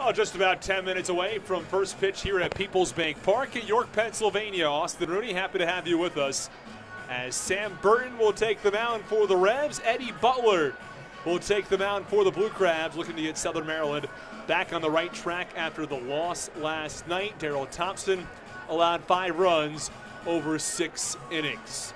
Well, just about 10 minutes away from first pitch here at Peoples Bank Park in York, Pennsylvania. Austin Rooney, happy to have you with us. As Sam Burton will take the mound for the Revs, Eddie Butler will take the mound for the Blue Crabs, looking to get Southern Maryland back on the right track after the loss last night. Daryl Thompson allowed 5 runs over 6 innings.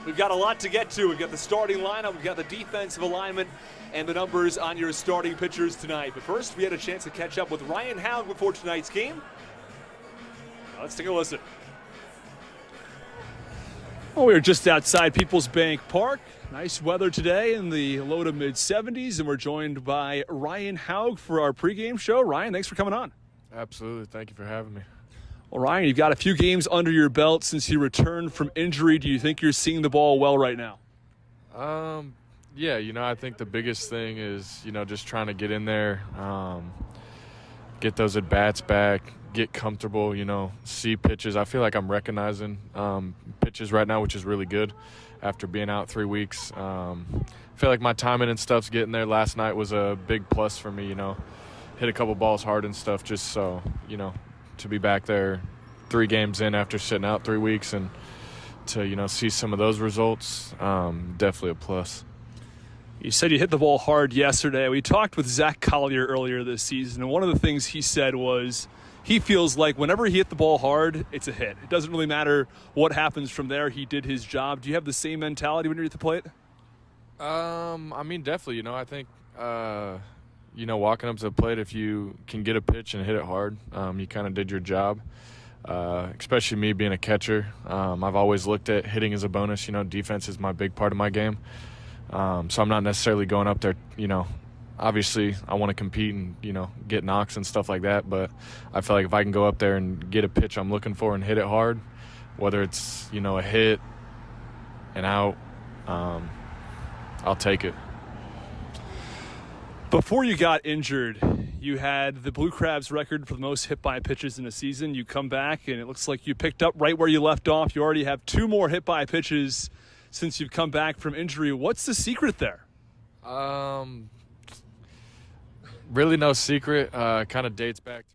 We've got a lot to get to. We've got the starting lineup, we've got the defensive alignment, and the numbers on your starting pitchers tonight. But first, we had a chance to catch up with Ryan Howe before tonight's game. Now let's take a listen. Well, we are just outside Peoples Bank Park. Nice weather today in the low to mid 70s, and we're joined by Ryan Howe for our pregame show. Ryan, thanks for coming on. Absolutely. Thank you for having me. Well, Ryan, you've got a few games under your belt since you returned from injury. Do you think you're seeing the ball well right now? Yeah, I think the biggest thing is, just trying to get in there, get those at-bats back, get comfortable, see pitches. I feel like I'm recognizing pitches right now, which is really good after being out 3 weeks. I feel like my timing and stuff's getting there. Last night was a big plus for me, hit a couple balls hard and stuff just so, to be back there 3 games in after sitting out 3 weeks and to, see some of those results, definitely a plus. You said you hit the ball hard yesterday. We talked with Zach Collier earlier this season, and one of the things he said was he feels like whenever he hit the ball hard, it's a hit. It doesn't really matter what happens from there. He did his job. Do you have the same mentality when you're at the plate? Definitely. I think, walking up to the plate, if you can get a pitch and hit it hard, you kind of did your job. Especially me being a catcher. I've always looked at hitting as a bonus. Defense is my big part of my game. So I'm not necessarily going up there, obviously I want to compete and, get knocks and stuff like that. But I feel like if I can go up there and get a pitch I'm looking for and hit it hard, whether it's, a hit, an out, I'll take it. Before you got injured, you had the Blue Crabs record for the most hit by pitches in a season. You come back and it looks like you picked up right where you left off. You already have 2 more hit by pitches since you've come back from injury. What's the secret there? Really no secret. Kind of dates back to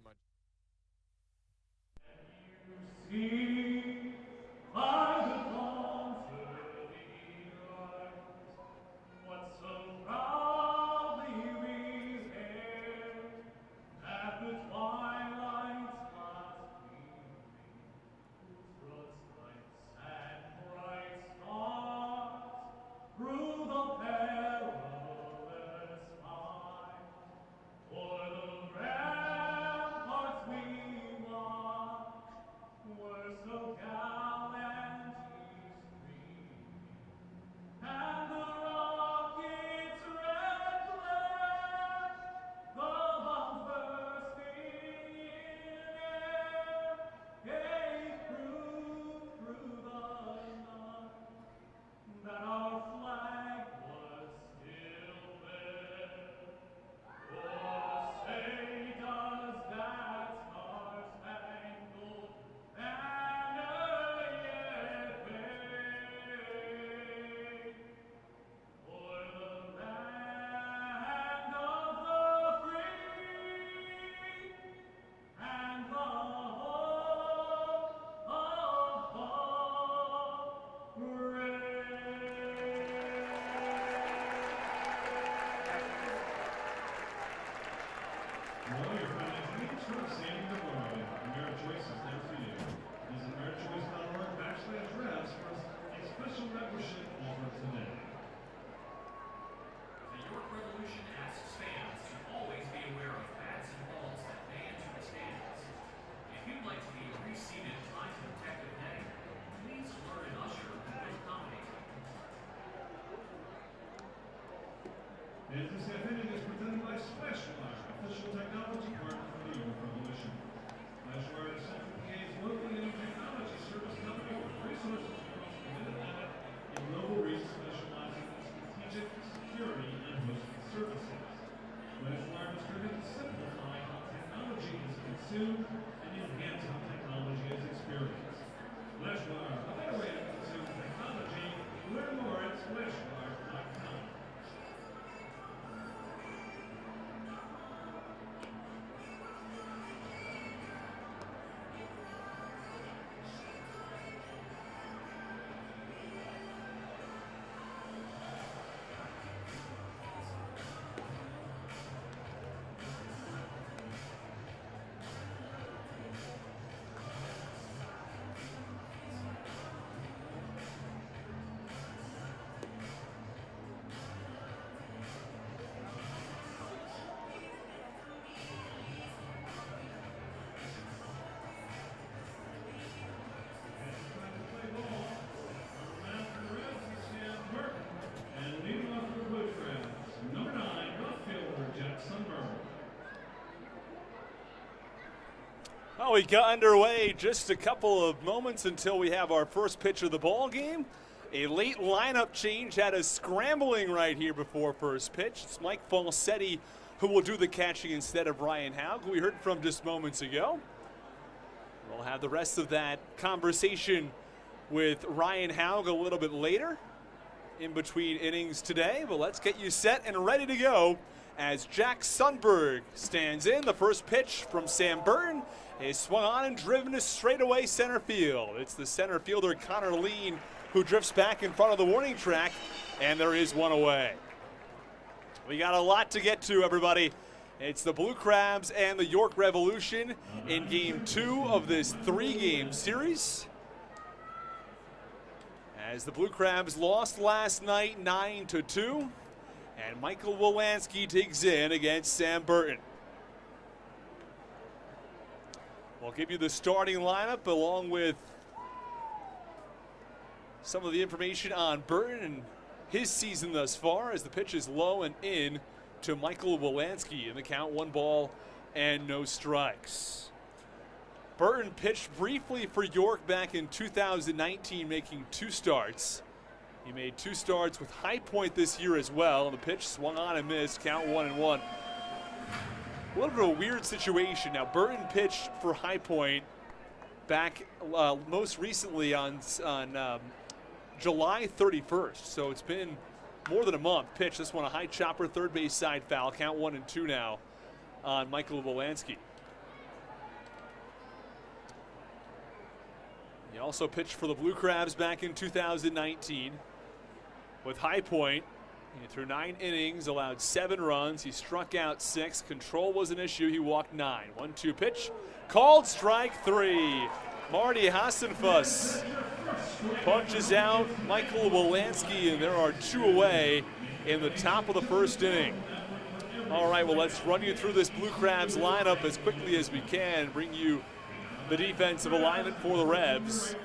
This afternoon is presented by Splashwire, official technology partner for the York Revolution. Splashwire is Central PA's locally owned technology service company with resources across the Mid-Atlantic and global reach specializing in strategic, security, and hosted services. Splashwire is driven to simplify how technology is consumed and enhance how technology is experienced. Splashwire, a better way to consume technology. Learn more at splashwire.com. Well, we got underway just a couple of moments until we have our first pitch of the ball game. A late lineup change had us scrambling right here before first pitch. It's Mike Falsetti who will do the catching instead of Ryan Howe, who we heard from just moments ago. We'll have the rest of that conversation with Ryan Howe a little bit later in between innings today. But let's get you set and ready to go as Jack Sundberg stands in. The first pitch from Sam Burton is swung on and driven to straightaway center field. It's the center fielder Connor Lean who drifts back in front of the warning track, and there is one away. We got a lot to get to, everybody. It's the Blue Crabs and the York Revolution in Game 2 of this 3-game series. As the Blue Crabs lost last night 9-2, and Michael Wolanski digs in against Sam Burton. We'll give you the starting lineup along with some of the information on Burton and his season thus far, as the pitch is low and in to Michael Wolanski in the count, 1 ball and no strikes. Burton pitched briefly for York back in 2019, making 2 starts. He made 2 starts with High Point this year as well, and the pitch swung on and missed, count 1-1. A little bit of a weird situation. Now, Burton pitched for High Point back most recently on July 31st, so it's been more than a month. Pitch, this one a high chopper, third base side foul, count 1-2 now on Michael Wolanski. He also pitched for the Blue Crabs back in 2019 with High Point. He threw 9 innings, allowed 7 runs. He struck out 6. Control was an issue. He walked 9. 1-2 pitch. Called strike 3. Marty Hassenfuss punches out Michael Wolanski, and there are 2 away in the top of the first inning. All right, well, let's run you through this Blue Crabs lineup as quickly as we can, bring you the defensive alignment for the Revs.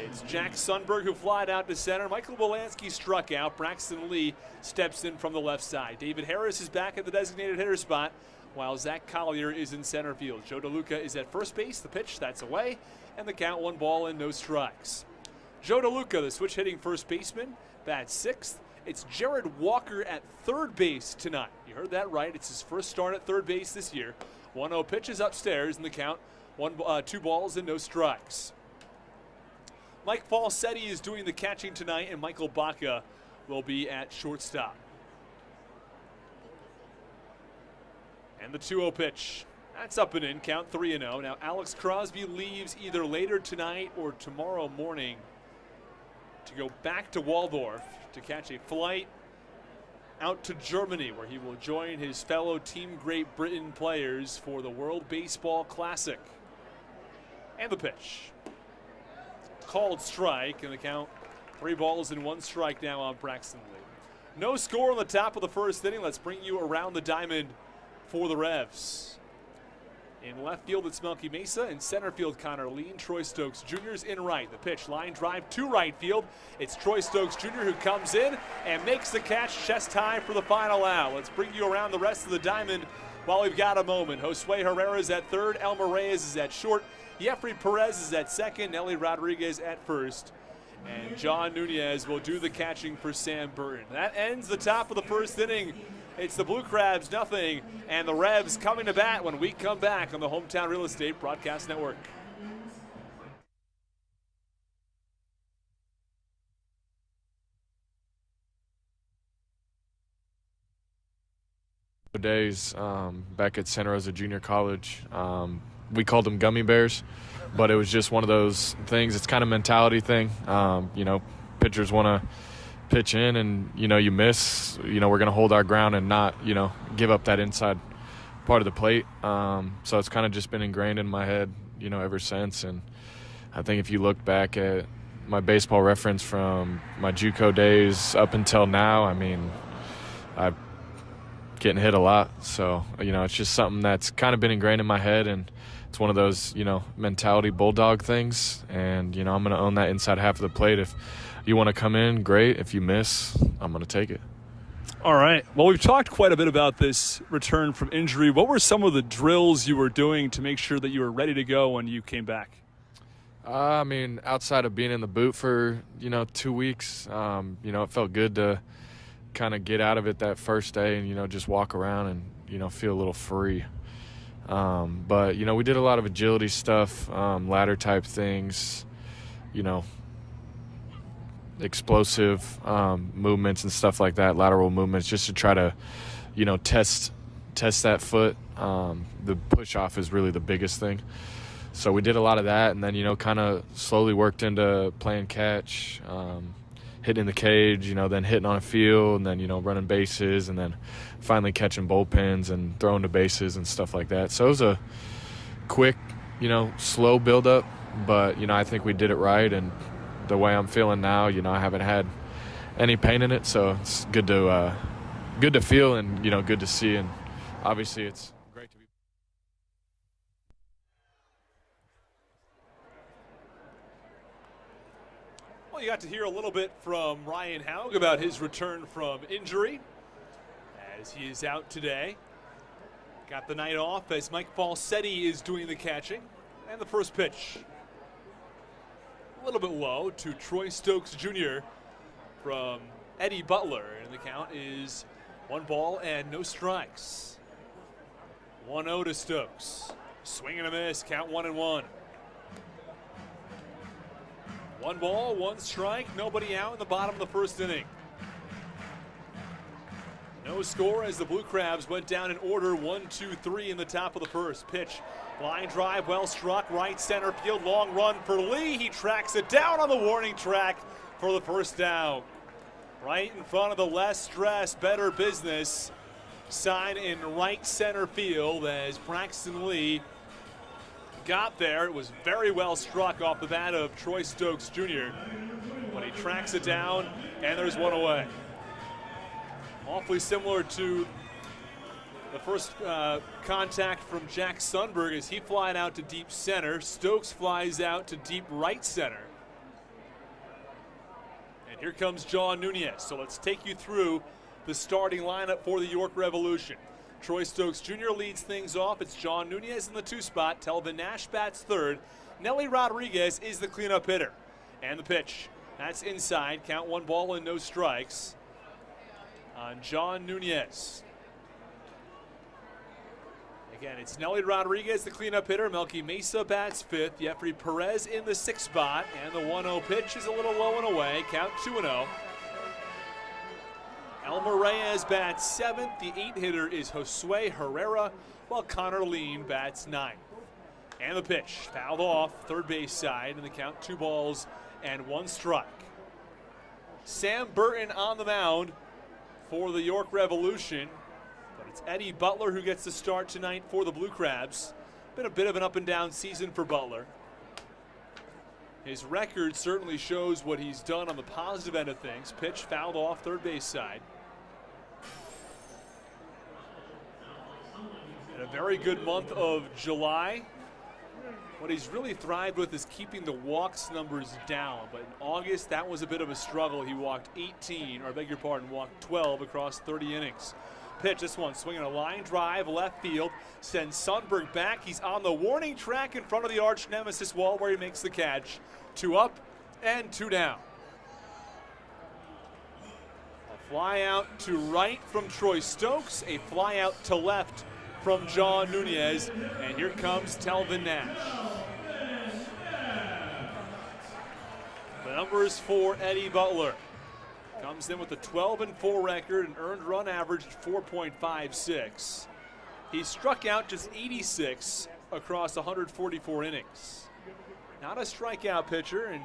It's Jack Sundberg who flied out to center. Michael Wolanski struck out. Braxton Lee steps in from the left side. David Harris is back at the designated hitter spot, while Zach Collier is in center field. Joe DeLuca is at first base. The pitch, that's away, and the count, 1 ball and no strikes. Joe DeLuca, the switch hitting first baseman, bats 6th. It's Jared Walker at third base tonight. You heard that right. It's his first start at third base this year. 1-0 pitches upstairs, and the count, 2 balls and no strikes. Mike Falsetti is doing the catching tonight, and Michael Baca will be at shortstop. And the 2-0 pitch. That's up and in, count 3-0. Now Alex Crosby leaves either later tonight or tomorrow morning to go back to Waldorf to catch a flight out to Germany, where he will join his fellow Team Great Britain players for the World Baseball Classic. And the pitch. Called strike, and the count, 3 balls and 1 strike now on Braxton Lee. No score on the top of the first inning. Let's bring you around the diamond for the Revs. In left field, it's Melky Mesa. In center field, Connor Lean. Troy Stokes Jr. is in right. The pitch, line drive to right field. It's Troy Stokes Jr. who comes in and makes the catch chest high for the final out. Let's bring you around the rest of the diamond while we've got a moment. Josue Herrera is at third. Elmer Reyes is at short. Jeffrey Perez is at second. Nelly Rodriguez at first. And John Nunez will do the catching for Sam Burton. That ends the top of the first inning. It's the Blue Crabs, nothing, and the Revs coming to bat when we come back on the Hometown Real Estate Broadcast Network. Days back at Santa Rosa Junior College, we called them gummy bears, but it was just one of those things. It's kind of a mentality thing. Pitchers want to pitch in, and you miss. We're going to hold our ground and not give up that inside part of the plate. So it's kind of just been ingrained in my head ever since. And I think if you look back at my baseball reference from my JUCO days up until now, I've getting hit a lot. So it's just something that's kind of been ingrained in my head, and it's one of those mentality bulldog things. And I'm going to own that inside half of the plate. If you want to come in, great. If you miss, I'm going to take it. All right. Well, we've talked quite a bit about this return from injury. What were some of the drills you were doing to make sure that you were ready to go when you came back? I mean, outside of being in the boot for, 2 weeks, it felt good to kind of get out of it that first day and, just walk around and, feel a little free. But, we did a lot of agility stuff, ladder type things, explosive movements and stuff like that, lateral movements, just to try to, test that foot. The push off is really the biggest thing. So we did a lot of that, and then, kind of slowly worked into playing catch, hitting the cage, then hitting on a field, and then, running bases, and then finally catching bullpens and throwing to bases and stuff like that. So it was a quick, slow build-up, but, I think we did it right, and the way I'm feeling now, I haven't had any pain in it, so it's good to feel and, good to see, and obviously it's great to be. Well, you got to hear a little bit from Ryan Howe about his return from injury as he is out today. Got the night off as Mike Falsetti is doing the catching. And the first pitch, a little bit low to Troy Stokes Jr. from Eddie Butler. And the count is 1 and no strikes. 1-0 to Stokes. Swing and a miss, count 1-1. 1 1 strike, nobody out in the bottom of the first inning. No score as the Blue Crabs went down in order 1, 2, 3 in the top of the first. Pitch, line drive, well struck, right center field, long run for Lee. He tracks it down on the warning track for the first down. Right in front of the less stress, better business sign in right center field as Braxton Lee got there. It was very well struck off the bat of Troy Stokes Jr. But he tracks it down, and there's one away. Awfully similar to the first contact from Jack Sundberg as he flied out to deep center. Stokes flies out to deep right center. And here comes John Nunez. So let's take you through the starting lineup for the York Revolution. Troy Stokes Jr. leads things off. It's John Nunez in the 2 spot. Telvin Nash bats third. Nelly Rodriguez is the cleanup hitter. And the pitch. That's inside. Count 1 and no strikes on John Nunez. Again, it's Nelly Rodriguez, the cleanup hitter. Melky Mesa bats 5th. Jeffrey Perez in the 6th spot. And the 1-0 pitch is a little low and away. Count 2-0. Elmer Reyes bats 7th. The 8-hitter is Josue Herrera, while Connor Lean bats 9th. And the pitch, fouled off, third base side, and the count 2 and 1 strike. Sam Burton on the mound for the York Revolution, but it's Eddie Butler who gets the start tonight for the Blue Crabs. Been a bit of an up and down season for Butler. His record certainly shows what he's done on the positive end of things. Pitch fouled off, third base side. In a very good month of July. What he's really thrived with is keeping the walks numbers down. But in August, that was a bit of a struggle. He walked walked 12 across 30 innings. Pitch, this one, swinging a line drive, left field, sends Sundberg back. He's on the warning track in front of the arch nemesis wall where he makes the catch. 2 up and 2 down. A fly out to right from Troy Stokes, a fly out to left from John Nunez, and here comes Telvin Nash. The numbers for Eddie Butler. Comes in with a 12-4 record, an earned run average of 4.56. He struck out just 86 across 144 innings. Not a strikeout pitcher, and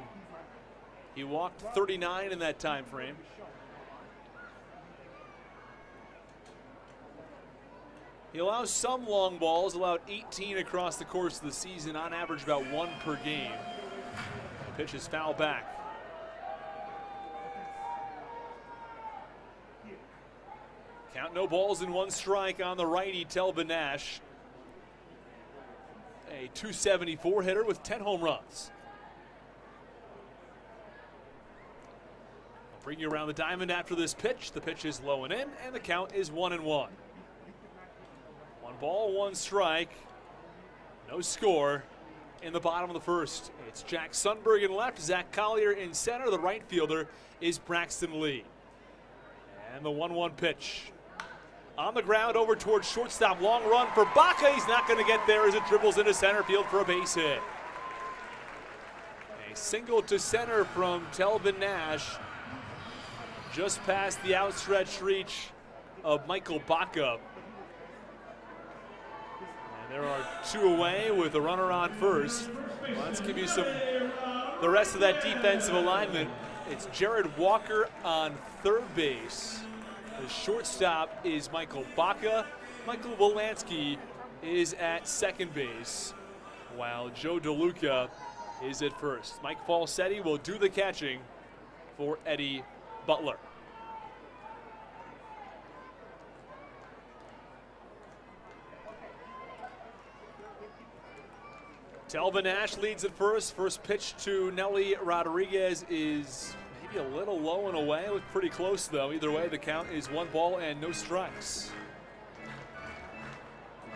he walked 39 in that time frame. He allows some long balls, allowed 18 across the course of the season, on average about 1 per game. The pitch is foul back. Count no balls and 1 strike on the righty Telvin Nash. A .274 hitter with 10 home runs. Bring you around the diamond after this pitch. The pitch is low and in, and the count is 1-1. 1 ball, 1 strike. No score in the bottom of the first. It's Jack Sundberg in left, Zach Collier in center. The right fielder is Braxton Lee. And the 1-1 pitch. On the ground over towards shortstop. Long run for Baca. He's not going to get there as it dribbles into center field for a base hit. A single to center from Telvin Nash. Just past the outstretched reach of Michael Baca. And there are 2 away with a runner on first. Well, let's give you the rest of that defensive alignment. It's Jared Walker on third base. The shortstop is Michael Baca. Michael Volansky is at second base, while Joe DeLuca is at first. Mike Falsetti will do the catching for Eddie Butler. Telvin Nash leads at first. First pitch to Nelly Rodriguez is maybe a little low and away. Looked pretty close though. Either way, the count is 1 ball and no strikes.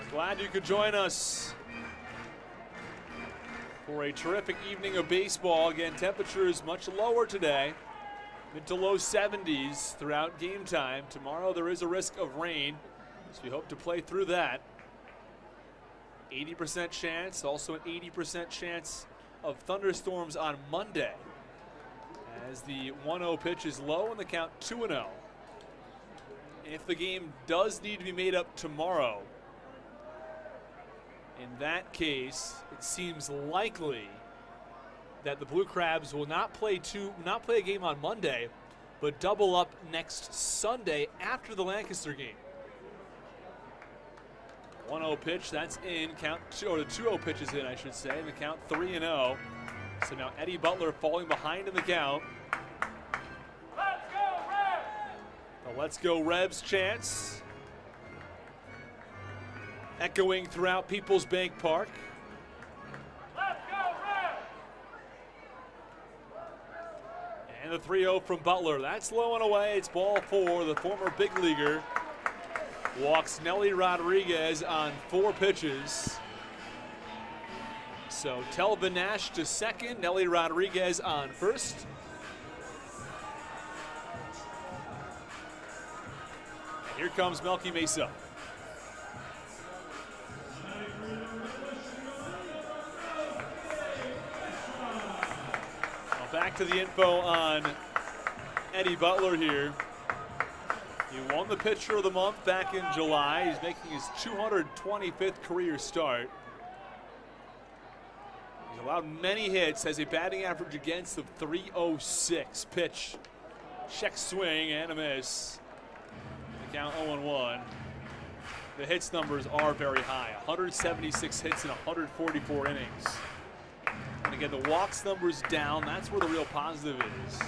Glad you could join us for a terrific evening of baseball. Again, temperatures much lower today. Mid to low 70s throughout game time. Tomorrow there is a risk of rain, so we hope to play through that. 80% chance, also an 80% chance of thunderstorms on Monday, as the 1-0 pitch is low and the count 2-0. If the game does need to be made up tomorrow, in that case, it seems likely that the Blue Crabs will not play a game on Monday, but double up next Sunday after the Lancaster game. 1-0 pitch, that's in. Count 2, or the 2-0 pitch is in, I should say, and the count 3-0. So now Eddie Butler falling behind in the count. Let's go, Revs! The Let's Go Revs chants echoing throughout Peoples Bank Park. Let's go, Revs! And the 3-0 from Butler. That's low and away. It's ball 4. The former big leaguer walks Nelly Rodriguez on 4 pitches. So Telvin Nash to second, Nelly Rodriguez on first. And here comes Melky Mesa. Well, back to the info on Eddie Butler here. He won the Pitcher of the Month back in July. He's making his 225th career start. He's allowed many hits, has a batting average against of .306. Pitch, check swing, and a miss. The count 0-1. The hits numbers are very high. 176 hits in 144 innings. And again, the walks numbers down. That's where the real positive is.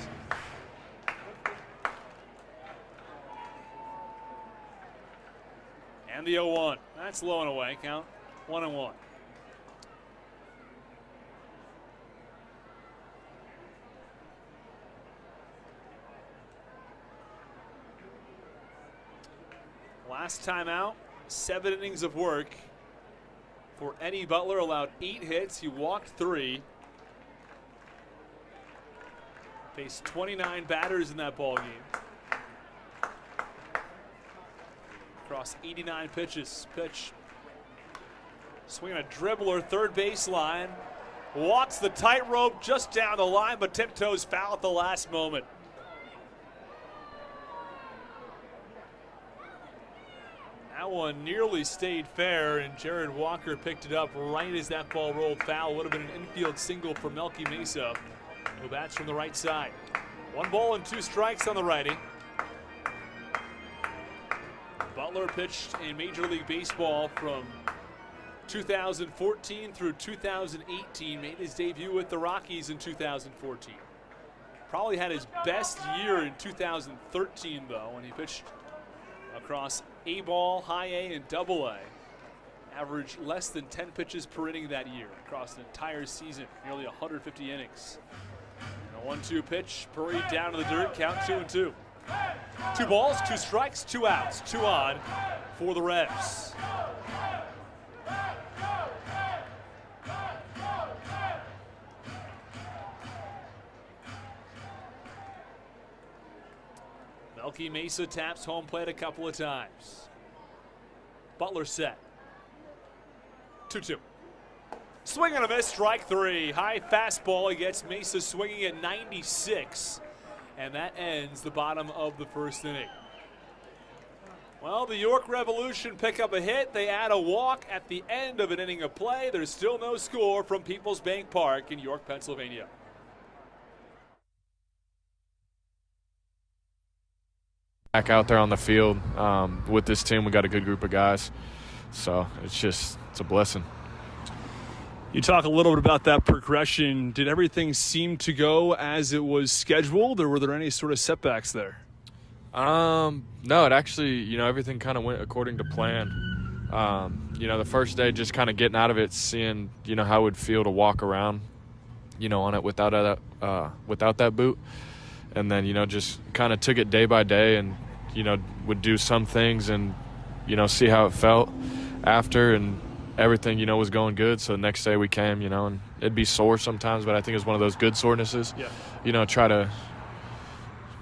And the 0-1. That's low and away. Count 1-1. Last time out, 7 innings of work for Eddie Butler. Allowed 8 hits. He walked 3. Faced 29 batters in that ball game. Across 89 pitches. Pitch. Swinging a dribbler, third baseline. Walks the tightrope just down the line, but tiptoes foul at the last moment. That one nearly stayed fair, and Jared Walker picked it up right as that ball rolled foul. Would have been an infield single for Melky Mesa, who bats from the right side. 1 ball and 2 strikes on the righty. Butler pitched in Major League Baseball from 2014 through 2018. Made his debut with the Rockies in 2014. Probably had his best year in 2013, though, when he pitched across A-ball, high A, and double A. Averaged less than 10 pitches per inning that year across an entire season, nearly 150 innings. A 1-2 pitch, buried down to the dirt, count 2-2. 2 balls, 2 strikes, 2 outs, 2 on for the Revs. Melky Mesa taps home plate a couple of times. Butler set. 2-2. Swing and a miss, strike 3. High fastball. He gets Mesa swinging at 96. And that ends the bottom of the first inning. Well, the York Revolution pick up a hit. They add a walk at the end of an inning of play. There's still no score from Peoples Bank Park in York, Pennsylvania. Back out there on the field with this team, we got a good group of guys. So it's a blessing. You talk a little bit about that progression. Did everything seem to go as it was scheduled, or were there any sort of setbacks there? No, it actually, everything kind of went according to plan. The first day, just kind of getting out of it, seeing, how it would feel to walk around, on it without that boot. And then, just kind of took it day by day and, would do some things and, see how it felt after, and everything, was going good. So the next day we came, and it'd be sore sometimes, but I think it was one of those good sorenesses. Yeah. Try to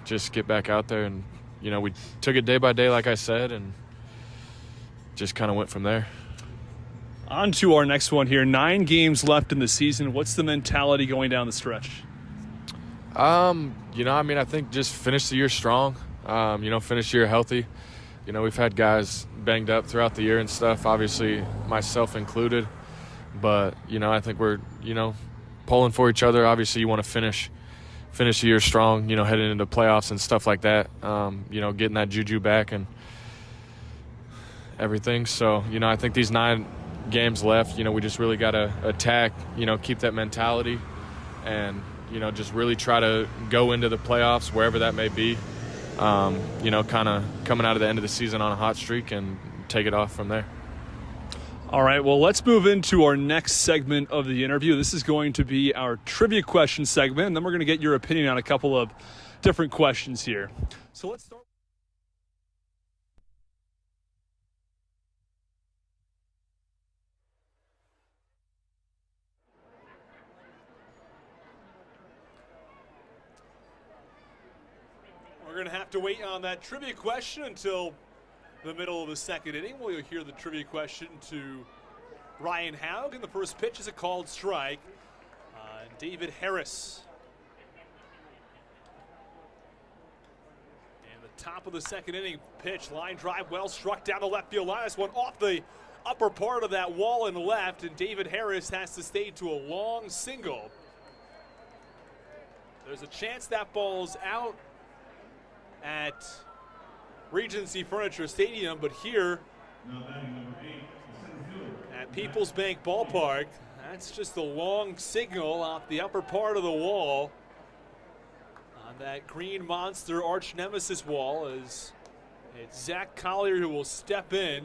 just get back out there and, we took it day by day, like I said, and just kind of went from there. On to our next one here. 9 games left in the season. What's the mentality going down the stretch? I think just finish the year strong, finish the year healthy. We've had guys banged up throughout the year and stuff, obviously myself included. But, I think we're, pulling for each other. Obviously you want to finish the year strong, heading into playoffs and stuff like that, getting that juju back and everything. So, I think these 9 games left, we just really got to attack, keep that mentality and, just really try to go into the playoffs, wherever that may be, kind of coming out of the end of the season on a hot streak and take it off from there. All right, well, let's move into our next segment of the interview. This is going to be our trivia question segment, and then we're going to get your opinion on a couple of different questions here. So let's start. We're going to have to wait on that trivia question until the middle of the second inning. We'll hear the trivia question to Ryan Howe. And the first pitch is a called strike. David Harris. And the top of the second inning pitch, line drive, well struck down the left field line. This one off the upper part of that wall in the left, and David Harris has to stay to a long single. There's a chance that ball's out at Regency Furniture Stadium, but here at Peoples Bank Ballpark, that's just a long signal off the upper part of the wall on that green monster arch nemesis wall. As it's Zach Collier who will step in.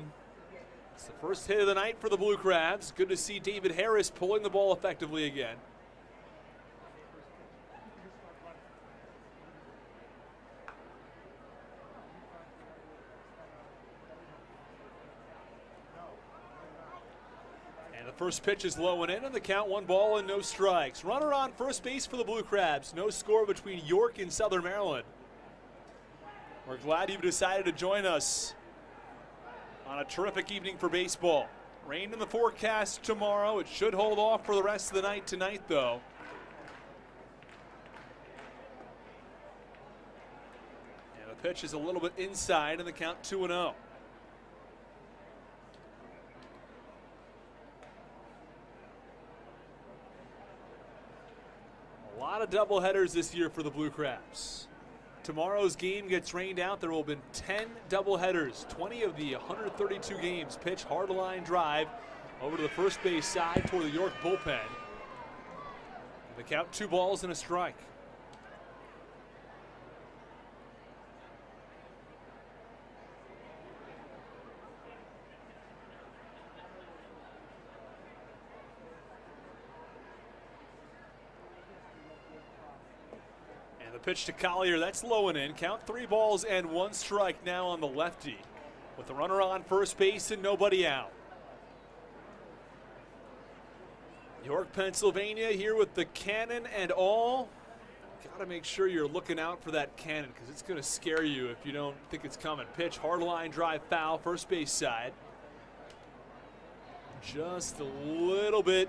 It's the first hit of the night for the Blue Crabs. Good to see David Harris pulling the ball effectively again. First pitch is low and in, and the count 1 ball and no strikes. Runner on first base for the Blue Crabs. No score between York and Southern Maryland. We're glad you've decided to join us on a terrific evening for baseball. Rain in the forecast tomorrow. It should hold off for the rest of the night tonight, though. And the pitch is a little bit inside, and the count 2-0. A lot of doubleheaders this year for the Blue Crabs. Tomorrow's game gets rained out. There will have been 10 doubleheaders. 20 of the 132 games pitch hard line drive over to the first base side toward the York bullpen. The count 2 balls and a strike. And the pitch to Collier, that's low and in. Count 3 balls and 1 strike now on the lefty, with the runner on first base and nobody out. York, Pennsylvania here with the cannon and all. Got to make sure you're looking out for that cannon because it's going to scare you if you don't think it's coming. Pitch, hard line drive foul, first base side. Just a little bit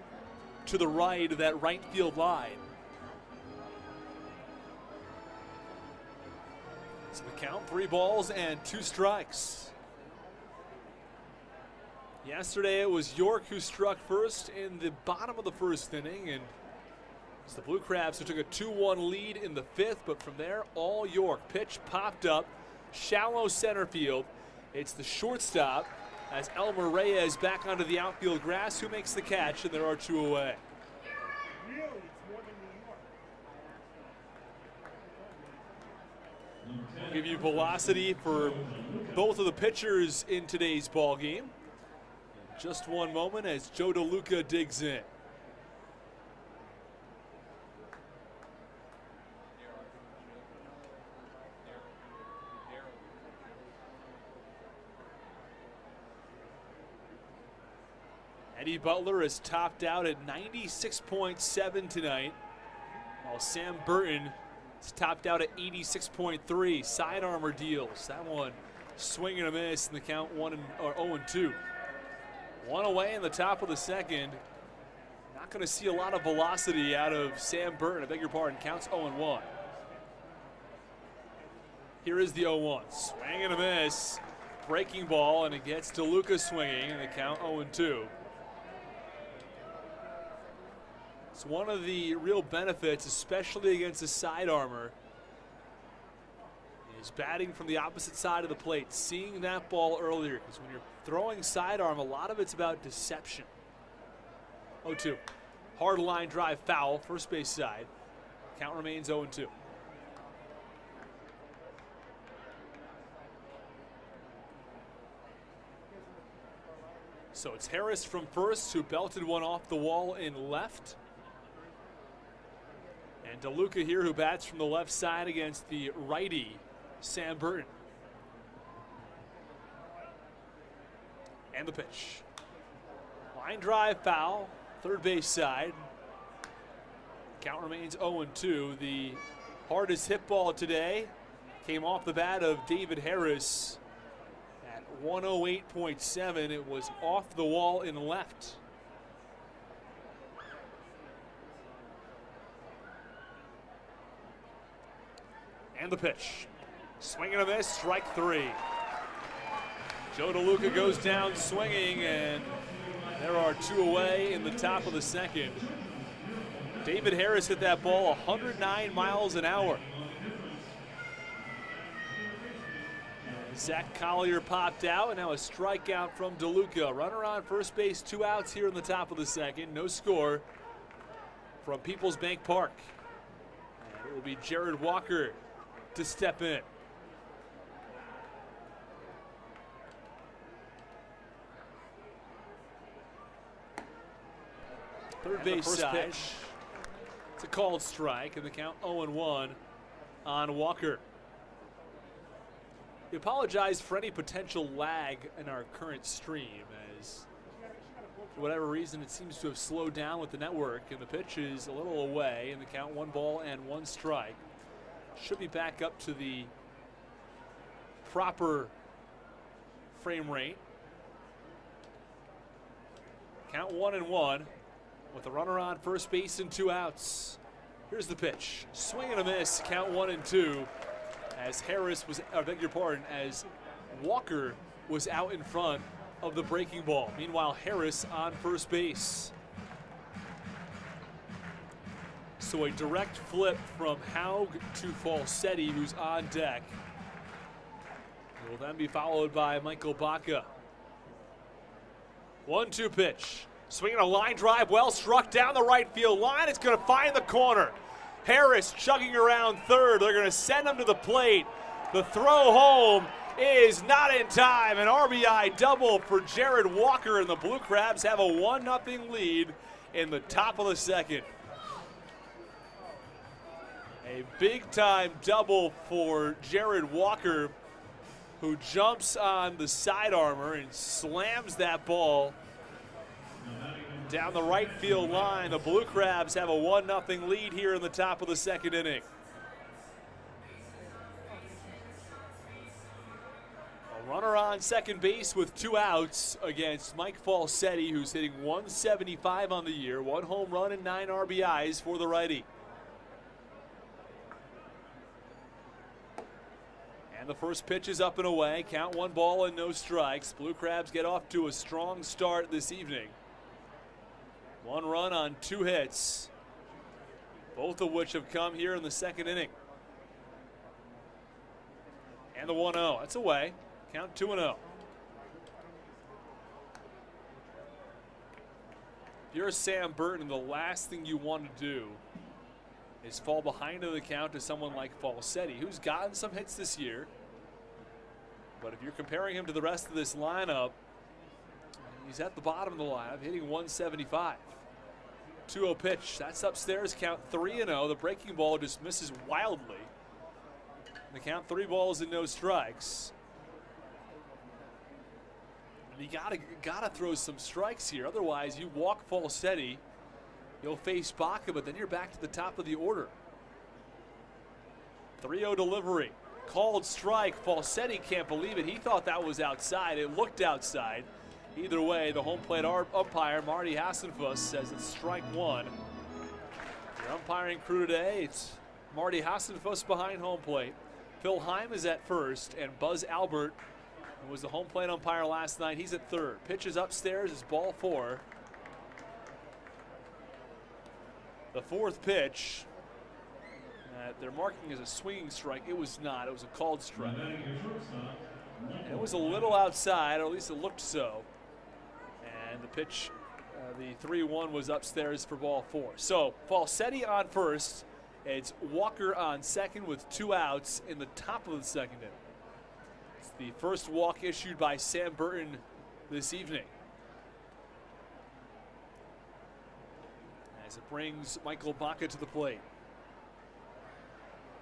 to the right of that right field line. So the count, 3 balls and 2 strikes. Yesterday it was York who struck first in the bottom of the first inning, and it's the Blue Crabs who took a 2-1 lead in the 5th, but from there, all York. Pitch popped up, shallow center field. It's the shortstop as Elmer Reyes back onto the outfield grass, who makes the catch, and there are 2 away. I'll give you velocity for both of the pitchers in today's ball game. Just one moment as Joe DeLuca digs in. Eddie Butler is topped out at 96.7 tonight, while Sam Burton is topped out at 86.3. Side armor deals. That one swing and a miss in the count 0-2. 1 away in the top of the second. Not going to see a lot of velocity out of Sam Burton. I beg your pardon. Counts 0-1. Here is the 0-1. Swing and a miss. Breaking ball, and it gets DeLuca swinging, and the count 0-2. It's one of the real benefits, especially against a side armor, is batting from the opposite side of the plate, seeing that ball earlier, because when you're throwing sidearm, a lot of it's about deception. 0-2. Hard line drive foul, first base side. Count remains 0-2. So it's Harris from first who belted one off the wall in left. And DeLuca here who bats from the left side against the righty, Sam Burton. And the pitch. Line drive foul, third base side. Count remains 0-2. The hardest hit ball today came off the bat of David Harris at 108.7. It was off the wall in left. And the pitch. Swing and a miss, strike 3. Joe DeLuca goes down swinging, and there are 2 away in the top of the second. David Harris hit that ball 109 miles an hour. Zach Collier popped out, and now a strikeout from DeLuca. Runner on first base, 2 outs here in the top of the second. No score from Peoples Bank Park. And it will be Jared Walker to step in. Third base side. Pitch. It's a called strike, and the count 0-1 on Walker. We apologize for any potential lag in our current stream, as for whatever reason it seems to have slowed down with the network, and the pitch is a little away, and the count 1 ball and 1 strike. Should be back up to the proper frame rate. Count 1-1 with a runner on first base and 2 outs. Here's the pitch. Swing and a miss. Count 1-2 as Harris was, I beg your pardon, as Walker was out in front of the breaking ball. Meanwhile, Harris on first base. So a direct flip from Howe to Falsetti, who's on deck. It will then be followed by Michael Baca. 1-2 pitch. Swinging a line drive, well struck down the right field line. It's going to find the corner. Harris chugging around third. They're going to send him to the plate. The throw home is not in time. An RBI double for Jared Walker, and the Blue Crabs have a 1-0 lead in the top of the second. A big-time double for Jared Walker, who jumps on the side armor and slams that ball down the right field line. The Blue Crabs have a 1-0 lead here in the top of the second inning. A runner on second base with 2 outs against Mike Falsetti, who's hitting 175 on the year, 1 home run and 9 RBIs for the righty. And the first pitch is up and away. Count 1 ball and no strikes. Blue Crabs get off to a strong start this evening. 1 run on 2 hits, both of which have come here in the second inning. And the 1-0. That's away. Count 2-0. If you're Sam Burton, the last thing you want to do is fall behind in the count to someone like Falsetti, who's gotten some hits this year. But if you're comparing him to the rest of this lineup, he's at the bottom of the lineup, hitting 175. 2-0 pitch. That's upstairs. Count 3-0. The breaking ball just misses wildly. And the count 3 balls and no strikes. And you gotta throw some strikes here. Otherwise, you walk Falsetti, you'll face Baca, but then you're back to the top of the order. 3-0 delivery. Called strike. Falsetti can't believe it. He thought that was outside. It looked outside. Either way, the home plate umpire, Marty Hassenfuss, says it's strike 1. The umpiring crew today, it's Marty Hassenfuss behind home plate. Phil Heim is at first, and Buzz Albert, who was the home plate umpire last night, he's at third. Pitch is upstairs, is ball 4. The 4th pitch, they're marking as a swinging strike. It was not. It was a called strike. And it was a little outside, or at least it looked so. And the pitch, the 3-1 was upstairs for ball 4. So Falsetti on first. It's Walker on second with 2 outs in the top of the second inning. It's the first walk issued by Sam Burton this evening, as it brings Michael Baca to the plate.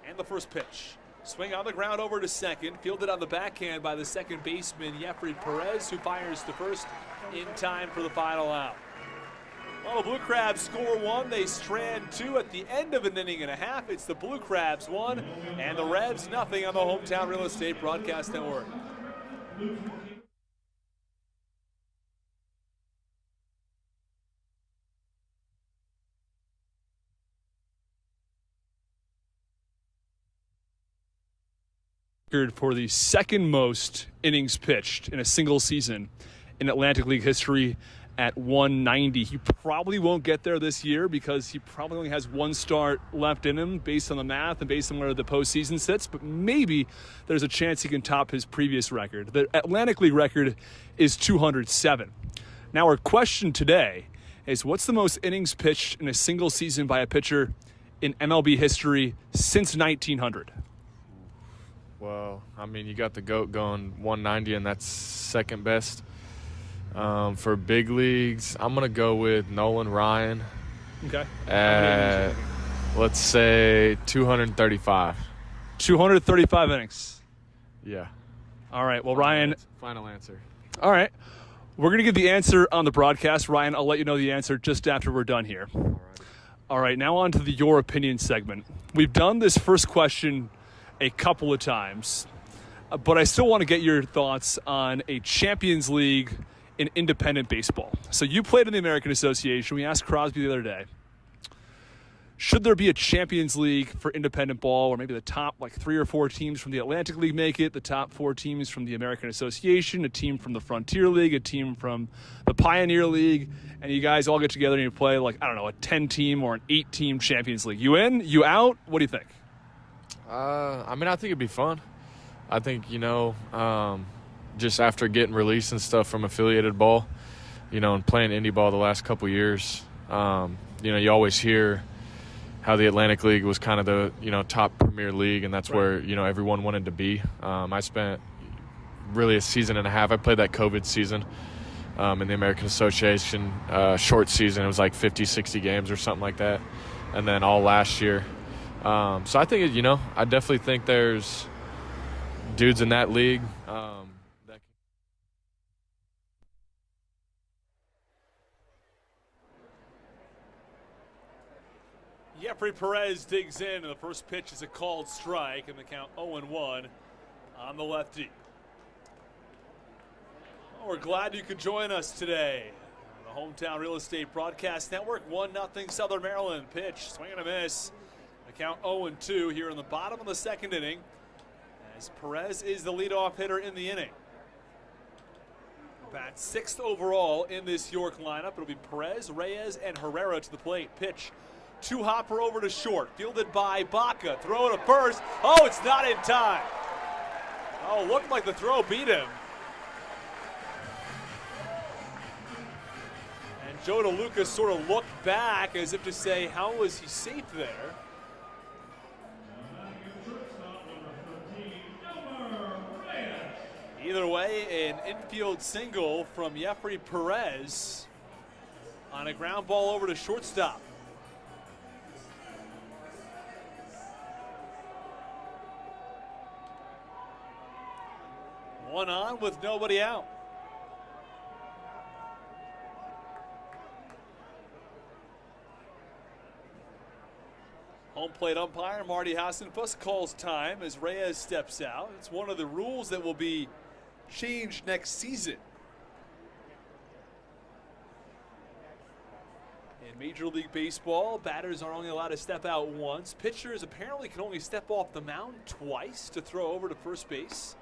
And the first pitch. Swing on the ground over to second. Fielded on the backhand by the second baseman, Jeffrey Perez, who fires to first in time for the final out. Well, the Blue Crabs score 1. They strand 2 at the end of an inning and a half. It's the Blue Crabs 1 and the Revs 0 on the Hometown Real Estate Broadcast Network. For the second most innings pitched in a single season in Atlantic League history at 190. He probably won't get there this year because he probably only has 1 start left in him based on the math and based on where the postseason sits, but maybe there's a chance he can top his previous record. The Atlantic League record is 207. Now our question today is, what's the most innings pitched in a single season by a pitcher in MLB history since 1900? Well, I mean, you got the GOAT going 190, and that's second best. For big leagues, I'm going to go with Nolan Ryan. Okay. At, let's say, 235. 235 innings. Yeah. All right. Well, Ryan. Final answer. All right. We're going to give the answer on the broadcast. Ryan, I'll let you know the answer just after we're done here. All right. Now on to the Your Opinion segment. We've done this first question a couple of times, but I still want to get your thoughts on a Champions League in independent baseball. So you played in the American Association. We asked Crosby the other day, should there be a Champions League for independent ball, or maybe the top 3 or 4 teams from the Atlantic League make it, the top 4 teams from the American Association, a team from the Frontier League, a team from the Pioneer League, and you guys all get together and you play a 10-team or an 8-team Champions League. You in? You out? What do you think? I mean, I think it'd be fun. I think, just after getting released and stuff from affiliated ball, and playing indie ball the last couple years, you always hear how the Atlantic League was kind of the, top premier league, and that's where, everyone wanted to be. I spent really a season and a half. I played that COVID season in the American Association, short season. It was 50, 60 games or something like that. And then all last year, So I think, I definitely think there's dudes in that league that Jeffrey Perez digs in, and the first pitch is a called strike, and the count 0-1 on the lefty. Well, we're glad you could join us today. The Hometown Real Estate Broadcast Network, 1-0 Southern Maryland. Pitch, swing and a miss. The count 0-2 here in the bottom of the second inning, as Perez is the leadoff hitter in the inning. Bats 6th overall in this York lineup. It'll be Perez, Reyes, and Herrera to the plate. Pitch, two-hopper over to short, fielded by Baca. Throw to first. Oh, it's not in time. Oh, looked like the throw beat him. And Joe DeLuca sort of looked back as if to say, how was he safe there? Either way, an infield single from Jeffrey Perez on a ground ball over to shortstop. One on with nobody out. Home plate umpire Marty Hassenfuss calls time as Reyes steps out. It's one of the rules that will be changed next season. In Major League Baseball, batters are only allowed to step out once. Pitchers apparently can only step off the mound twice to throw over to first base.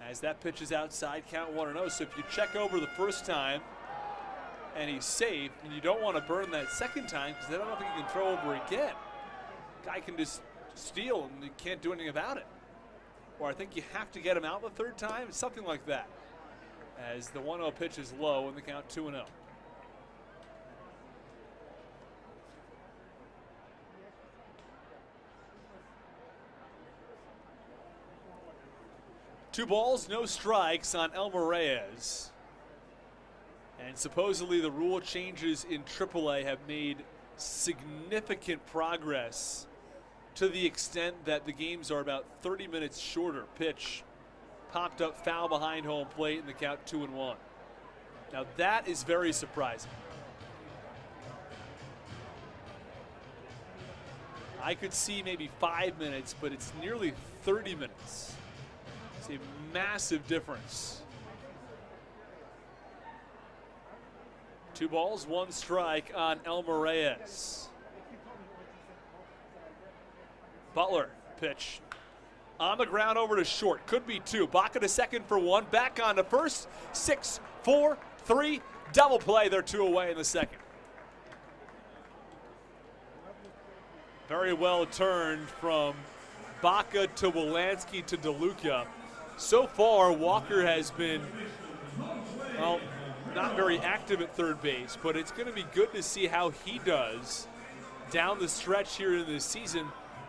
As that pitch is outside, count 1-0. So if you check over the first time and he's safe, and you don't want to burn that second time because they don't think you can throw over again. Guy can just steal and you can't do anything about it. Or I think you have to get him out the third time, something like that. As the 1-0 pitch is low and the count 2-0. Two balls, no strikes on Elmer Reyes. And supposedly the rule changes in AAA have made significant progress to the extent that the games are about 30 minutes shorter. Pitch popped up foul behind home plate and the count 2-1. Now that is very surprising. I could see maybe 5 minutes, but it's nearly 30 minutes. It's a massive difference. 2 balls, 1 strike on Elmer Reyes. Butler, pitch. On the ground over to short. Could be 2. Baca to second for 1. Back on to first. 6, 4, 3. Double play. They're 2 away in the second. Very well turned from Baca to Wolanski to DeLuca. So far, Walker has been, well, not very active at third base, but it's going to be good to see how he does down the stretch here in this season.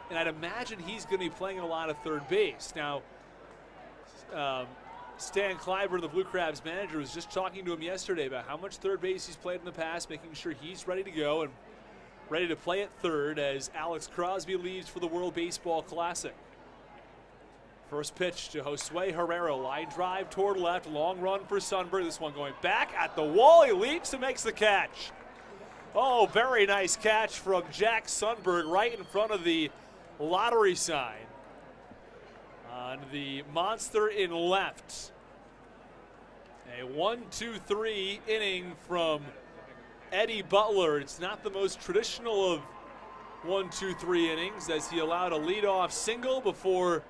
And I'd imagine he's going to be playing a lot of third base. Now, Stan Clyburn, the Blue Crabs manager, was just talking to him yesterday about how much third base he's played in the past, making sure he's ready to go and ready to play at third as Alex Crosby leaves for the World Baseball Classic. First pitch to Josue Herrera, line drive toward left, long run for Sundberg. This one going back at the wall. He leaps and makes the catch. Oh, very nice catch from Jack Sundberg right in front of the lottery sign on the monster in left. A 1-2-3 inning from Eddie Butler. It's not the most traditional of 1-2-3 innings as he allowed a leadoff single before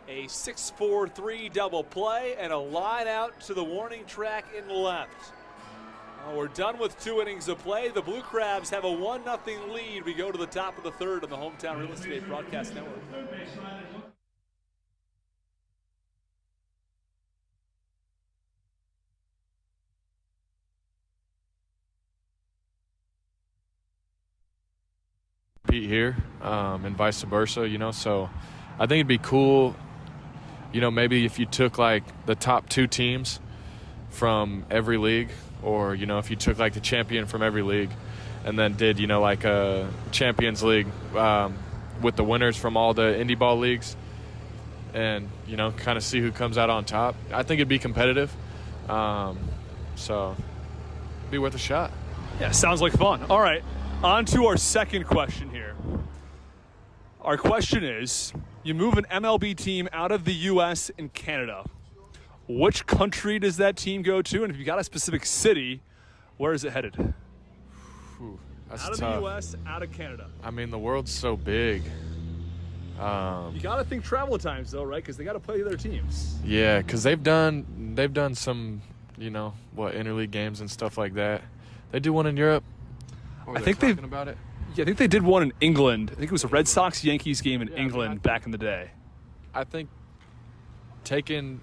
a 6-4-3 double play and a line out to the warning track in left. Well, we're done with 2 innings of play. The Blue Crabs have a 1-0 lead. We go to the top of the third on the Hometown Real Estate Broadcast Network. Pete here, and vice versa, so I think it'd be cool, maybe if you took like the top 2 teams from every league, or, if you took like the champion from every league and then did, like a Champions League with the winners from all the indie ball leagues and, you know, kind of see who comes out on top. I think it'd be competitive. So it'd be worth a shot. Yeah, sounds like fun. All right, on to our second question here. Our question is, you move an MLB team out of the U.S. and Canada. Which country does that team go to? And if you got a specific city, where is it headed? Ooh, that's Out of tough. the U.S., out of Canada. I mean, the world's so big. You got to think travel times, though, right? Because they got to play their teams. Yeah, because they've done some, you know, interleague games and stuff like that. They do one in Europe. I think they've about it. Yeah, I think they did one in England. I think it was a Red Sox-Yankees game in England back in the day. I think taking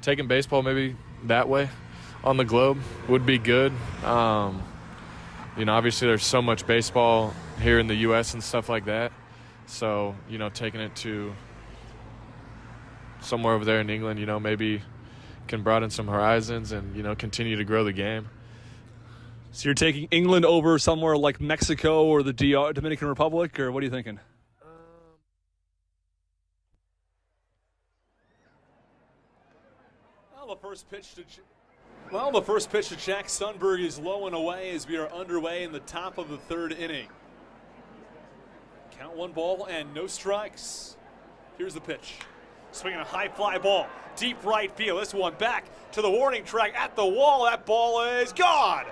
baseball maybe that way on the globe would be good. You know, obviously there's so much baseball here in the U.S. and stuff like that. So, you know, taking it to somewhere over there in England, you know, maybe can broaden some horizons and, you know, continue to grow the game. So you're taking England over somewhere like Mexico or the Dominican Republic, or what are you thinking? The first pitch to Jack Sundberg is low and away as we are underway in the top of the third inning. Count 1 ball and no strikes. Here's the pitch. Swinging a high fly ball, deep right field. This one back to the warning track at the wall. That ball is gone.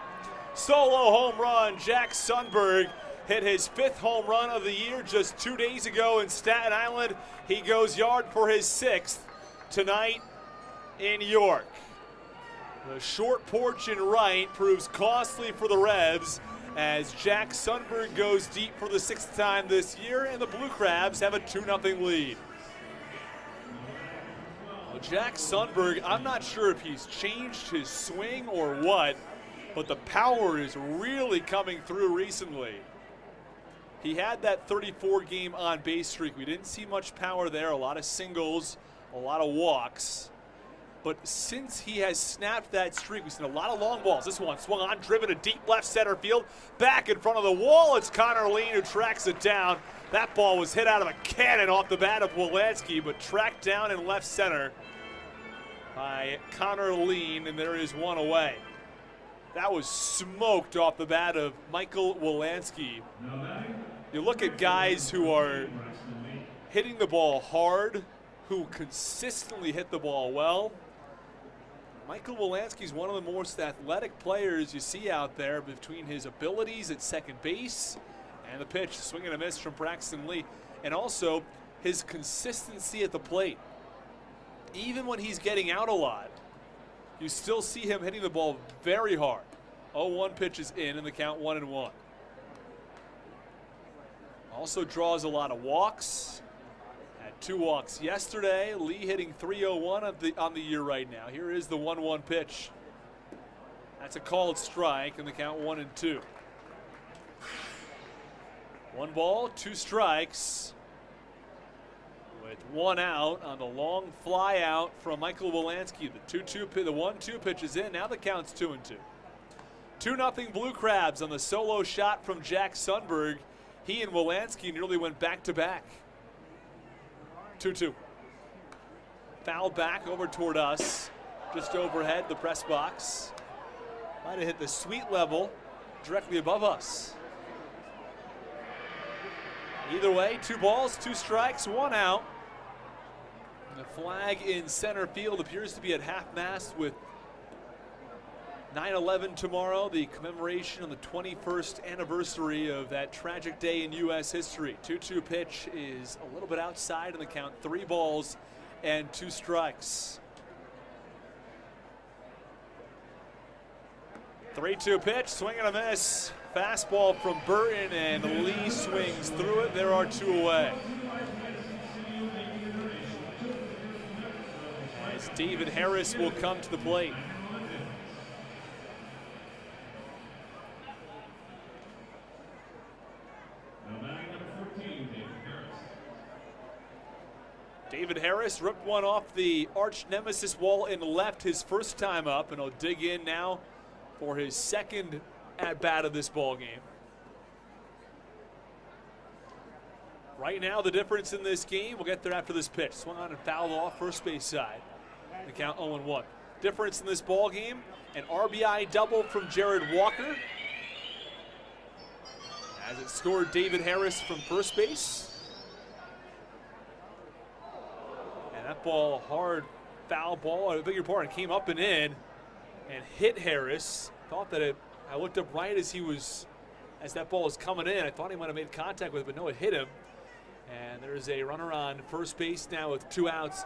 Solo home run. Jack Sundberg hit his 5th home run of the year just 2 days ago in Staten Island. He goes yard for his 6th tonight in York. The short porch in right proves costly for the Revs as Jack Sundberg goes deep for the 6th time this year, and the Blue Crabs have a 2-0 lead. Well, Jack Sundberg, I'm not sure if he's changed his swing or what, but the power is really coming through recently. He had that 34-game on-base streak. We didn't see much power there, a lot of singles, a lot of walks. But since he has snapped that streak, we've seen a lot of long balls. This one swung on, driven to deep left center field. Back in front of the wall, it's Connor Lean who tracks it down. That ball was hit out of a cannon off the bat of Wolanski, but tracked down in left center by Connor Lean, and there is one away. That was smoked off the bat of Michael Wolanski. You look at guys who are hitting the ball hard, who consistently hit the ball well. Michael Wolanski is one of the most athletic players you see out there between his abilities at second base and the pitch, swing and a miss from Braxton Lee, and also his consistency at the plate. Even when he's getting out a lot, you still see him hitting the ball very hard. 0-1 pitch is in the count 1-1. Also draws a lot of walks. Had 2 walks yesterday. Lee hitting .301 on the year right now. Here is the 1-1 pitch. That's a called strike in the count 1-2. 1 ball, 2 strikes. With 1 out on the long fly out from Michael Wolanski. The 1-2 pitch is in. Now the count's 2-2. 2-0 Blue Crabs on the solo shot from Jack Sundberg. He and Wolanski nearly went back-to-back. 2-2. Foul back over toward us. Just overhead the press box. Might have hit the sweet level directly above us. Either way, 2 balls, 2 strikes, 1 out. And the flag in center field appears to be at half-mast with 9/11 tomorrow, the commemoration on the 21st anniversary of that tragic day in U.S. history. 2-2 pitch is a little bit outside in the count. 3 balls and 2 strikes. 3-2 pitch, swing and a miss. Fastball from Burton, and Lee swings through it. There are 2 away. As David Harris will come to the plate. David Harris ripped one off the arch nemesis wall in left his first time up, and he'll dig in now for his second at bat of this ball game. Right now, the difference in this game, we'll get there after this pitch. Swung on and fouled off first base side. The count 0-1. Difference in this ball game, an RBI double from Jared Walker, as it scored David Harris from first base. And that ball, hard foul ball, I beg your pardon, came up and in and hit Harris. Thought that I looked up right as that ball was coming in. I thought he might have made contact with it, but no, it hit him. And there's a runner on first base now with 2 outs.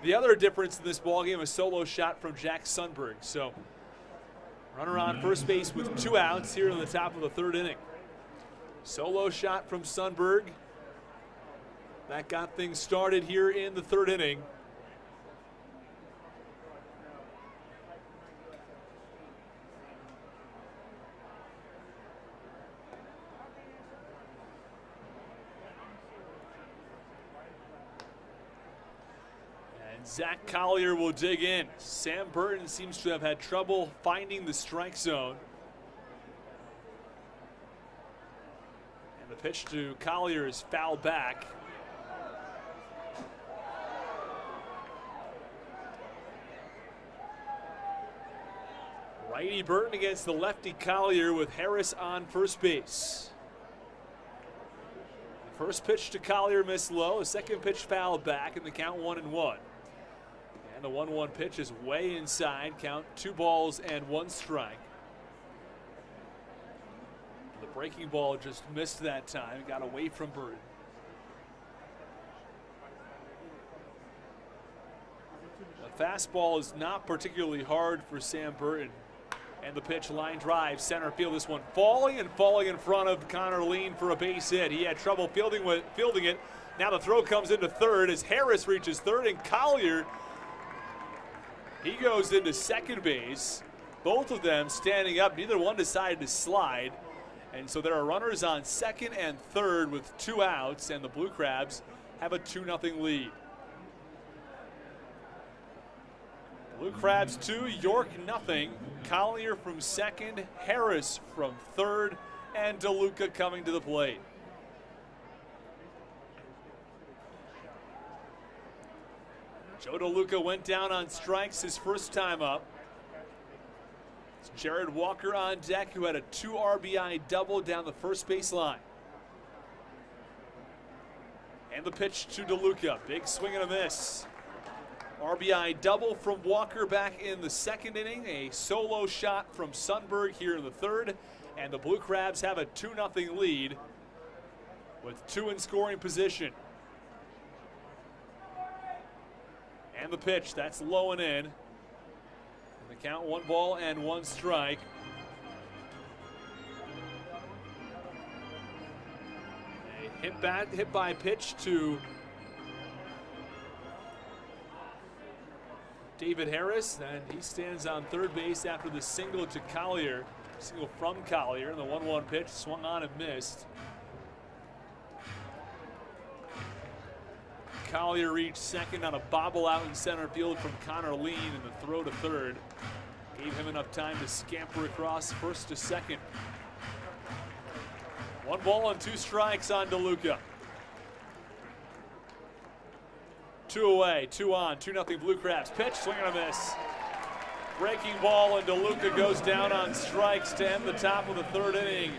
The other difference in this ballgame, a solo shot from Jack Sundberg. So, runner on first base with 2 outs here in the top of the 3rd inning. Solo shot from Sundberg. That got things started here in the 3rd inning. Zach Collier will dig in. Sam Burton seems to have had trouble finding the strike zone. And the pitch to Collier is fouled back. Righty Burton against the lefty Collier with Harris on first base. The first pitch to Collier missed low. The second pitch fouled back, and the count 1-1. And the 1-1 pitch is way inside. Count 2 balls and 1 strike. The breaking ball just missed that time. Got away from Burton. The fastball is not particularly hard for Sam Burton. And the pitch, line drive, center field. This one falling in front of Connor Lean for a base hit. He had trouble fielding it. Now the throw comes into third as Harris reaches third, and Collier, he goes into second base. Both of them standing up. Neither one decided to slide. And so there are runners on second and third with 2 outs, and the Blue Crabs have a 2-0 lead. Blue Crabs 2, York nothing. Collier from second, Harris from third, and DeLuca coming to the plate. Joe DeLuca went down on strikes his first time up. It's Jared Walker on deck, who had a 2 RBI double down the first base line. And the pitch to DeLuca. Big swing and a miss. RBI double from Walker back in the second inning. A solo shot from Sundberg here in the third. And the Blue Crabs have a 2-0 lead with 2 in scoring position. And the pitch, that's low and in. And the count 1 ball and 1 strike. A hit by pitch to David Harris, and he stands on third base after the single to Collier. Single from Collier, and the 1-1 pitch swung on and missed. Collier reached second on a bobble out in center field from Connor Lean, and the throw to third gave him enough time to scamper across first to second. 1 ball and 2 strikes on DeLuca. 2 away, 2 on, 2-0 Blue Crabs. Pitch, swing and a miss. Breaking ball, and DeLuca goes down on strikes to end the top of the 3rd inning.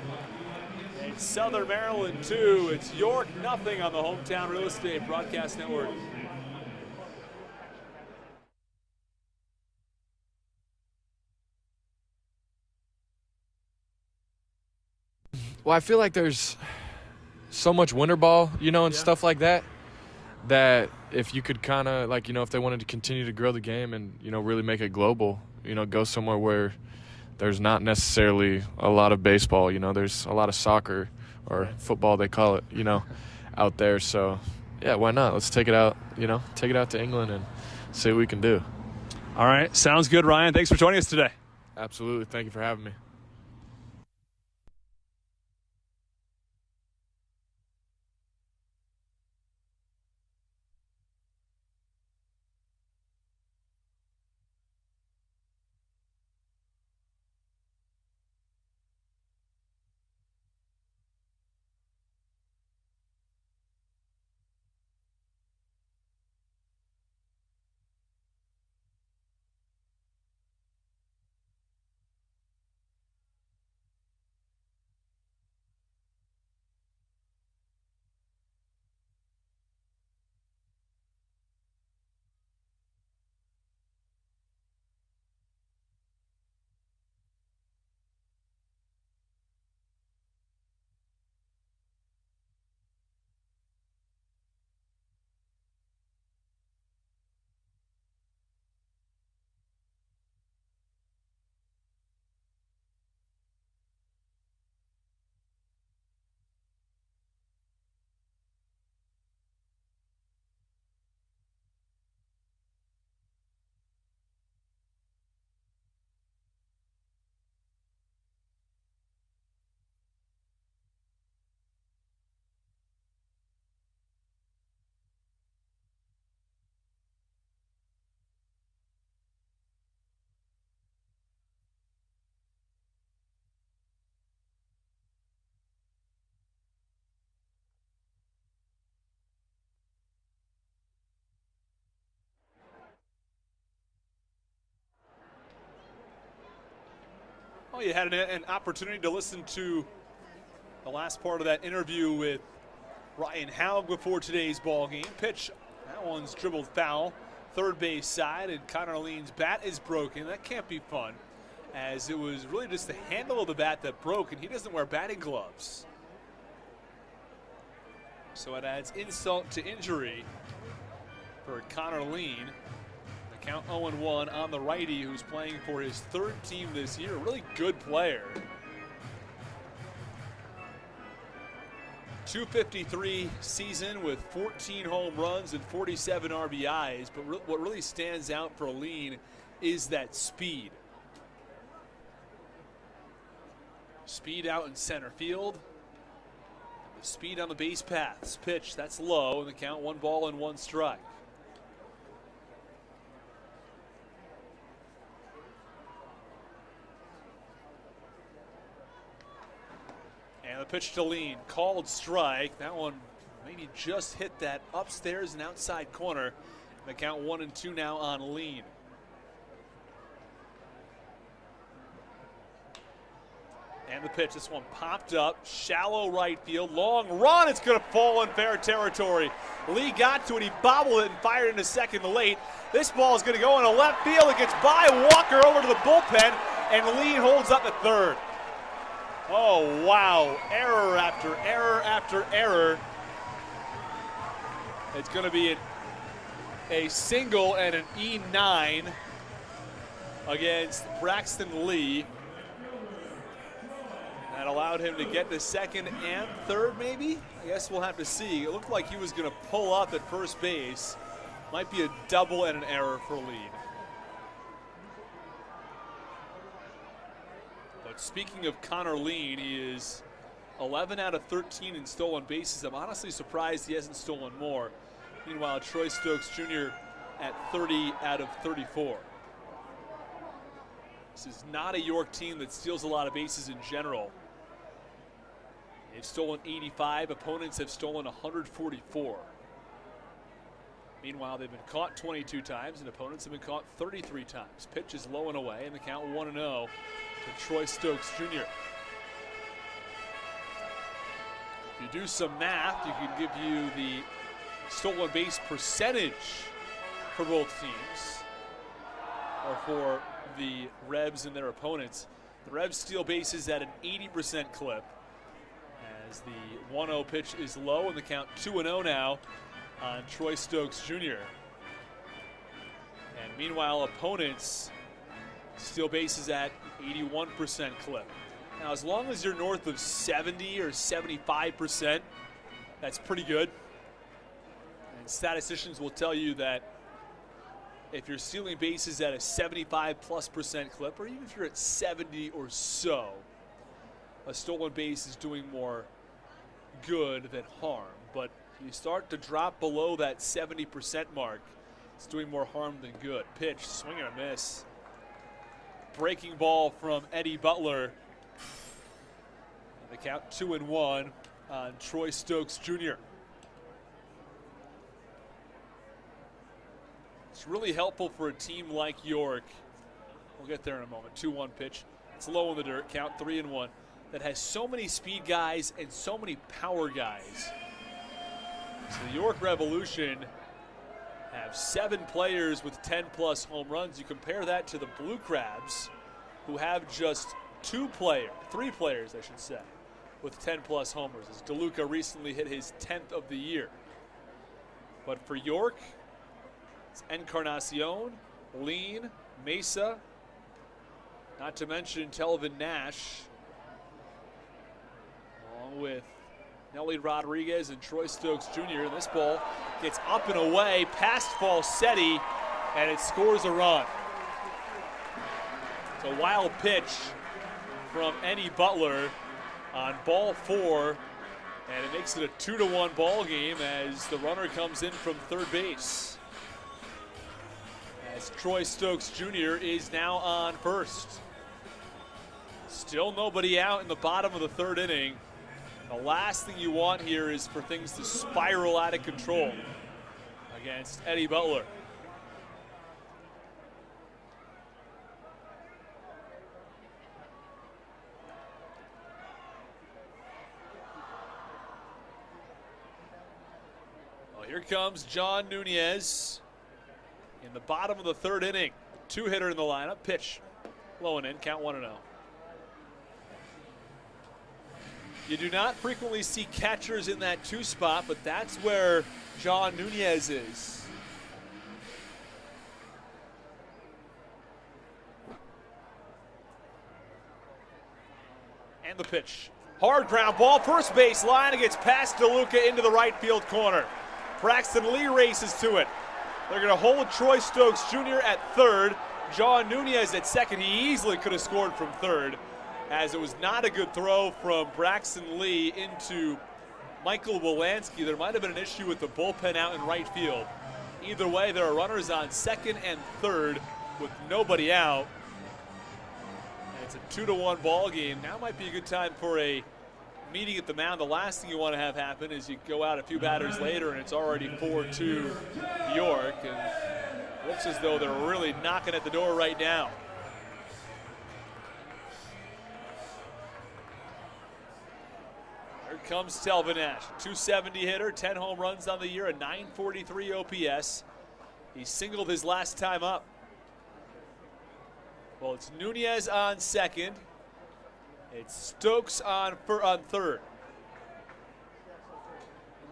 It's Southern Maryland 2. It's York nothing on the Hometown Real Estate Broadcast Network. Well, I feel like there's so much winter ball, and stuff like that, that if you could kind of, if they wanted to continue to grow the game and, really make it global, go somewhere where there's not necessarily a lot of baseball, there's a lot of soccer or football, they call it, out there. So, yeah, why not? Let's take it out, take it out to England and see what we can do. All right. Sounds good, Ryan. Thanks for joining us today. Absolutely. Thank you for having me. Well, you had an opportunity to listen to the last part of that interview with Ryan Howe before today's ball game. Pitch, that one's dribbled foul, third base side, and Connor Lean's bat is broken. That can't be fun, as it was really just the handle of the bat that broke, and he doesn't wear batting gloves. So it adds insult to injury for Connor Lean. The count 0-1 on the righty, who's playing for his third team this year. A really good player. 253 season with 14 home runs and 47 RBIs, but what really stands out for Lean is that speed. Speed out in center field. The speed on the base paths. Pitch, that's low, and the count 1 ball and 1 strike. And the pitch to Lean, called strike. That one maybe just hit that upstairs and outside corner. And the count 1-2 now on Lean. And the pitch, this one popped up, shallow right field, long run, it's going to fall in fair territory. Lee got to it, he bobbled it and fired into second late. This ball is going to go into left field, it gets by Walker over to the bullpen, and Lee holds up at third. Oh, wow, error after error after error. It's going to be a single and an E9 against Braxton Lee. That allowed him to get the second and third, maybe? I guess we'll have to see. It looked like he was going to pull up at first base. Might be a double and an error for Lee. But speaking of Connor Lean, he is 11 out of 13 in stolen bases. I'm honestly surprised he hasn't stolen more. Meanwhile, Troy Stokes Jr. at 30 out of 34. This is not a York team that steals a lot of bases in general. They've stolen 85. Opponents have stolen 144. Meanwhile, they've been caught 22 times, and opponents have been caught 33 times. Pitch is low and away, and the count 1-0 to Troy Stokes Jr. If you do some math, you can give you the stolen base percentage for both teams, or for the Revs and their opponents. The Revs steal bases at an 80% clip, as the 1-0 pitch is low, and the count 2-0 now on Troy Stokes Jr. And meanwhile, opponents steal bases at 81% clip. Now, as long as you're north of 70 or 75%, that's pretty good. And statisticians will tell you that if you're stealing bases at a 75+% clip, or even if you're at 70 or so, a stolen base is doing more good than harm. But if you start to drop below that 70% mark, it's doing more harm than good. Pitch, swing and a miss. Breaking ball from Eddie Butler. The count 2-1 on Troy Stokes Jr. It's really helpful for a team like York. We'll get there in a moment. 2-1 pitch. It's low in the dirt. Count 3-1. That has so many speed guys and so many power guys. So the York Revolution have 7 players with 10+ home runs. You compare that to the Blue Crabs, who have just 3 players, I should say, with 10+ homers, as DeLuca recently hit his 10th of the year. But for York, it's Encarnacion, Lean, Mesa, not to mention Telvin Nash, along with Nelly Rodriguez and Troy Stokes Jr. And this ball gets up and away past Falsetti, and it scores a run. It's a wild pitch from Eddie Butler on ball 4, and it makes it a 2-1 ball game as the runner comes in from third base. As Troy Stokes Jr. is now on first. Still nobody out in the bottom of the third inning. The last thing you want here is for things to spiral out of control against Eddie Butler. Here comes John Nunez in the bottom of the third inning. Two-hitter in the lineup. Pitch. Low and in. Count 1-0. You do not frequently see catchers in that 2 spot, but that's where John Nunez is. And the pitch. Hard ground ball, first base line. It gets past DeLuca into the right field corner. Braxton Lee races to it. They're going to hold Troy Stokes Jr. at third. John Nunez at second. He easily could have scored from third, as it was not a good throw from Braxton Lee into Michael Wolanski. There might have been an issue with the bullpen out in right field. Either way, there are runners on second and third with nobody out. And it's a 2-1 ball game. Now might be a good time for a meeting at the mound. The last thing you want to have happen is you go out a few batters later and it's already 4-2 York. And it looks as though they're really knocking at the door right now. Here comes Telvin Nash, 270 hitter, 10 home runs on the year, a 943 OPS. He singled his last time up. Well, it's Nunez on second. It's Stokes on third.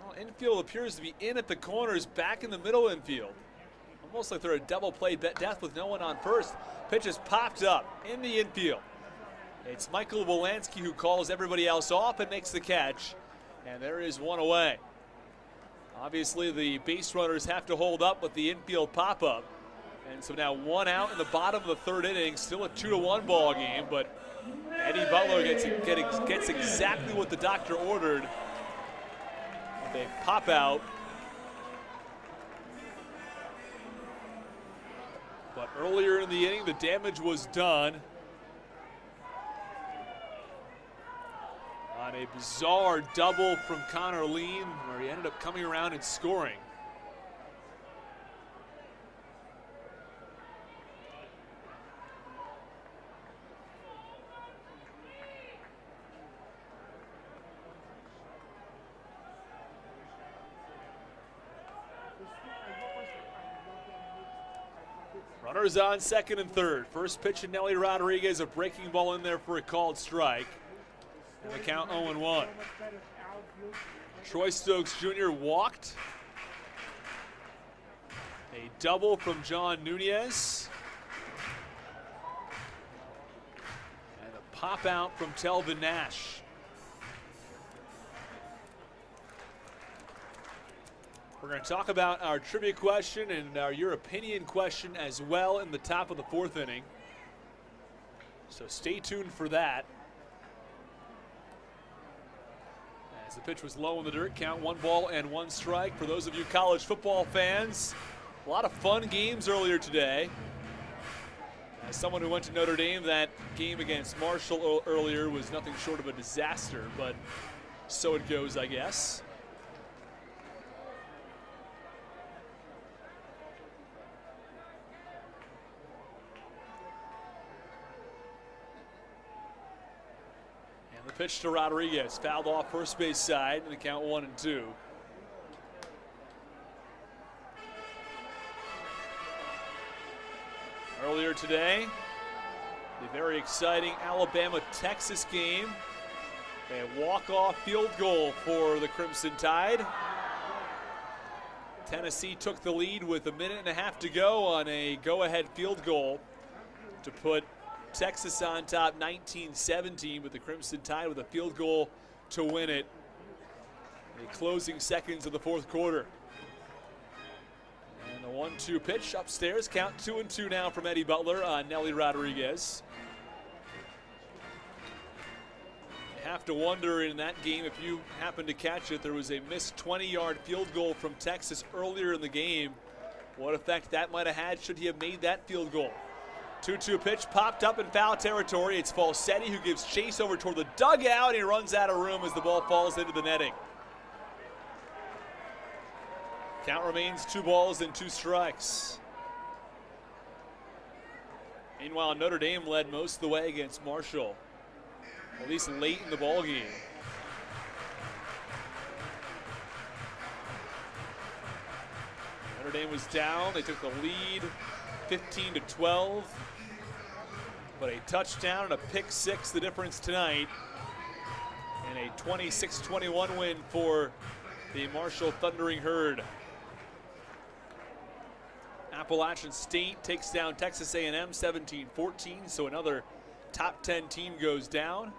Well, infield appears to be in at the corners, back in the middle infield. Almost like they're a double play death with no one on first. Pitch is popped up in the infield. It's Michael Wolanski who calls everybody else off and makes the catch. And there is one away. Obviously, the base runners have to hold up with the infield pop-up. And so now one out in the bottom of the third inning. Still a 2-1 ball game, but Eddie Butler gets exactly what the doctor ordered. They pop out. But earlier in the inning, the damage was done on a bizarre double from Connor Lean, where he ended up coming around and scoring. Runners on second and third. First pitch of Nelly Rodriguez, a breaking ball in there for a called strike. And the count 0-1. Troy Stokes Jr. walked. A double from John Nunez. And a pop out from Telvin Nash. We're going to talk about our trivia question and our your opinion question as well in the top of the fourth inning. So stay tuned for that. As the pitch was low in the dirt, count 1-1 strike. For those of you college football fans, a lot of fun games earlier today. As someone who went to Notre Dame, that game against Marshall earlier was nothing short of a disaster, but so it goes, I guess. Pitch to Rodriguez, fouled off first base side, and the count 1-2. Earlier today, the very exciting Alabama-Texas game. A walk-off field goal for the Crimson Tide. Tennessee took the lead with a minute and a half to go on a go-ahead field goal to put Texas on top 19-17, with the Crimson Tide with a field goal to win it. The closing seconds of the fourth quarter. And the 1-2 pitch upstairs. Count 2-2 now from Eddie Butler on Nelly Rodriguez. You have to wonder in that game, if you happen to catch it, there was a missed 20-yard field goal from Texas earlier in the game. What effect that might have had should he have made that field goal. 2-2 pitch popped up in foul territory. It's Falsetti who gives chase over toward the dugout. He runs out of room as the ball falls into the netting. Count remains 2-2 strikes. Meanwhile, Notre Dame led most of the way against Marshall, at least late in the ball game. Notre Dame was down. They took the lead 15-12. But a touchdown and a pick six, the difference tonight. And a 26-21 win for the Marshall Thundering Herd. Appalachian State takes down Texas A&M 17-14, so another top 10 team goes down.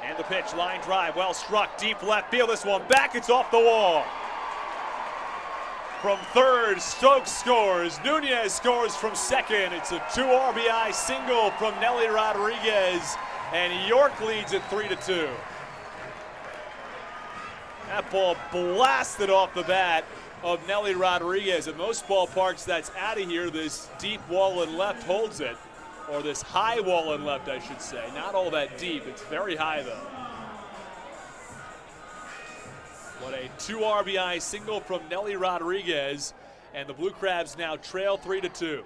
And the pitch, line drive, well struck, deep left field. This one back, it's off the wall. From third, Stokes scores. Nunez scores from second. It's a 2 RBI single from Nelly Rodriguez, and York leads it 3-2. That ball blasted off the bat of Nelly Rodriguez. In most ballparks, that's out of here. This deep wall and left holds it. Or this high wall and left, I should say. Not all that deep. It's very high, though. What a 2 RBI single from Nelly Rodriguez. And the Blue Crabs now trail 3-2.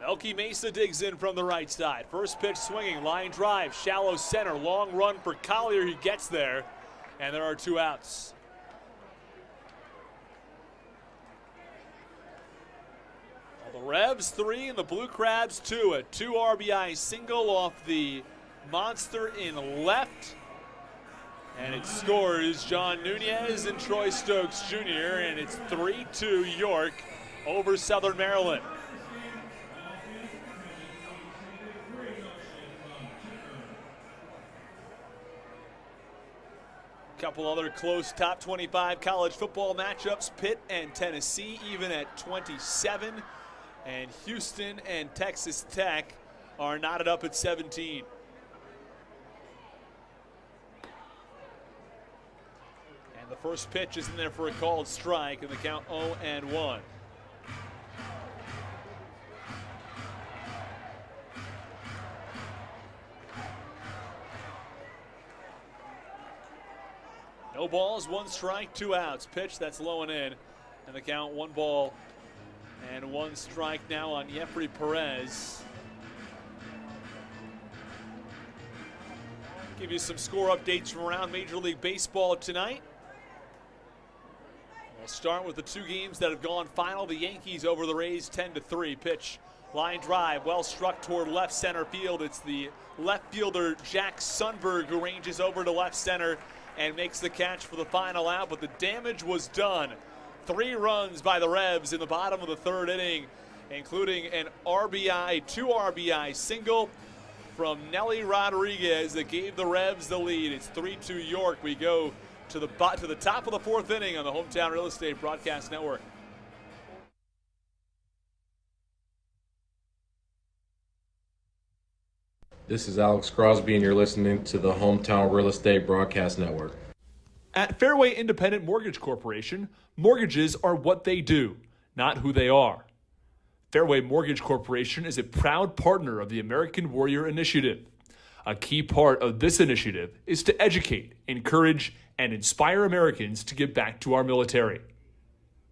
Elkie Mesa digs in from the right side. First pitch swinging, line drive, shallow center, long run for Collier. He gets there. And there are 2 outs. Well, the Revs 3 and the Blue Crabs 2. A 2 RBI single off the monster in left. And it scores John Nunez and Troy Stokes Jr. And it's 3-2 York over Southern Maryland. Couple other close top 25 college football matchups. Pitt and Tennessee even at 27. And Houston and Texas Tech are knotted up at 17. And the first pitch is in there for a called strike, and the count 0-1. No balls, 1 strike, 2 outs. Pitch, that's low and in. And the count 1 ball and 1 strike now on Jeffrey Perez. Give you some score updates from around Major League Baseball tonight. We'll start with the 2 games that have gone final. The Yankees over the Rays 10-3. Pitch, line drive, well struck toward left center field. It's the left fielder Jack Sundberg who ranges over to left center and makes the catch for the final out, but the damage was done. 3 runs by the Revs in the bottom of the 3rd inning, including an RBI, 2 RBI single from Nelly Rodriguez that gave the Revs the lead. It's 3-2 York. We go to the top of the 4th inning on the Hometown Real Estate Broadcast Network. This is Alex Crosby, and you're listening to the Hometown Real Estate Broadcast Network. At Fairway Independent Mortgage Corporation, mortgages are what they do, not who they are. Fairway Mortgage Corporation is a proud partner of the American Warrior Initiative. A key part of this initiative is to educate, encourage, and inspire Americans to give back to our military.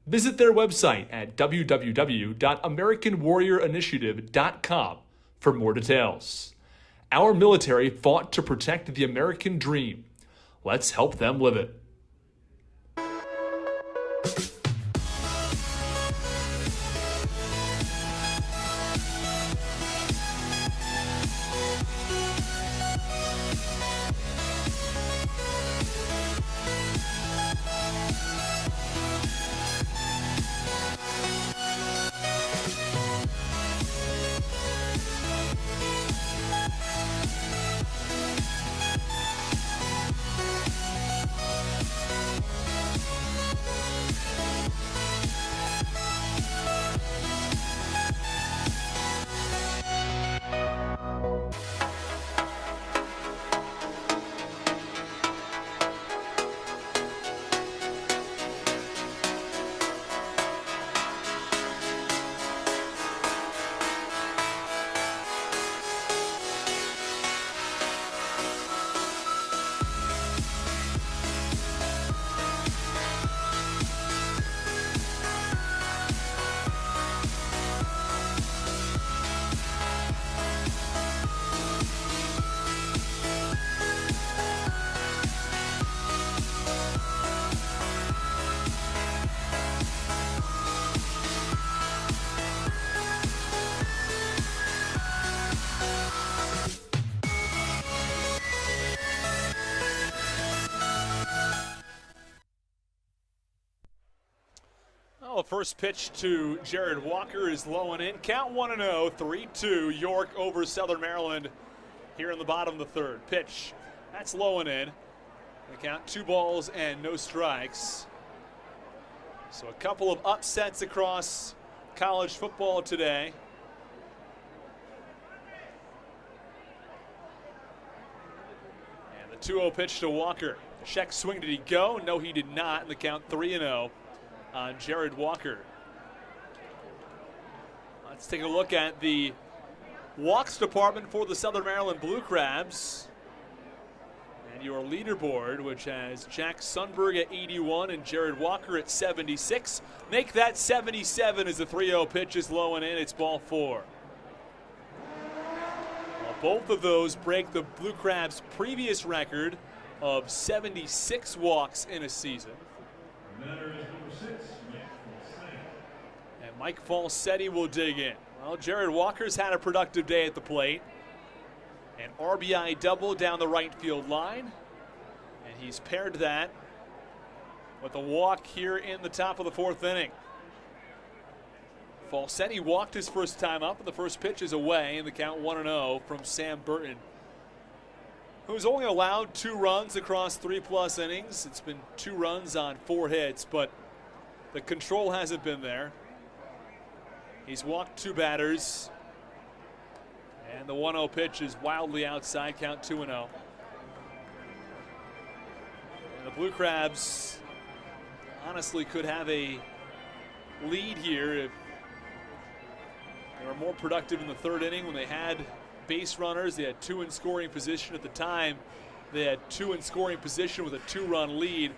Visit their website at www.americanwarriorinitiative.com for more details. Our military fought to protect the American dream. Let's help them live it. first pitch to Jared Walker is low and in. Count 1-0, 3-2 York over Southern Maryland here in the bottom of the third. Pitch, that's low and in. The count 2 balls and no strikes. So a couple of upsets across college football today. And the 2-0 pitch to Walker. Check swing, did he go? No, he did not. And the count 3-0 on Jared Walker. Let's take a look at the walks department for the Southern Maryland Blue Crabs. And your leaderboard, which has Jack Sundberg at 81 and Jared Walker at 76. Make that 77 as the 3-0 pitch is low and in. It's ball 4. Well, both of those break the Blue Crabs' previous record of 76 walks in a season. And Mike Falsetti will dig in. Well, Jared Walker's had a productive day at the plate. An RBI double down the right field line. And he's paired that with a walk here in the top of the 4th inning. Falsetti walked his first time up, and the first pitch is away, and the count 1-0 from Sam Burton, who's only allowed 2 runs across 3+ innings. It's been 2 runs on 4 hits, but the control hasn't been there. He's walked 2 batters. And the 1-0 pitch is wildly outside, count 2-0. And the Blue Crabs honestly could have a lead here if they were more productive in the 3rd inning when they had base runners. They had 2 in scoring position at the time. They had 2 in scoring position with a 2-run lead.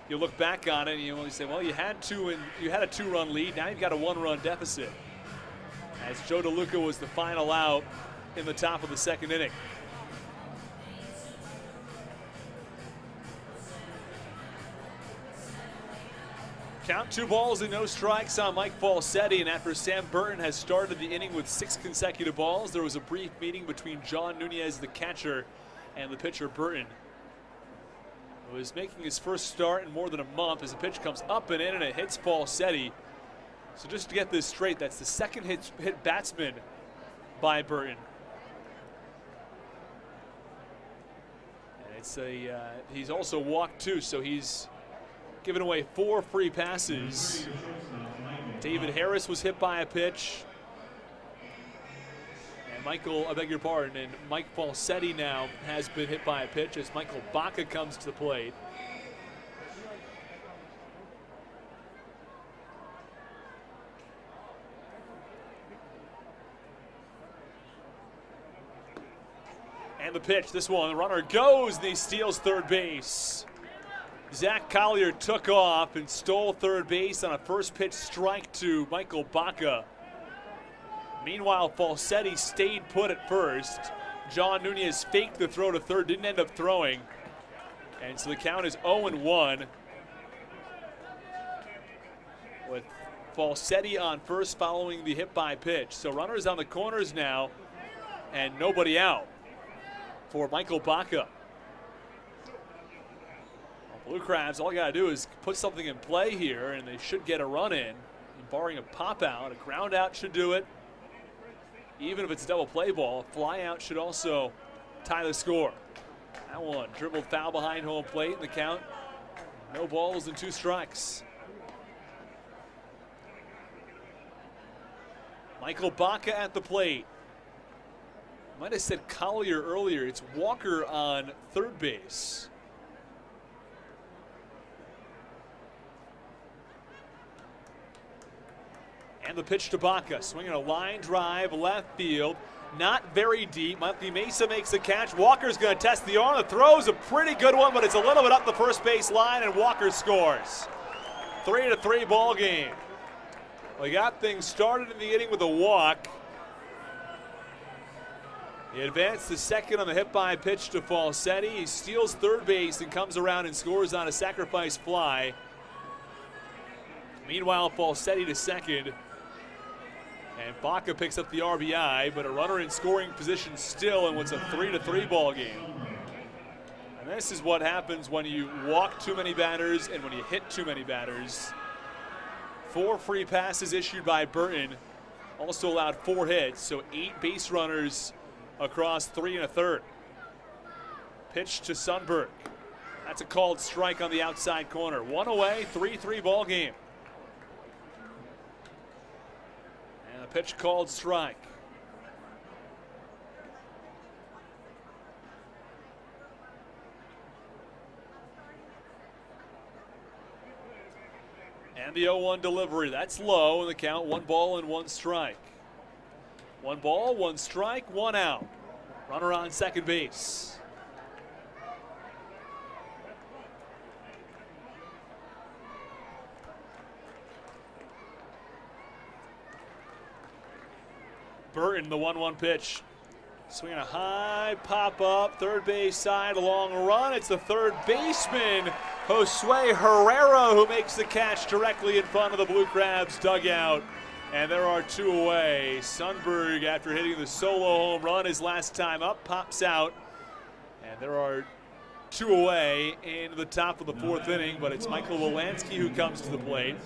You look back on it and you only say, well, you had a 2-run lead. Now you've got a 1-run deficit. As Joe DeLuca was the final out in the top of the 2nd inning. Count 2 balls and no strikes on Mike Falsetti, and after Sam Burton has started the inning with 6 consecutive balls, there was a brief meeting between John Nunez, the catcher, and the pitcher Burton, who is making his first start in more than a month as the pitch comes up and in and it hits Falsetti. So just to get this straight, that's the 2nd hit batsman by Burton. He's also walked 2, so he's given away 4 free passes. David Harris was hit by a pitch. And Mike Falsetti now has been hit by a pitch as Michael Baca comes to the plate. And the pitch, this one, the runner goes and he steals 3rd base. Zach Collier took off and stole 3rd base on a first pitch strike to Michael Baca. Meanwhile, Falsetti stayed put at first. John Nunez faked the throw to 3rd, didn't end up throwing. And so the count is 0-1 with Falsetti on first following the hit by pitch. So runners on the corners now and nobody out for Michael Baca. Well, Blue Crabs, all you gotta do is put something in play here and they should get a run in. And barring a pop out, a ground out should do it. Even if it's a double play ball, a fly out should also tie the score. That one dribbled foul behind home plate in the count. No balls and 2 strikes. Michael Baca at the plate. Might have said Collier earlier. It's Walker on 3rd base. And the pitch to Baca, swinging a line drive left field, not very deep. Monty Mesa makes the catch. Walker's going to test the arm. The throw's a pretty good one, but it's a little bit up the first base line, and Walker scores. 3-3 ball game. We got things started in the inning with a walk. He advanced to 2nd on the hit by pitch to Falsetti. He steals 3rd base and comes around and scores on a sacrifice fly. Meanwhile, Falsetti to 2nd. And Baca picks up the RBI, but a runner in scoring position still in what's a 3-3 ball game. And this is what happens when you walk too many batters and when you hit too many batters. 4 free passes issued by Burton. Also allowed 4 hits, so 8 base runners across 3 1/3. Pitch to Sundberg. That's a called strike on the outside corner. 1 away, 3-3 ball game. And a pitch called strike. And the 0-1 delivery. That's low in the count. 1 ball and 1 strike. 1 ball, 1 strike, 1 out. Runner on second base. Burton, the 1-1 pitch. Swinging a high pop up, third base side, a long run. It's the third baseman, Josue Herrera, who makes the catch directly in front of the Blue Crabs dugout. And there are 2 away. Sundberg, after hitting the solo home run his last time up, pops out. And there are 2 away in the top of the 4th inning, but it's Michael Wolanski who comes to the plate,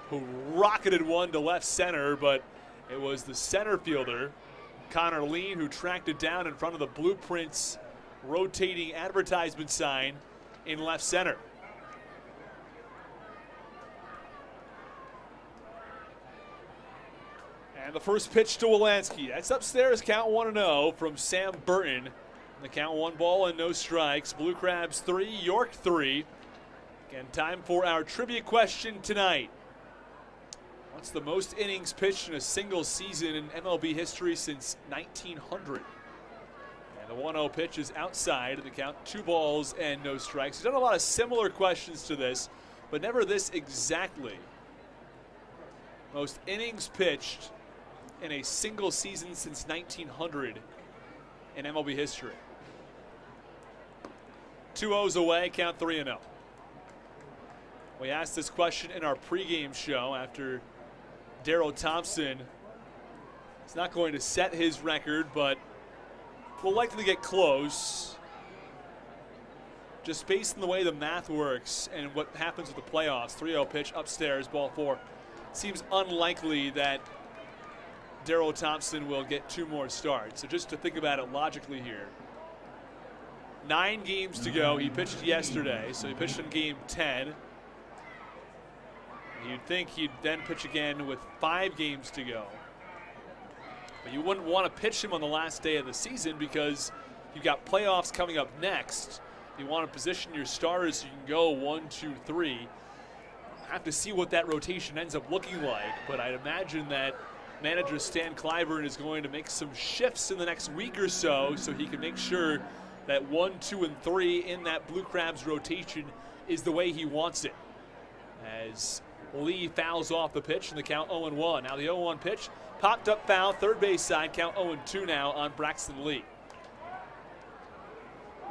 who rocketed one to left center, but it was the center fielder, Connor Lean, who tracked it down in front of the Blueprints rotating advertisement sign in left center. And the first pitch to Wolanski. That's upstairs, count 1-0 from Sam Burton. The count 1 ball and no strikes. Blue Crabs 3, York 3. Again, time for our trivia question tonight. What's the most innings pitched in a single season in MLB history since 1900? And the 1-0 pitch is outside of the count, 2 balls and no strikes. We've done a lot of similar questions to this, but never this exactly. Most innings pitched in a single season since 1900 in MLB history. 2 0s away, count 3-0. We asked this question in our pregame show after Darryl Thompson is not going to set his record, but will likely get close. Just based on the way the math works and what happens with the playoffs, 3-0 pitch upstairs, ball 4. Seems unlikely that Darryl Thompson will get 2 more starts. So just to think about it logically here. 9 games to go. He pitched yesterday, so he pitched in game 10. You'd think he'd then pitch again with 5 games to go. But you wouldn't want to pitch him on the last day of the season because you've got playoffs coming up next. You want to position your starters so you can go 1, 2, 3. Have to see what that rotation ends up looking like, but I'd imagine that manager Stan Cliburn is going to make some shifts in the next week or so he can make sure that 1, 2, and 3 in that Blue Crabs rotation is the way he wants it. As Lee fouls off the pitch in the count 0-1. Now the 0-1 pitch popped up foul, third base side, count 0-2 now on Braxton Lee.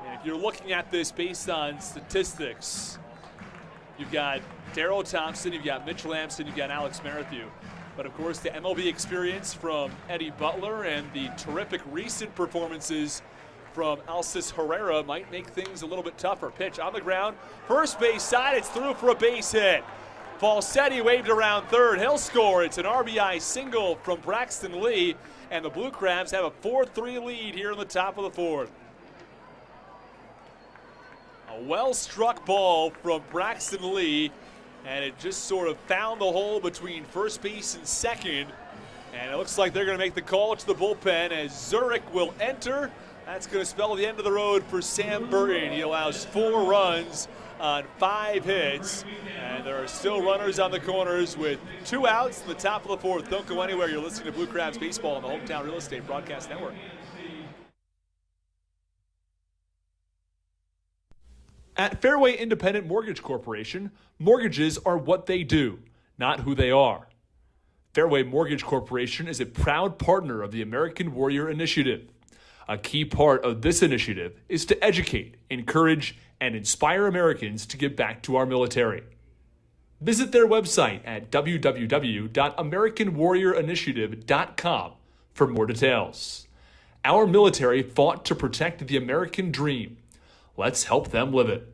And if you're looking at this based on statistics, you've got Darryl Thompson, you've got Mitch Lamson, you've got Alex Merrithew. But of course the MLB experience from Eddie Butler and the terrific recent performances from Alcis Herrera might make things a little bit tougher. Pitch on the ground, first base side, it's through for a base hit. Falsetti waved around third. He'll score. It's an RBI single from Braxton Lee, and the Blue Crabs have a 4-3 lead here in the top of the 4th. A well-struck ball from Braxton Lee, and it just sort of found the hole between first base and second. And it looks like they're going to make the call to the bullpen as Zurich will enter. That's going to spell the end of the road for Sam Burton. He allows 4 runs on 5 hits, and there are still runners on the corners with 2 outs in the top of the 4th. Don't go anywhere. You're listening to Blue Crabs Baseball on the Hometown Real Estate Broadcast Network. At Fairway Independent Mortgage Corporation, mortgages are what they do, not who they are. Fairway Mortgage Corporation is a proud partner of the American Warrior Initiative. A key part of this initiative is to educate, encourage, and inspire Americans to give back to our military. Visit their website at www.americanwarriorinitiative.com for more details. Our military fought to protect the American dream. Let's help them live it.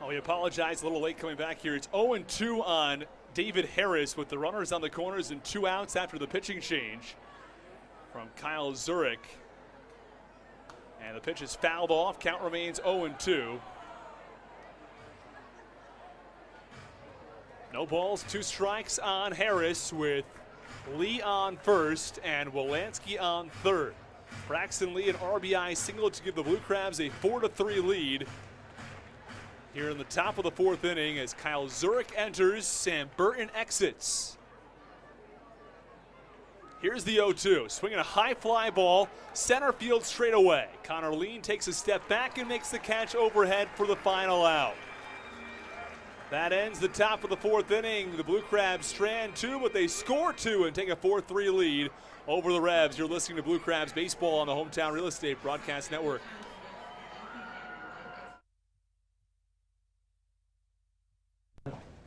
Oh, we apologize, a little late coming back here. It's 0-2 on David Harris with the runners on the corners and 2 outs after the pitching change from Kyle Zurich. And the pitch is fouled off. Count remains 0-2. No balls, 2 strikes on Harris with Lee on first and Wolanski on third. Braxton Lee, an RBI single to give the Blue Crabs a 4-3 lead here in the top of the 4th inning as Kyle Zurich enters, Sam Burton exits. Here's the 0-2, swinging a high fly ball, center field straight away. Connor Lean takes a step back and makes the catch overhead for the final out. That ends the top of the 4th inning. The Blue Crabs strand 2, but they score 2 and take a 4-3 lead over the Revs. You're listening to Blue Crabs Baseball on the Hometown Real Estate Broadcast Network.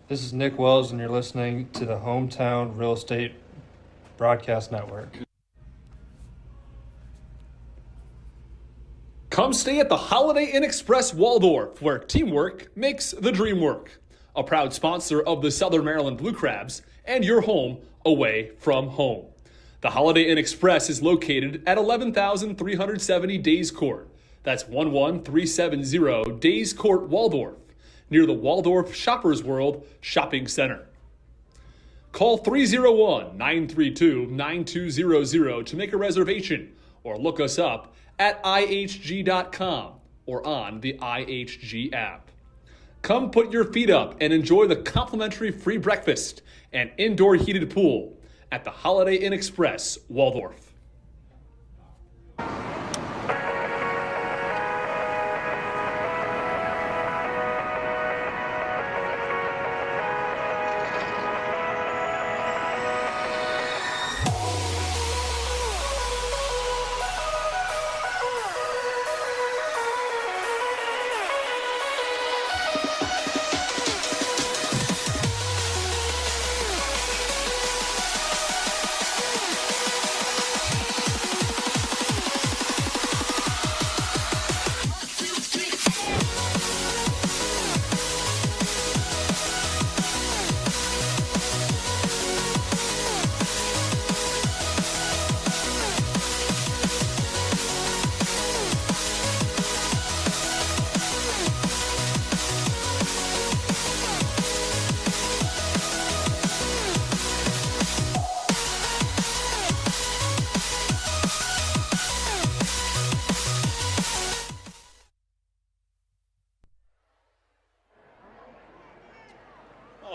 This is Nick Wells, and you're listening to the Hometown Real Estate Broadcast Network. Come stay at the Holiday Inn Express Waldorf, where teamwork makes the dream work. A proud sponsor of the Southern Maryland Blue Crabs and your home away from home. The Holiday Inn Express is located at 11,370 Days Court. That's 11370 Days Court, Waldorf, near the Waldorf Shoppers World Shopping Center. Call 301-932-9200 to make a reservation or look us up at ihg.com or on the IHG app. Come put your feet up and enjoy the complimentary free breakfast and indoor heated pool at the Holiday Inn Express, Waldorf.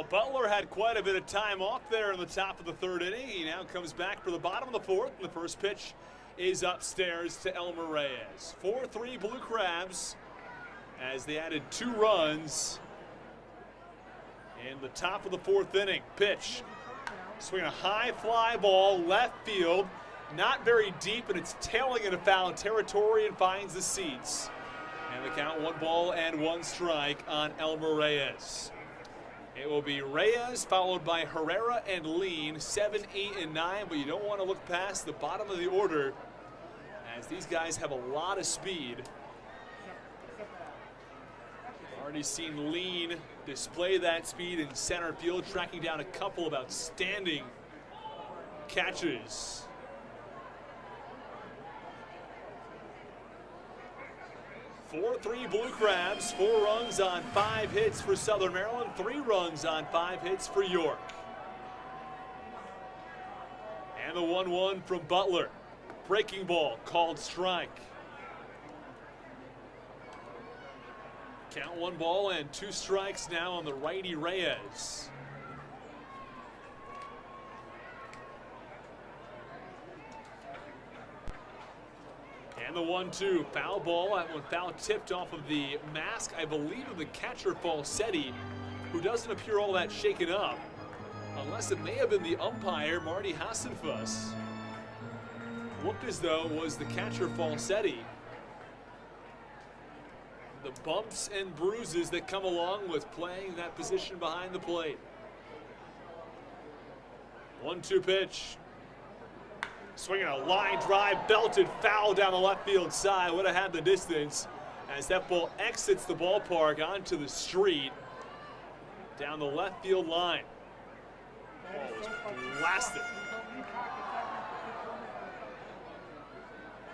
Butler had quite a bit of time off there in the top of the 3rd inning. He now comes back for the bottom of the 4th, and the first pitch is upstairs to Elmer Reyes. 4-3 Blue Crabs as they added 2 runs in the top of the 4th inning. Pitch, swinging a high fly ball, left field, not very deep, and it's tailing into foul territory and finds the seats. And the count 1-1 strike on Elmer Reyes. It will be Reyes followed by Herrera and Lean, 7, 8, and 9, but you don't want to look past the bottom of the order as these guys have a lot of speed. Already seen Lean display that speed in center field, tracking down a couple of outstanding catches. .43 Blue Crabs, 4 runs on 5 hits for Southern Maryland, 3 runs on 5 hits for York. And the 1-1 from Butler. Breaking ball, called strike. Count 1-2 strikes now on the righty Reyes. And the 1-2, foul ball. That one foul tipped off of the mask, I believe, of the catcher Falsetti, who doesn't appear all that shaken up, unless it may have been the umpire, Marty Hassenfuss. Looked as though it was the catcher Falsetti. The bumps and bruises that come along with playing that position behind the plate. 1-2 pitch. Swinging a line drive, belted foul down the left field side. Would have had the distance. as that ball exits the ballpark onto the street down the left field line. Ball was blasted.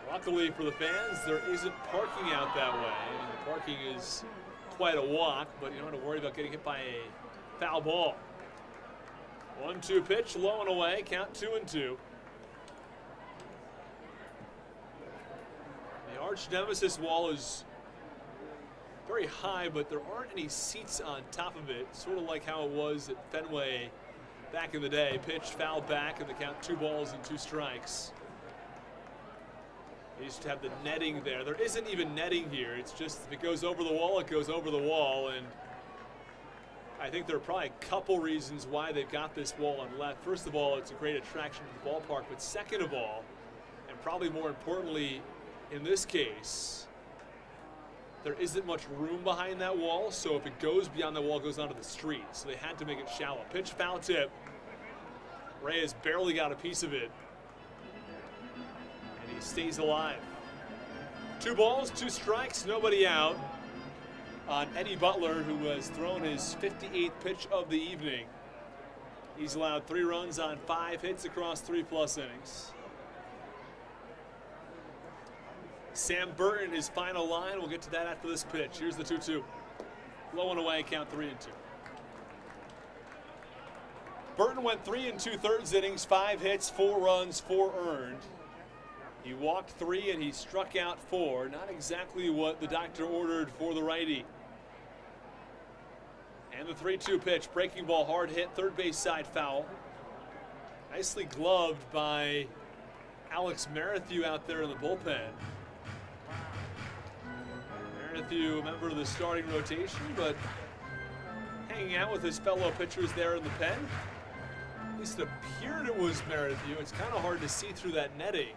Luckily for the fans, there isn't parking out that way. The parking is quite a walk, but you don't have to worry about getting hit by a foul ball. 1-2 pitch, low and away, count 2-2. The arch nemesis wall is very high, but there aren't any seats on top of it, sort of like how it was at Fenway back in the day. Pitch fouled back, and the count 2-2 strikes. They used to have the netting there. There isn't even netting here. It's just if it goes over the wall, it goes over the wall. And I think there are probably a couple reasons why they've got this wall on left. First of all, it's a great attraction to the ballpark. But second of all, and probably more importantly in this case, there isn't much room behind that wall. So if it goes beyond the wall, it goes onto the street. So they had to make it shallow. Pitch foul tip. Reyes barely got a piece of it. And he stays alive. 2 balls, 2 strikes, nobody out on Eddie Butler, who has thrown his 58th pitch of the evening. He's allowed 3 runs on 5 hits across 3+ innings. Sam Burton, his final line. We'll get to that after this pitch. Here's the 2-2. Low and away, count 3-2. Burton went 3 2/3 innings, 5 hits, 4 runs, 4 earned. He walked 3 and he struck out 4. Not exactly what the doctor ordered for the righty. And the 3-2 pitch, breaking ball, hard hit, third base side foul. Nicely gloved by Alex Merrithew out there in the bullpen. Merrithew, a member of the starting rotation, but hanging out with his fellow pitchers there in the pen. At least it appeared it was Merrithew. It's kind of hard to see through that netting.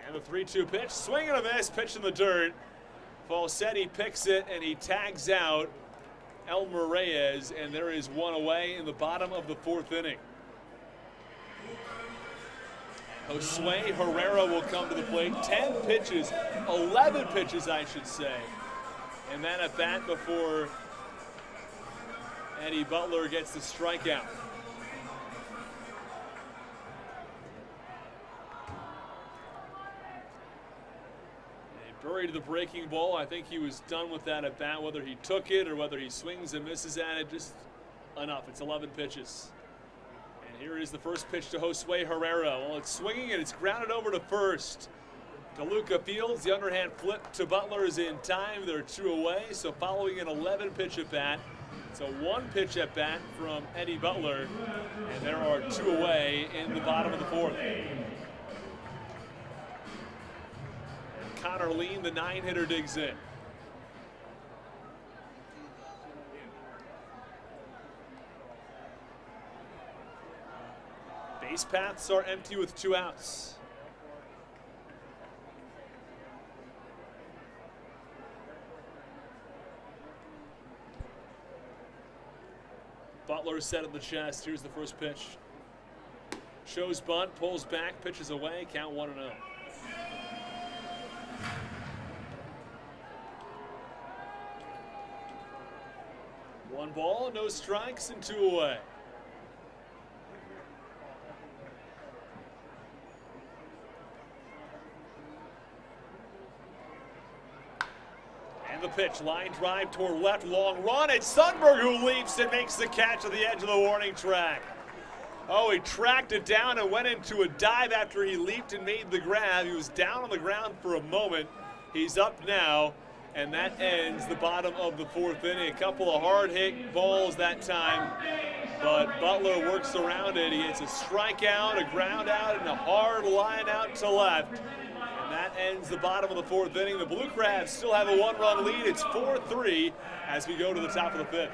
And the 3-2 pitch, swing and a miss, pitch in the dirt. Falsetti picks it and he tags out Elmer Reyes, and there is 1 away in the bottom of the 4th inning. Josue Herrera will come to the plate. 10 pitches, 11 pitches I should say. And then at bat before Eddie Butler gets the strikeout. Buried the breaking ball. I think he was done with that at bat, whether he took it or whether he swings and misses at it. Just enough. It's 11 pitches. And here is the first pitch to Josue Herrera. Well, it's swinging and it's grounded over to first. DeLuca fields the underhand flip to Butler is in time. They're 2 away. So following an 11 pitch at bat, it's a 1 pitch at bat from Eddie Butler. And there are 2 away in the bottom of the 4th. Connor Lean, the 9-hitter, digs in. Base paths are empty with 2 outs. Butler set at the chest. Here's the first pitch. Shows bunt, pulls back, pitches away, count 1-0. 1 ball, no strikes, and 2 away. And the pitch, line drive toward left, long run. It's Sundberg who leaps and makes the catch at the edge of the warning track. Oh, he tracked it down and went into a dive after he leaped and made the grab. He was down on the ground for a moment. He's up now. And that ends the bottom of the 4th inning. A couple of hard hit balls that time, but Butler works around it. He gets a strikeout, a ground out, and a hard line out to left. And that ends the bottom of the 4th inning. The Blue Crabs still have a 1-run lead. It's 4-3 as we go to the top of the 5th.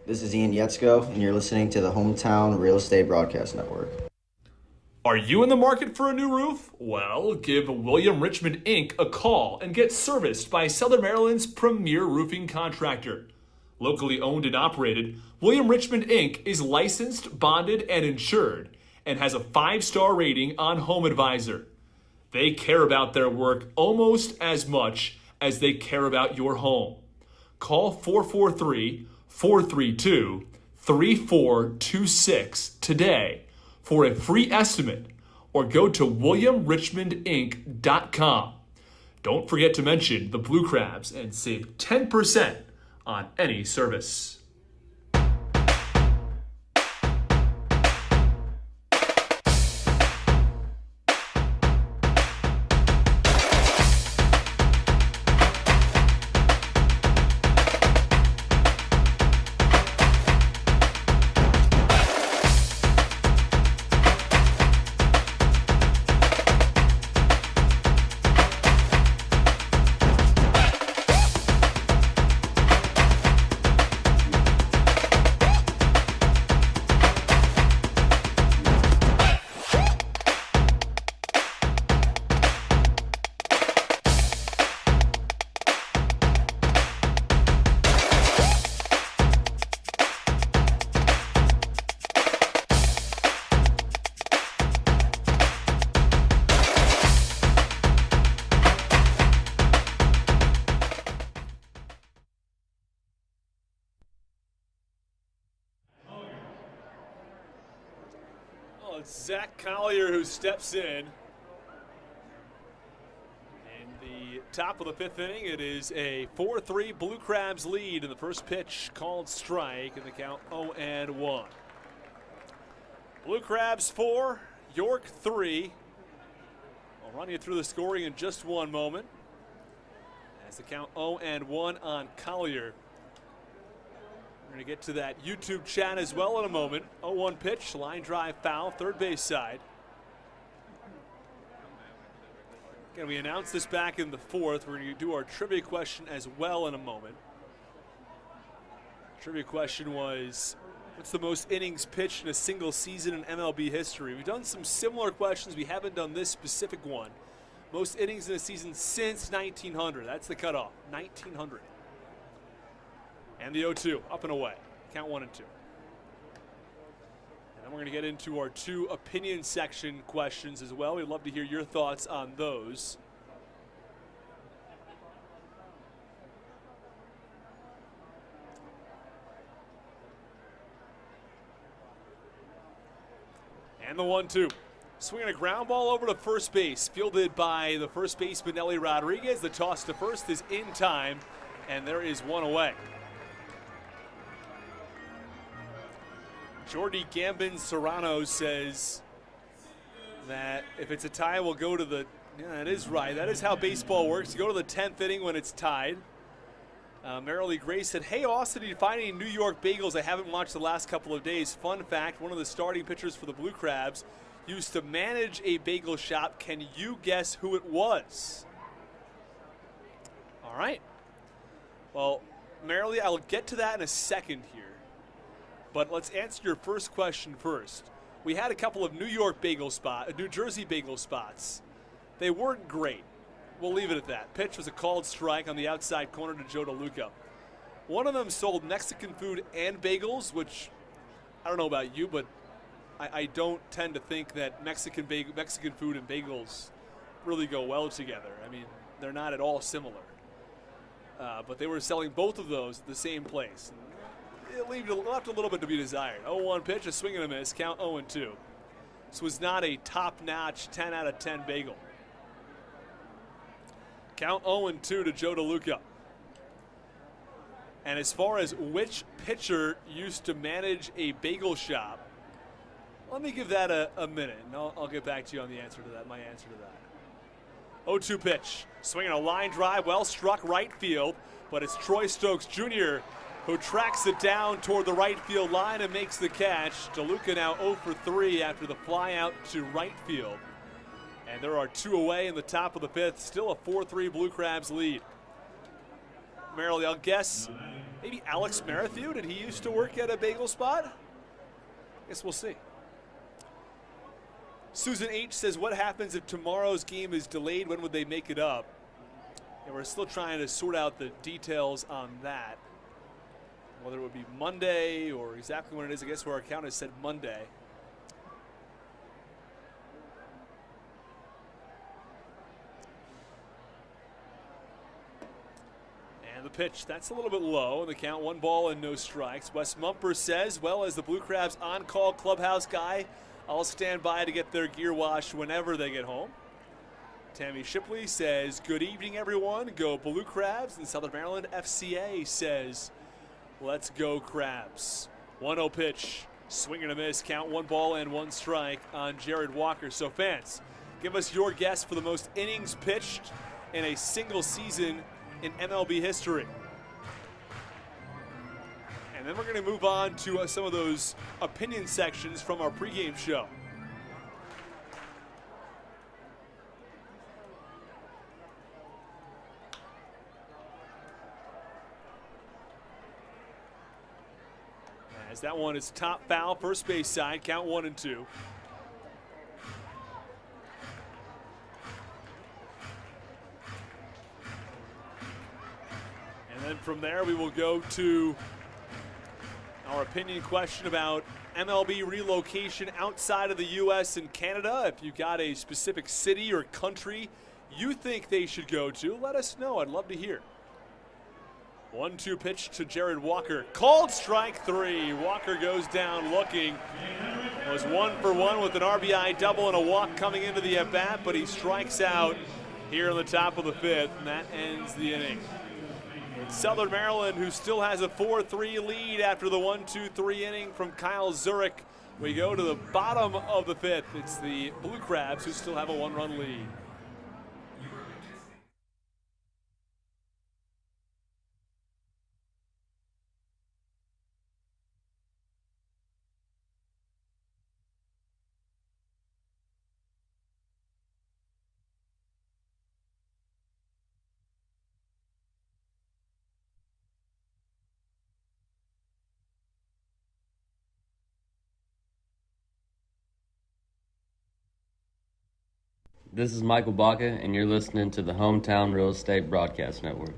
This is Ian Yetzko, and you're listening to the Hometown Real Estate Broadcast Network. Are you in the market for a new roof? Well, give William Richmond Inc. a call and get serviced by Southern Maryland's premier roofing contractor. Locally owned and operated, William Richmond Inc. is licensed, bonded, and insured, and has a 5-star rating on HomeAdvisor. They care about their work almost as much as they care about your home. Call 443-432-3426 today for a free estimate, or go to williamrichmondinc.com. Don't forget to mention the Blue Crabs and save 10% on any service. Well, it's Zach Collier who steps in. In the top of the 5th inning, it is a 4-3 Blue Crabs lead in the first pitch, called strike, and the count 0-1. Blue Crabs 4, York 3. I'll run you through the scoring in just one moment. As the count 0-1 on Collier. We're going to get to that YouTube chat as well in a moment. 0-1 pitch, line drive foul, third base side. Again, we announced this back in the 4th. We're going to do our trivia question as well in a moment. Trivia question was, what's the most innings pitched in a single season in MLB history? We've done some similar questions. We haven't done this specific one. Most innings in a season since 1900. That's the cutoff, 1900. And the 0-2, up and away. Count 1 and 2. And then we're going to get into our 2 opinion section questions as well. We'd love to hear your thoughts on those. And the 1-2. Swinging a ground ball over to first base, fielded by the first baseman, Ellie Rodriguez. The toss to first is in time, and there is one away. Jordy Gambin Serrano says that if it's a tie, we'll go to the, yeah, that is right. That is how baseball works. You go to the 10th inning when it's tied. Marilee Gray said, hey, Austin, did you find any New York bagels? I haven't watched the last couple of days. Fun fact, one of the starting pitchers for the Blue Crabs used to manage a bagel shop. Can you guess who it was? All right. Well, Marilee, I'll get to that in a second here. But let's answer your first question first. We had a couple of New Jersey bagel spots. They weren't great. We'll leave it at that. Pitch was a called strike on the outside corner to Joe DeLuca. One of them sold Mexican food and bagels, which I don't know about you, but I don't tend to think that Mexican food and bagels really go well together. I mean, they're not at all similar. But they were selling both of those at the same place. It left a little bit to be desired. 0-1 pitch, a swing and a miss, count 0-2. This was not a top-notch 10 out of 10 bagel. Count 0-2 to Joe DeLuca. And as far as which pitcher used to manage a bagel shop, let me give that a minute, and I'll get back to you on the answer to that, my answer to that. 0-2 pitch, swinging a line drive, well struck right field, but it's Troy Stokes Jr. who tracks it down toward the right field line and makes the catch. DeLuca now 0 for 3 after the fly out to right field. And there are 2 away in the top of the 5th. Still a 4-3 Blue Crabs lead. Marilee, I'll guess maybe Alex Merrithew. Did he used to work at a bagel spot? Guess we'll see. Susan H. says, what happens if tomorrow's game is delayed? When would they make it up? And we're still trying to sort out the details on that. Whether it would be Monday or exactly when it is. I guess where our account has said Monday. And the pitch, that's a little bit low. The count, 1 ball and no strikes. Wes Mumper says, well, as the Blue Crabs on-call clubhouse guy, I'll stand by to get their gear washed whenever they get home. Tammy Shipley says, good evening, everyone. Go Blue Crabs. And Southern Maryland FCA says, let's go Crabs. 1-0 pitch, swing and a miss. Count, 1 ball and 1 strike on Jared Walker. So fans, give us your guess for the most innings pitched in a single season in MLB history. And then we're going to move on to some of those opinion sections from our pregame show. As that one is top foul, first base side, count 1 and 2. And then from there, we will go to our opinion question about MLB relocation outside of the U.S. and Canada. If you got a specific city or country you think they should go to, let us know. I'd love to hear. 1-2 pitch to Jared Walker. Called strike 3. Walker goes down looking. Was 1 for 1 with an RBI double and a walk coming into the at-bat, but he strikes out here in the top of the 5th, and that ends the inning. It's Southern Maryland, who still has a 4-3 lead after the 1-2-3 inning from Kyle Zurich. We go to the bottom of the 5th. It's the Blue Crabs who still have a 1-run lead. This is Michael Baca, and you're listening to the Hometown Real Estate Broadcast Network.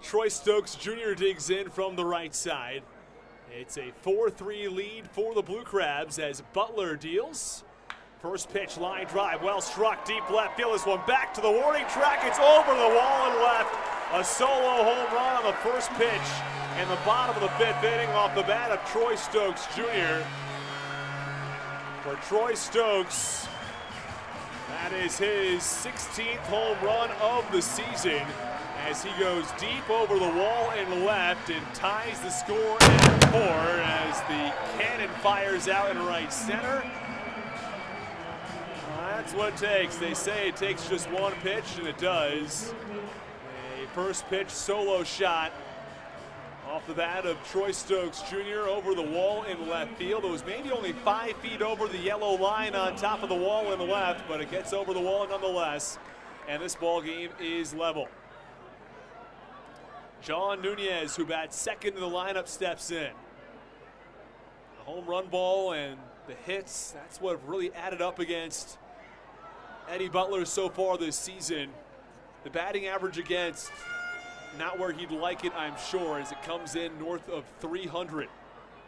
Troy Stokes Jr. digs in from the right side. It's a 4-3 lead for the Blue Crabs as Butler deals. First pitch, line drive, well struck, deep left field. This one back to the warning track. It's over the wall and left. A solo home run on the first pitch in the bottom of the 5th inning off the bat of Troy Stokes Jr. For Troy Stokes, that is his 16th home run of the season, as he goes deep over the wall and left and ties the score at 4 as the cannon fires out in right center. That's what it takes. They say it takes just one pitch, and it does. A first pitch solo shot Off the bat of Troy Stokes Jr. over the wall in left field. It was maybe only 5 feet over the yellow line on top of the wall in the left, but it gets over the wall nonetheless. And this ball game is level. John Nunez, who bats second in the lineup, steps in. The home run ball and the hits, that's what have really added up against Eddie Butler so far this season. The batting average against, not where he'd like it, I'm sure, as it comes in north of 300.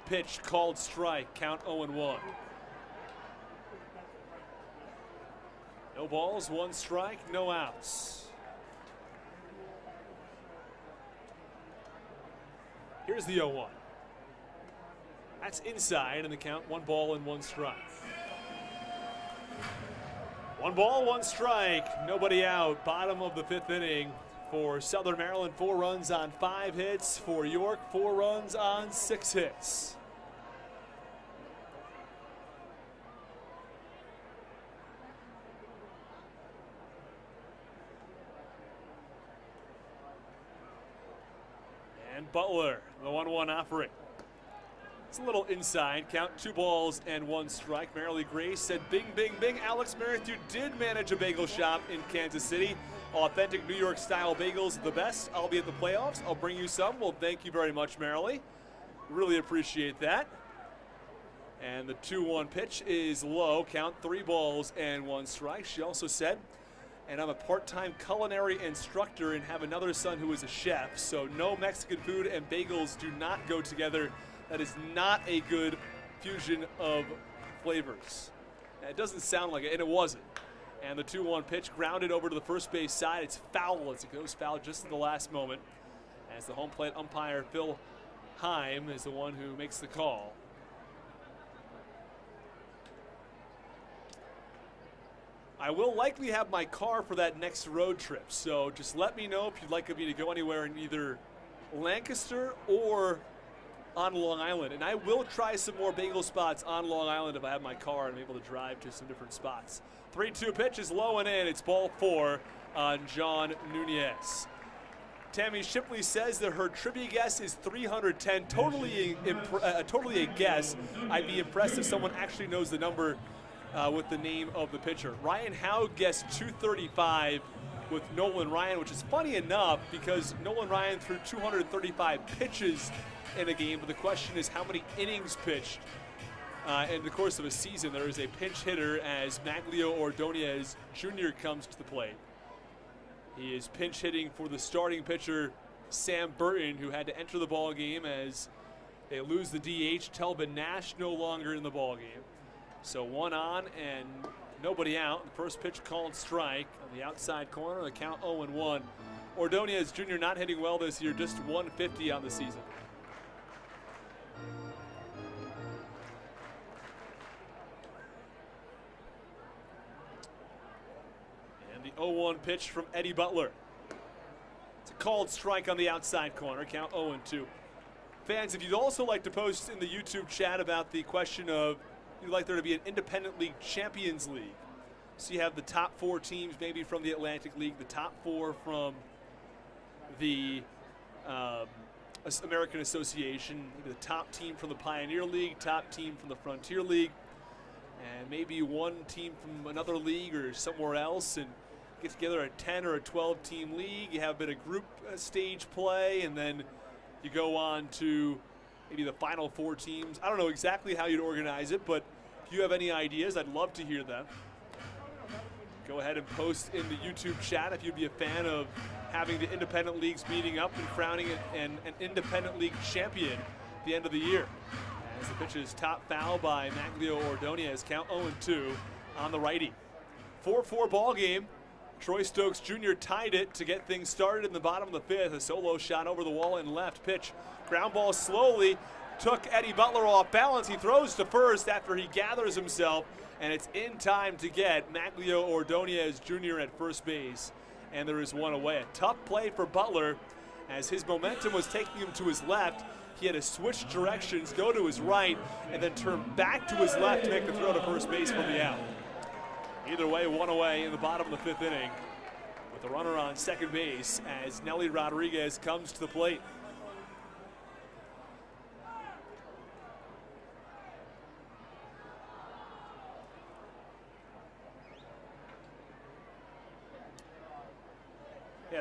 Pitch called strike, count 0-1. No balls, 1 strike, no outs. Here's the 0-1. That's inside, and the count 1 ball and 1 strike. 1 ball, 1 strike, nobody out. Bottom of the 5th inning for Southern Maryland. 4 runs on 5 hits. For York, 4 runs on 6 hits. And Butler, the 1-1 offering. It's a little inside. Count 2 balls and 1 strike. Marilee Grace said, "Bing, bing, bing." Alex Merritt, you did manage a bagel shop in Kansas City. Authentic New York style bagels, the best. I'll be at the playoffs. I'll bring you some. Well, thank you very much, Marilee. Really appreciate that. And the 2-1 pitch is low. Count 3 balls and 1 strike. She also said, "And I'm a part-time culinary instructor and have another son who is a chef, so no Mexican food and bagels do not go together. That is not a good fusion of flavors." It doesn't sound like it, and it wasn't. And the 2-1 pitch grounded over to the first base side. It's foul as it goes foul just at the last moment, as the home plate umpire Phil Heim is the one who makes the call. I will likely have my car for that next road trip, so just let me know if you'd like me to go anywhere in either Lancaster or on Long Island. And I will try some more bagel spots on Long Island if I have my car and I'm able to drive to some different spots. 3-2 pitch is low and in. It's ball 4 on John Nunez. Tammy Shipley says that her trivia guess is 310. Totally a guess. I'd be impressed if someone actually knows the number with the name of the pitcher. Ryan Howe guessed 235 with Nolan Ryan, which is funny enough because Nolan Ryan threw 235 pitches in a game, but the question is how many innings pitched in the course of a season. There is a pinch hitter as Maglio Ordonez Jr. comes to the plate. He is pinch hitting for the starting pitcher Sam Burton, who had to enter the ball game as they lose the DH. Telvin Nash no longer in the ball game. So 1 on and nobody out. The first pitch called strike on the outside corner. The count 0-1. Ordonez Jr. not hitting well this year, just 150 on the season. And the 0-1 pitch from Eddie Butler. It's a called strike on the outside corner. Count 0-2. Fans, if you'd also like to post in the YouTube chat about the question of you'd like there to be an independent league Champions League. So you have the top 4 teams maybe from the Atlantic League, the top 4 from the American Association, maybe the top team from the Pioneer League, top team from the Frontier League, and maybe 1 team from another league or somewhere else, and get together a 10 or a 12 team league. You have a bit of group stage play, and then you go on to maybe the final 4 teams. I don't know exactly how you'd organize it, but if you have any ideas, I'd love to hear them. Go ahead and post in the YouTube chat if you'd be a fan of having the independent leagues meeting up and crowning an independent league champion at the end of the year. As the pitch is top foul by Maglio Ordonez, count 0-2 on the righty. 4-4 ball game. Troy Stokes Jr. tied it to get things started in the bottom of the 5th. A solo shot over the wall and left. Pitch, ground ball slowly, took Eddie Butler off balance. He throws to first after he gathers himself, and it's in time to get Maglio Ordonez Jr. at first base. And there is 1 away. A tough play for Butler as his momentum was taking him to his left. He had to switch directions, go to his right, and then turn back to his left to make the throw to first base for the out. Either way, 1 away in the bottom of the 5th inning with a runner on second base as Nelly Rodriguez comes to the plate.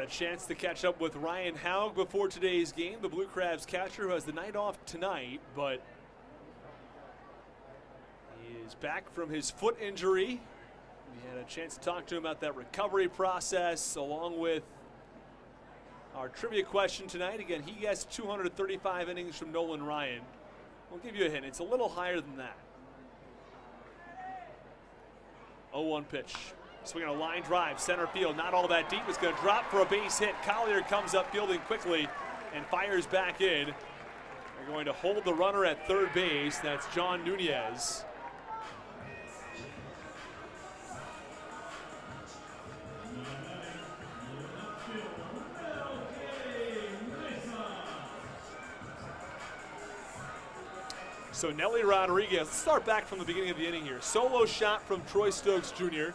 Got a chance to catch up with Ryan Howe before today's game, the Blue Crabs catcher who has the night off tonight, but he is back from his foot injury. We had a chance to talk to him about that recovery process, along with our trivia question tonight. Again, he guessed 235 innings from Nolan Ryan. We'll give you a hint. It's a little higher than that. 0-1 pitch. Swinging a line drive, center field, not all that deep. It's going to drop for a base hit. Collier comes up fielding quickly and fires back in. They're going to hold the runner at third base. That's John Nunez. So Nelly Rodriguez, let's start back from the beginning of the inning here. Solo shot from Troy Stokes Jr.,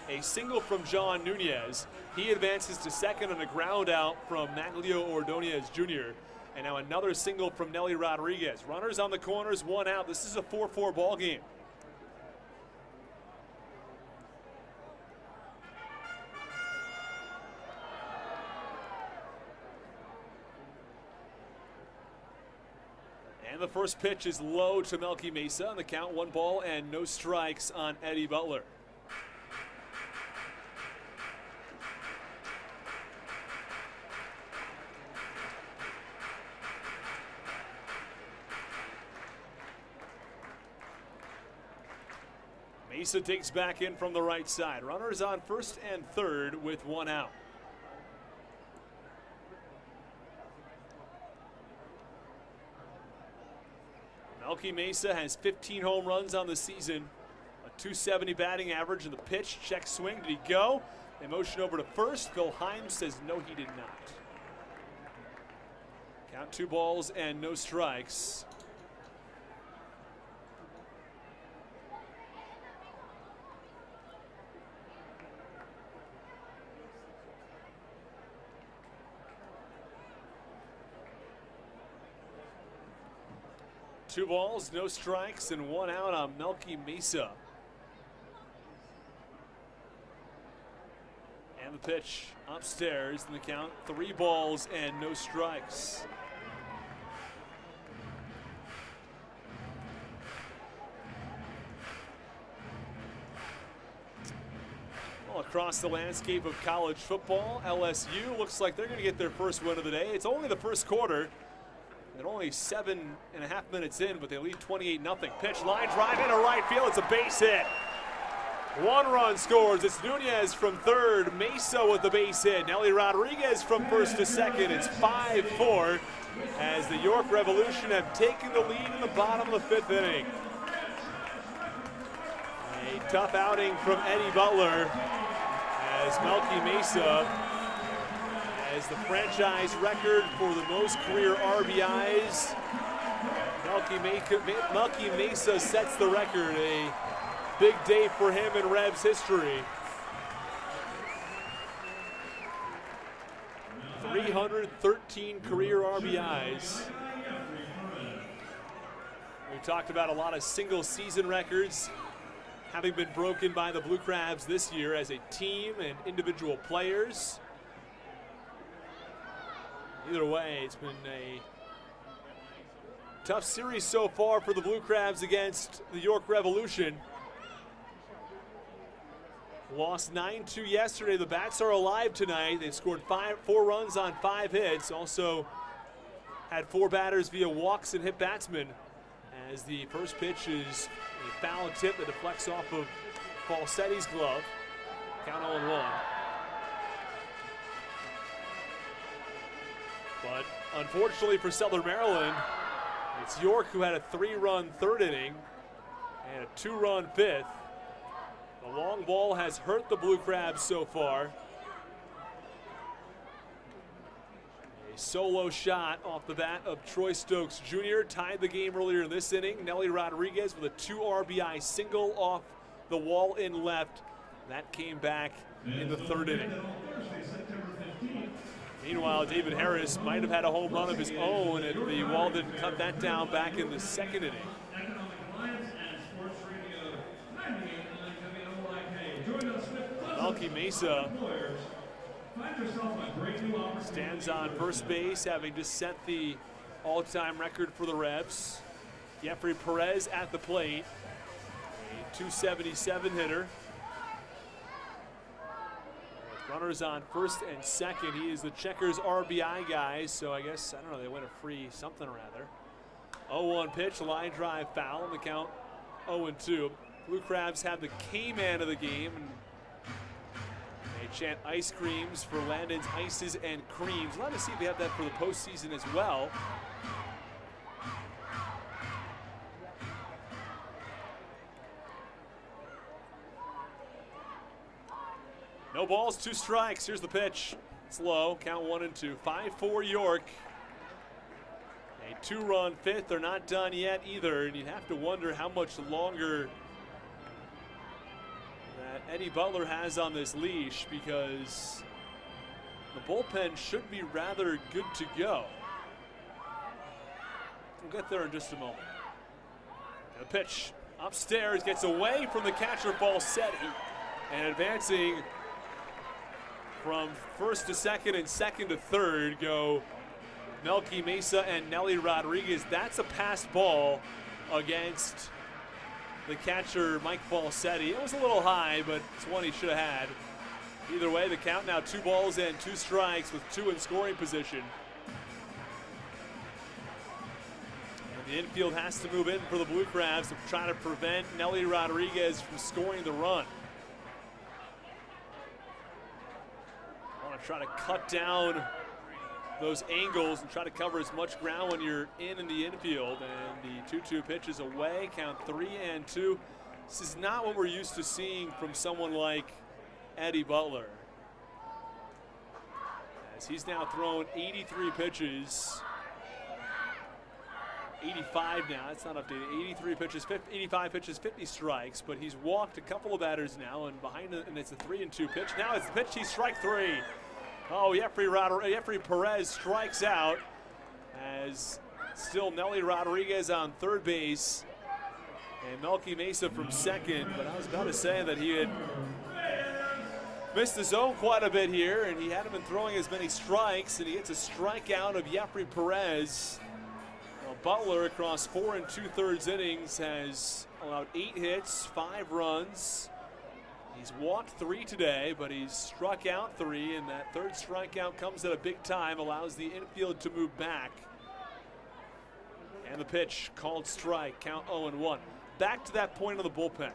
a single from John Nunez. He advances to second on a ground out from Maglio Ordonez Jr. And now another single from Nelly Rodriguez. Runners on the corners, one out. This is a 4-4 ball game. And the first pitch is low to Melky Mesa on the count, 1 ball and no strikes on Eddie Butler. Mesa digs back in from the right side. Runners on first and third with 1 out. Melky Mesa has 15 home runs on the season, a .270 batting average, and the pitch, check swing. Did he go? They motion over to first. Phil Himes says no, he did not. Count 2 balls and no strikes. Two balls, no strikes, and 1 out on Melky Mesa. And the pitch upstairs in the count, 3 balls and no strikes. Well, across the landscape of college football, LSU looks like they're going to get their first win of the day. It's only the first quarter. They're only 7.5 minutes in, but they lead 28-0. Pitch, line drive into right field. It's a base hit. 1 run scores. It's Nunez from third. Mesa with the base hit. Nelly Rodriguez from first to second. It's 5-4 as the York Revolution have taken the lead in the bottom of the 5th inning. A tough outing from Eddie Butler as Melky Mesa as the franchise record for the most career RBIs. Melky Mesa sets the record. A big day for him in Revs history. 313 career RBIs. We talked about a lot of single season records having been broken by the Blue Crabs this year as a team and individual players. Either way, it's been a tough series so far for the Blue Crabs against the York Revolution. Lost 9-2 yesterday. The Bats are alive tonight. They've scored 4 runs on 5 hits. Also had 4 batters via walks and hit batsmen. As the first pitch is a foul tip that deflects off of Falsetti's glove. Count 0-1. But unfortunately for Southern Maryland, it's York who had a 3-run 3rd inning and a 2-run 5th. The long ball has hurt the Blue Crabs so far. A solo shot off the bat of Troy Stokes Jr. tied the game earlier in this inning. Nelly Rodriguez with a 2 RBI single off the wall in left. That came back in the 3rd inning. Meanwhile, David Harris might have had a home run of his own if the wall didn't cut that down back in the 2nd inning. Melky Mesa Find yourself a great new opportunity. Stands on first base, having just set the all-time record for the Revs. Jeffrey Perez at the plate, a 277 hitter. With runners on first and second, he is the Checkers RBI guy, so I guess, I don't know, they win a free something or other. 0-1 pitch, line drive foul, and the count 0-2. Blue Crabs have the K-man of the game, and they chant ice creams for Landon's Ices and Creams. Let us see if they have that for the postseason as well. No balls, 2 strikes. Here's the pitch. It's low, count 1-2. 5-4 York. A 2-run fifth. They're not done yet either, and you'd have to wonder how much longer that Eddie Butler has on this leash, because the bullpen should be rather good to go. We'll get there in just a moment. And the pitch upstairs gets away from the catcher, Falsetti, and advancing from first to second and second to third go Melky Mesa and Nelly Rodriguez. That's a passed ball against the catcher, Mike Falsetti. It was a little high, but it's one he should have had. Either way, the count now 2 balls and 2 strikes with 2 in scoring position. And the infield has to move in for the Blue Crabs to try to prevent Nelly Rodriguez from scoring the run. Try to cut down those angles and try to cover as much ground when you're in the infield. And the 2-2 pitch is away, count 3-2. This is not what we're used to seeing from someone like Eddie Butler, as he's now thrown 83 pitches. 85 now, that's not updated. 83 pitches, 85 pitches, 50 strikes, but he's walked a couple of batters now, and behind it, and it's a 3-2 pitch. Now it's the pitch, he's strike 3. Oh, Jeffrey Perez strikes out, as still Nelly Rodriguez on third base and Melky Mesa from second. But I was about to say that he had missed the zone quite a bit here, and he hadn't been throwing as many strikes, and he gets a strikeout of Jeffrey Perez. Well, Butler across 4 2/3 innings has allowed 8 hits, 5 runs. He's walked 3 today, but he's struck out 3, and that third strikeout comes at a big time, allows the infield to move back. And the pitch called strike, count 0-1. Back to that point of the bullpen.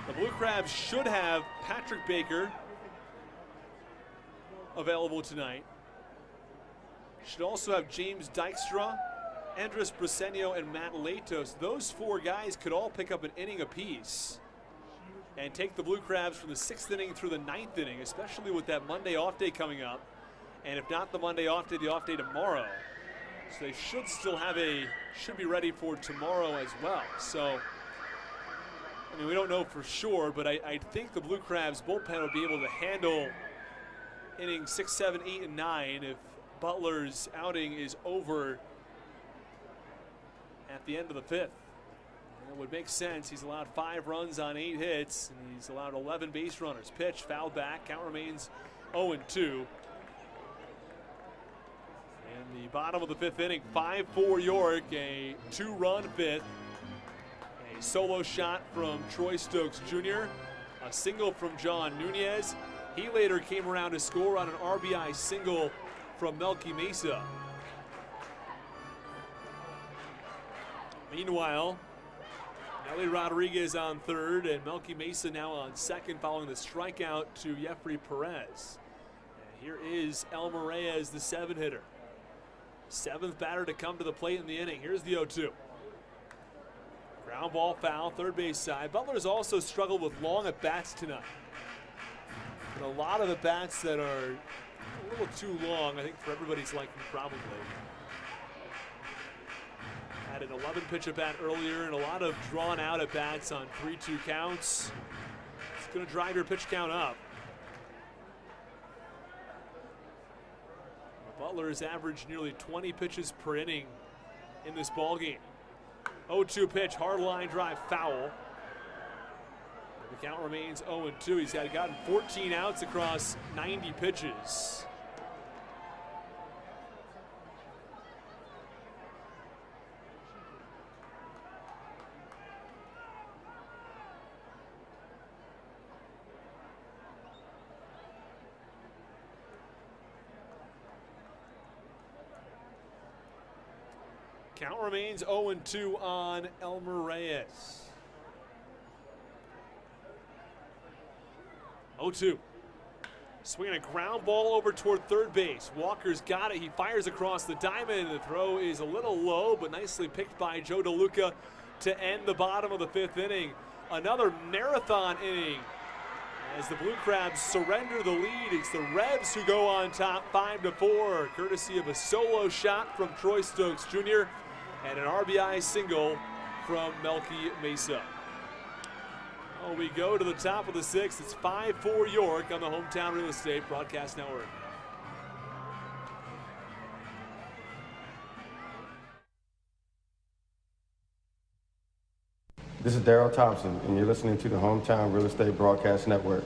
The Blue Crabs should have Patrick Baker available tonight. Should also have James Dykstra, Andres Briseño, and Matt Latos. Those 4 guys could all pick up an inning apiece and take the Blue Crabs from the 6th inning through the 9th inning, especially with that Monday off day coming up. And if not the Monday off day, the off day tomorrow. So they should still have should be ready for tomorrow as well. So, I mean, we don't know for sure, but I think the Blue Crabs bullpen will be able to handle innings 6, 7, 8, and 9 if Butler's outing is over at the end of the 5th. It would make sense. He's allowed 5 runs on 8 hits, and he's allowed 11 base runners. Pitch, foul back, count remains 0-2. In the bottom of the 5th inning, 5-4 York, a 2-run 5th. A solo shot from Troy Stokes Jr., a single from John Nunez. He later came around to score on an RBI single from Melky Mesa. Meanwhile, Nelly Rodriguez on third and Melky Mesa now on second following the strikeout to Jeffrey Perez. And here is Elmer Reyes, the 7-hitter. 7th batter to come to the plate in the inning. Here's the 0-2. Ground ball foul, third base side. Butler's also struggled with long at-bats tonight. And a lot of at-bats that are a little too long, I think, for everybody's liking, probably. Had an 11-pitch at-bat earlier and a lot of drawn-out at-bats on 3-2 counts. It's going to drive your pitch count up. Butler has averaged nearly 20 pitches per inning in this ballgame. 0-2 pitch, hard line drive, foul. The count remains 0-2. He's gotten 14 outs across 90 pitches. Count remains 0-2 on Elmer Reyes. 0-2. Swinging a ground ball over toward third base. Walker's got it. He fires across the diamond. The throw is a little low, but nicely picked by Joe DeLuca to end the bottom of the 5th inning. Another marathon inning as the Blue Crabs surrender the lead. It's the Revs who go on top 5-4, courtesy of a solo shot from Troy Stokes Jr. and an RBI single from Melky Mesa. Oh, we go to the top of the 6th. It's 5-4 York on the Hometown Real Estate Broadcast Network. This is Darryl Thompson, and you're listening to the Hometown Real Estate Broadcast Network.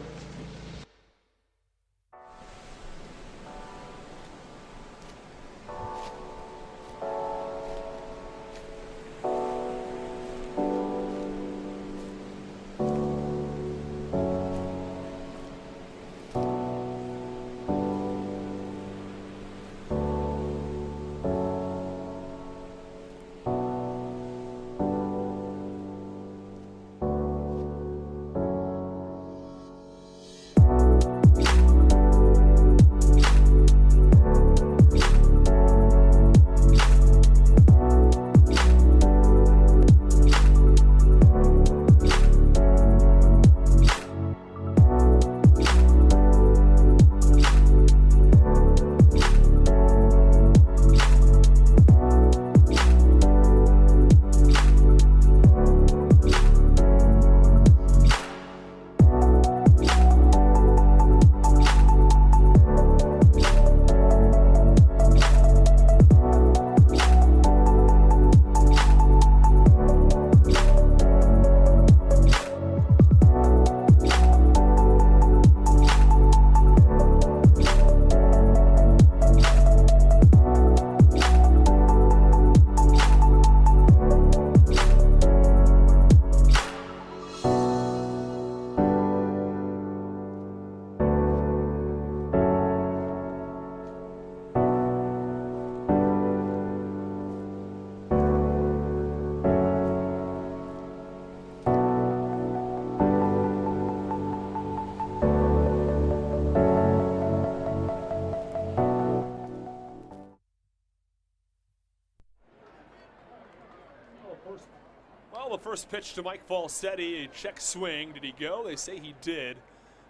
Well, the first pitch to Mike Falsetti, a check swing. Did he go? They say he did,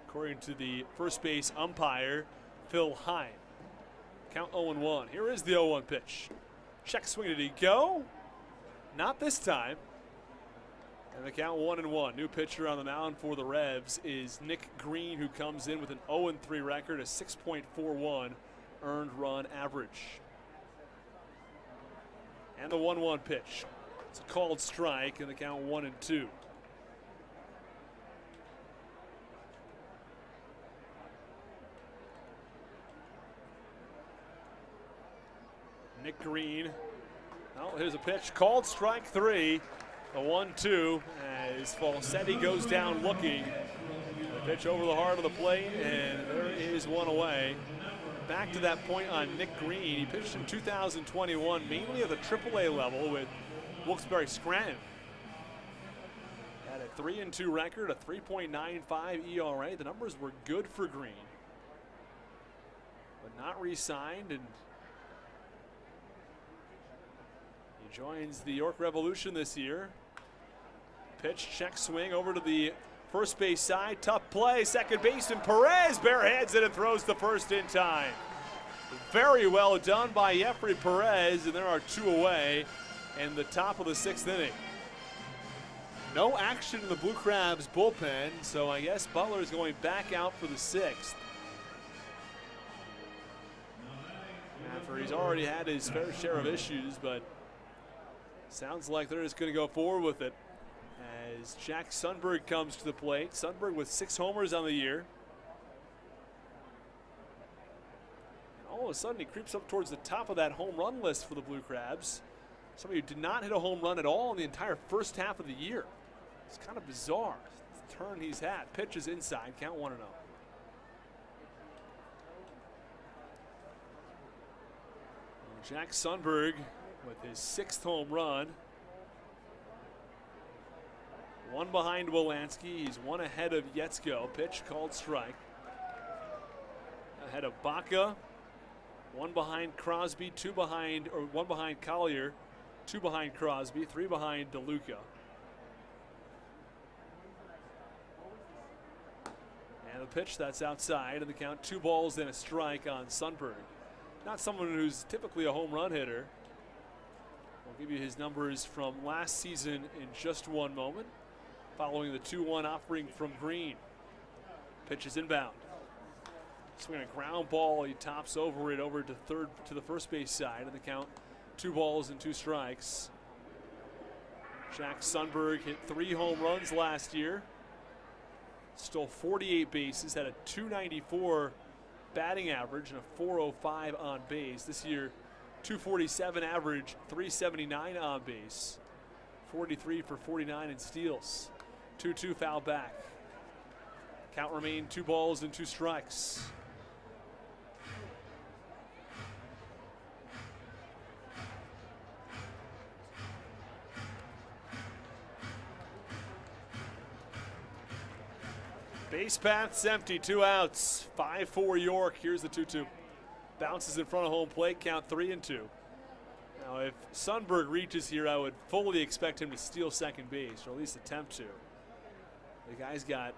according to the first base umpire, Phil Hine. Count 0-1. Here is the 0-1 pitch. Check swing. Did he go? Not this time. And the count 1-1. New pitcher on the mound for the Revs is Nick Green, who comes in with an 0-3 record, a 6.41 earned run average. And the 1-1 pitch. It's a called strike, and the count 1-2. Nick Green. Oh, here's a pitch. Called strike 3. The 1-2 as Falsetti goes down looking. The pitch over the heart of the plate, and there is one away. Back to that point on Nick Green. He pitched in 2021, mainly at the AAA level with Wilkes-Barre Scranton. Had a 3-2 record, a 3.95 ERA. The numbers were good for Green, but not re-signed, and he joins the York Revolution this year. Pitch, check swing over to the first base side. Tough play. Second baseman Perez bareheads it and throws the first in time. Very well done by Jeffrey Perez, and there are two away in the top of the 6th inning. No action in the Blue Crabs bullpen, so I guess Butler is going back out for the 6th. After he's already had his fair share of issues, but sounds like they're just going to go forward with it as Jack Sundberg comes to the plate. Sundberg with 6 homers on the year. And all of a sudden he creeps up towards the top of that home run list for the Blue Crabs. Somebody who did not hit a home run at all in the entire first half of the year. It's kind of bizarre. The turn he's had. Pitch is inside. Count 1-0. Jack Sundberg with his 6th home run. 1 behind Wolanski. He's 1 ahead of Yetzko. Pitch called strike. Ahead of Baca. 1 behind Crosby, 1 behind Collier, 2 behind Crosby, 3 behind DeLuca. And the pitch that's outside, and the count 2 balls and a strike on Sundberg. Not someone who's typically a home run hitter. We'll give you his numbers from last season in just one moment, following the 2-1 offering from Green. Pitch is inbound. Swinging a ground ball, he tops over it over to the first base side, and the count 2 balls and 2 strikes. Jack Sundberg hit 3 home runs last year. Stole 48 bases, had a .294 batting average and a .405 on base. This year, .247 average, .379 on base. 43 for 49 in steals. 2-2 foul back. Count remained 2 balls and 2 strikes. Base path's empty, 2 outs. 5-4 York. Here's the 2-2. Bounces in front of home plate, count 3-2. Now, if Sundberg reaches here, I would fully expect him to steal second base, or at least attempt to. The guy's got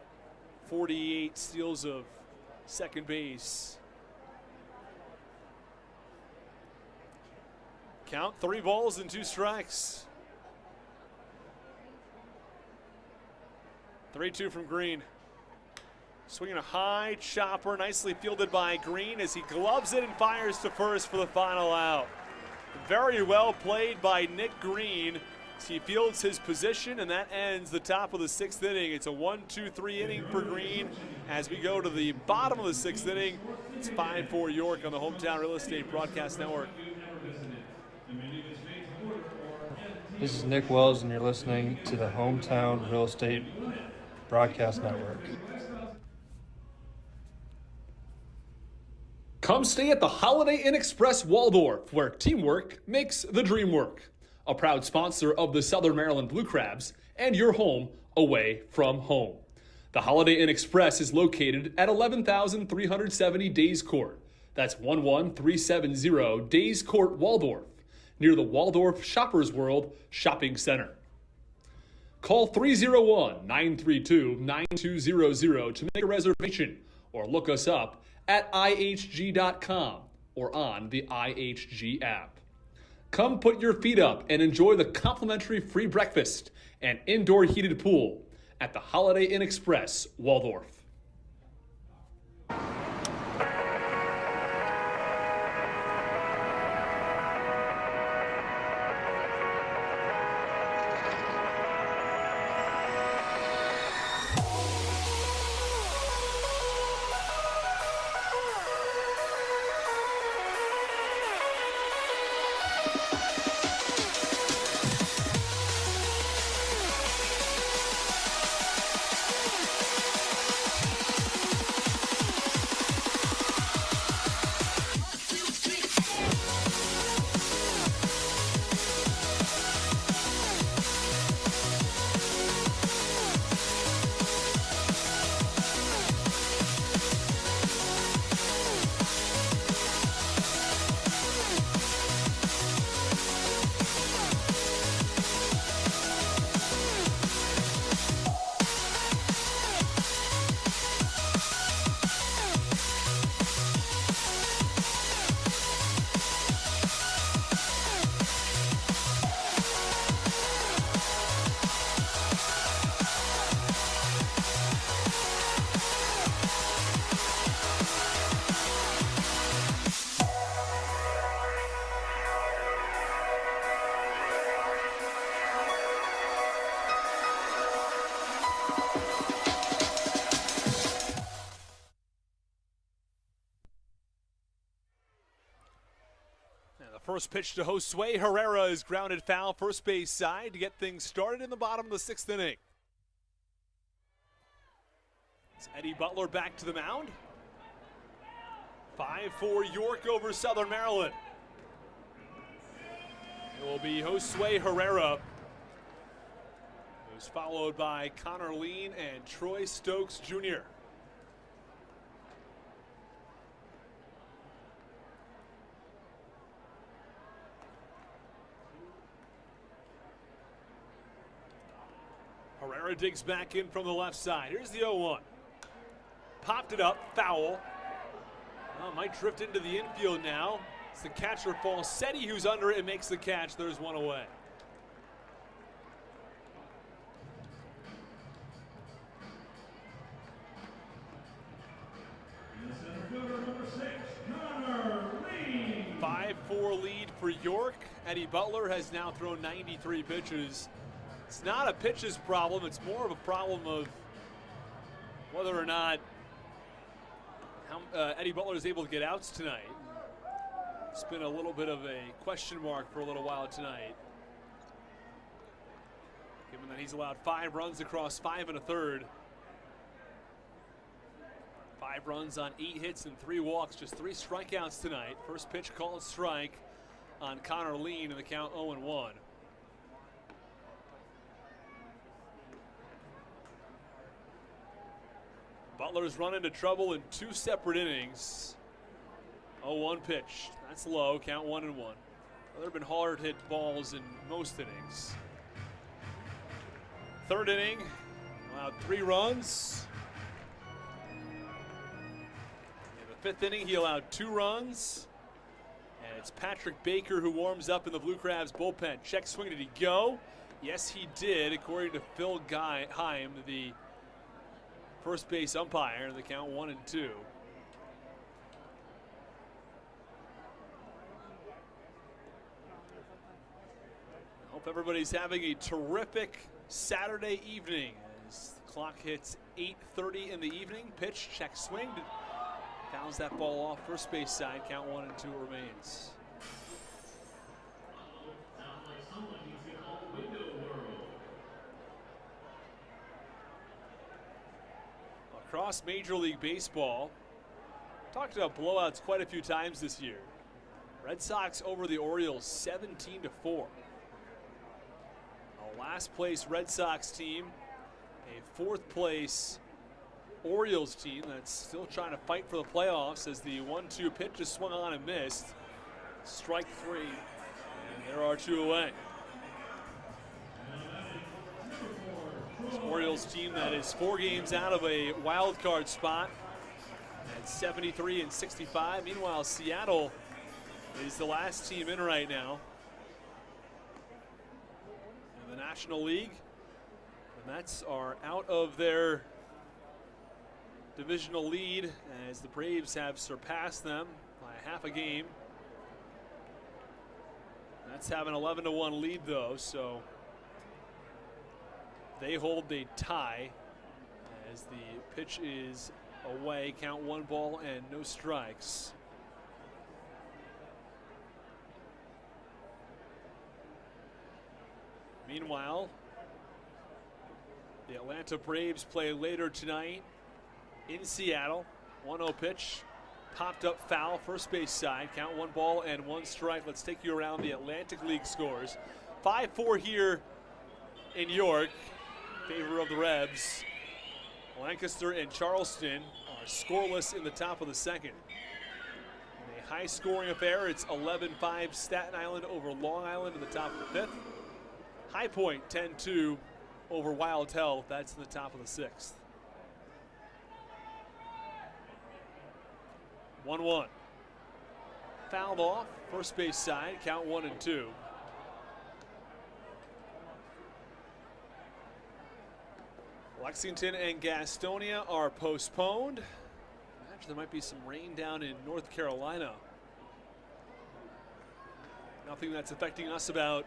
48 steals of second base. Count 3 balls and 2 strikes. 3-2 from Green. Swinging a high chopper, nicely fielded by Green as he gloves it and fires to first for the final out. Very well played by Nick Green as he fields his position, and that ends the top of the 6th inning. It's a 1-2-3 inning for Green. As we go to the bottom of the 6th inning, it's 5-4 York on the Hometown Real Estate Broadcast Network. This is Nick Wells, and you're listening to the Hometown Real Estate Broadcast Network. Come stay at the Holiday Inn Express Waldorf, where teamwork makes the dream work. A proud sponsor of the Southern Maryland Blue Crabs and your home away from home. The Holiday Inn Express is located at 11,370 Days Court. That's 11370 Days Court, Waldorf, near the Waldorf Shoppers World Shopping Center. Call 301-932-9200 to make a reservation or look us up at ihg.com or on the IHG app. Come put your feet up and enjoy the complimentary free breakfast and indoor heated pool at the Holiday Inn Express, Waldorf. First pitch to Josue Herrera is grounded foul, first base side to get things started in the bottom of the 6th inning. It's Eddie Butler back to the mound. 5-4 York over Southern Maryland. It will be Josue Herrera, who's followed by Connor Lean and Troy Stokes Jr. Herrera digs back in from the left side. Here's the 0-1. Popped it up, foul. Might drift into the infield now. It's the catcher, Falsetti, who's under it and makes the catch. There's one away. The center fielder, number 6, Connor Lee. 5-4 lead for York. Eddie Butler has now thrown 93 pitches. It's not a pitches problem. It's more of a problem of whether or not Eddie Butler is able to get outs tonight. It's been a little bit of a question mark for a little while tonight, given that he's allowed 5 runs across 5 1/3. 5 runs on 8 hits and 3 walks, just 3 strikeouts tonight. First pitch called strike on Connor Lean in the count 0-1. Butler's run into trouble in 2 separate innings. 0-1 pitch. That's low. Count 1-1. Well, there have been hard hit balls in most innings. 3rd inning, allowed 3 runs. In the 5th inning, he allowed 2 runs. And it's Patrick Baker who warms up in the Blue Crabs bullpen. Check swing. Did he go? Yes, he did, according to Phil Heim, the first base umpire, in the count 1-2. I hope everybody's having a terrific Saturday evening as the clock hits 8:30 in the evening. Pitch, check swing. Fouls that ball off first base side. Count 1-2 remains. Across Major League Baseball, talked about blowouts quite a few times this year. Red Sox over the Orioles 17-4. A last place Red Sox team, a 4th place Orioles team that's still trying to fight for the playoffs as the 1-2 pitch just swung on and missed. Strike 3, and there are 2 away. This Orioles team that is 4 games out of a wild card spot at 73 and 65. Meanwhile, Seattle is the last team in right now in the National League. The Mets are out of their divisional lead as the Braves have surpassed them by half a game. Mets have an 11-1 lead though, so they hold the tie as the pitch is away. Count 1 ball and no strikes. Meanwhile, the Atlanta Braves play later tonight in Seattle. 1-0 pitch, popped up foul, first base side. Count 1 ball and 1 strike. Let's take you around the Atlantic League scores. 5-4 here in York, in favor of the Revs. Lancaster and Charleston are scoreless in the top of the 2nd. In a high-scoring affair, it's 11-5 Staten Island over Long Island in the top of the 5th. High Point 10-2 over Wild Health. That's in the top of the 6th. 1-1. Fouled off, first base side, count 1-2. Lexington and Gastonia are postponed. Imagine there might be some rain down in North Carolina. Nothing that's affecting us about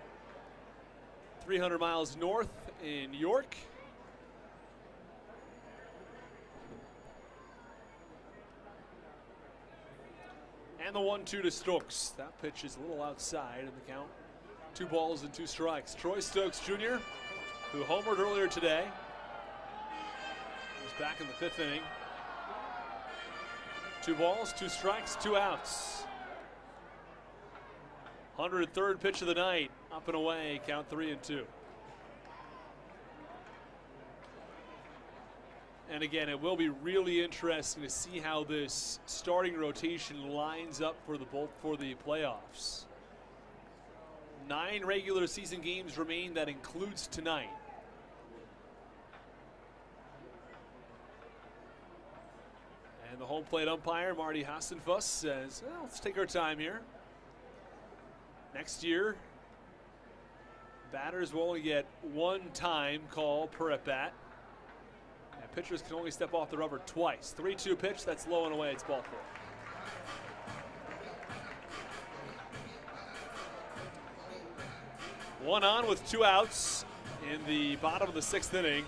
300 miles north in York. And And the 1-2 to Stokes. That pitch is a little outside in the count. 2 balls and 2 strikes. Troy Stokes Jr., who homered earlier today, was back in the 5th inning. 2 balls, 2 strikes, 2 outs. 103rd pitch of the night, up and away, count 3-2. And again, it will be really interesting to see how this starting rotation lines up for the playoffs. 9 regular season games remain. That includes tonight. And the home plate umpire, Marty Hassenfuss, says, well, let's take our time here. Next year, batters will only get 1 time call per at bat. And pitchers can only step off the rubber twice. 3-2 pitch, that's low and away, it's ball 4. One on with 2 outs in the bottom of the 6th inning.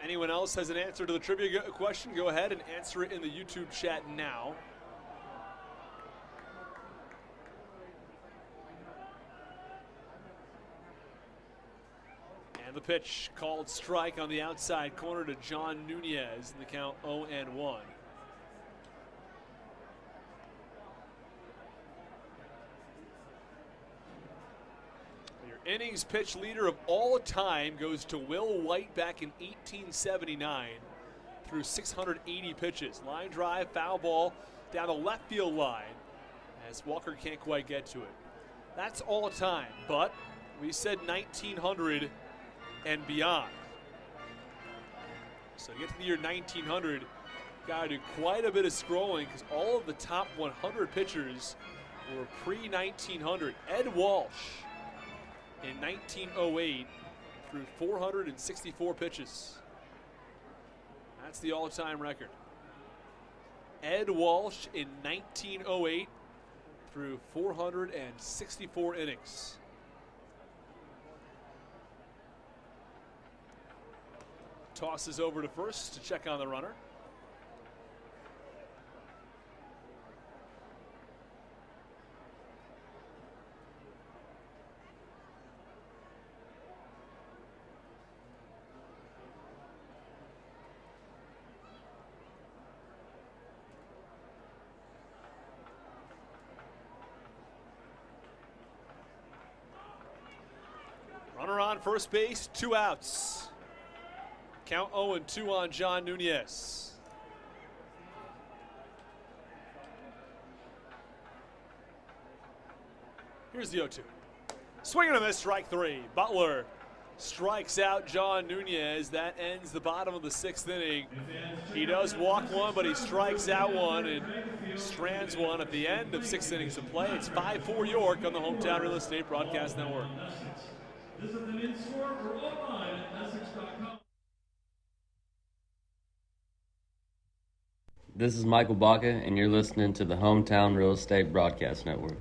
Anyone else has an answer to the trivia question, go ahead and answer it in the YouTube chat now. And the pitch called strike on the outside corner to John Nunez in the count 0-1. Your innings pitch leader of all time goes to Will White back in 1879 through 680 pitches. Line drive, foul ball down the left field line as Walker can't quite get to it. That's all time, but we said 1900 and beyond. So get to the year 1900, got to do quite a bit of scrolling because all of the top 100 pitchers were pre-1900. Ed Walsh in 1908 threw 464 pitches. That's the all-time record. Ed Walsh in 1908 threw 464 innings. Tosses over to first to check on the runner. Runner on first base, 2 outs. Count 0-2 on John Nunez. Here's the 0-2. Swinging on this, strike 3. Butler strikes out John Nunez. That ends the bottom of the 6th inning. He does walk 1, but he strikes out 1 and strands 1 at the end of 6 innings of play. It's 5-4 York on the Hometown Real Estate Broadcast Network. Visit the main store or online at Essex.com. This is Michael Baca, and you're listening to the Hometown Real Estate Broadcast Network.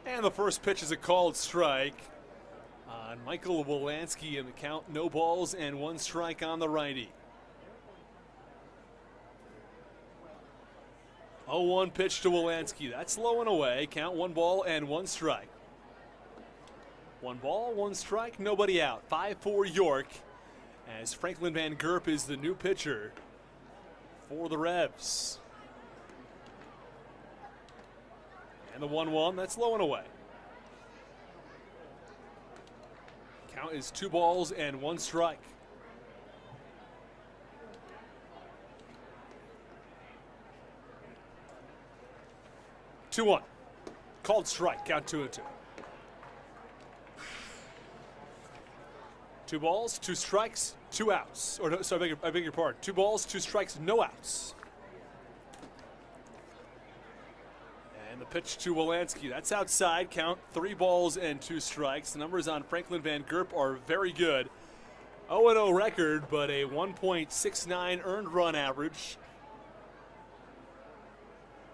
And the first pitch is a called strike on Michael Wolanski, and the count, no balls and 1 strike on the righty. 0-1 pitch to Wolanski. That's low and away. Count 1 ball and 1 strike. 1 ball, 1 strike, nobody out. 5-4 York, as Franklin Van Gerp is the new pitcher for the Revs. And the 1-1, that's low and away. Count is 2 balls and 1 strike. Two 2-1. Called strike, count 2-2. 2 balls, 2 strikes, 2 outs. Or no, sorry, I beg your pardon. 2 balls, 2 strikes, no outs. And the pitch to Wolanski. That's outside. Count 3 balls and 2 strikes. The numbers on Franklin Van Gerp are very good. 0-0 record, but a 1.69 earned run average.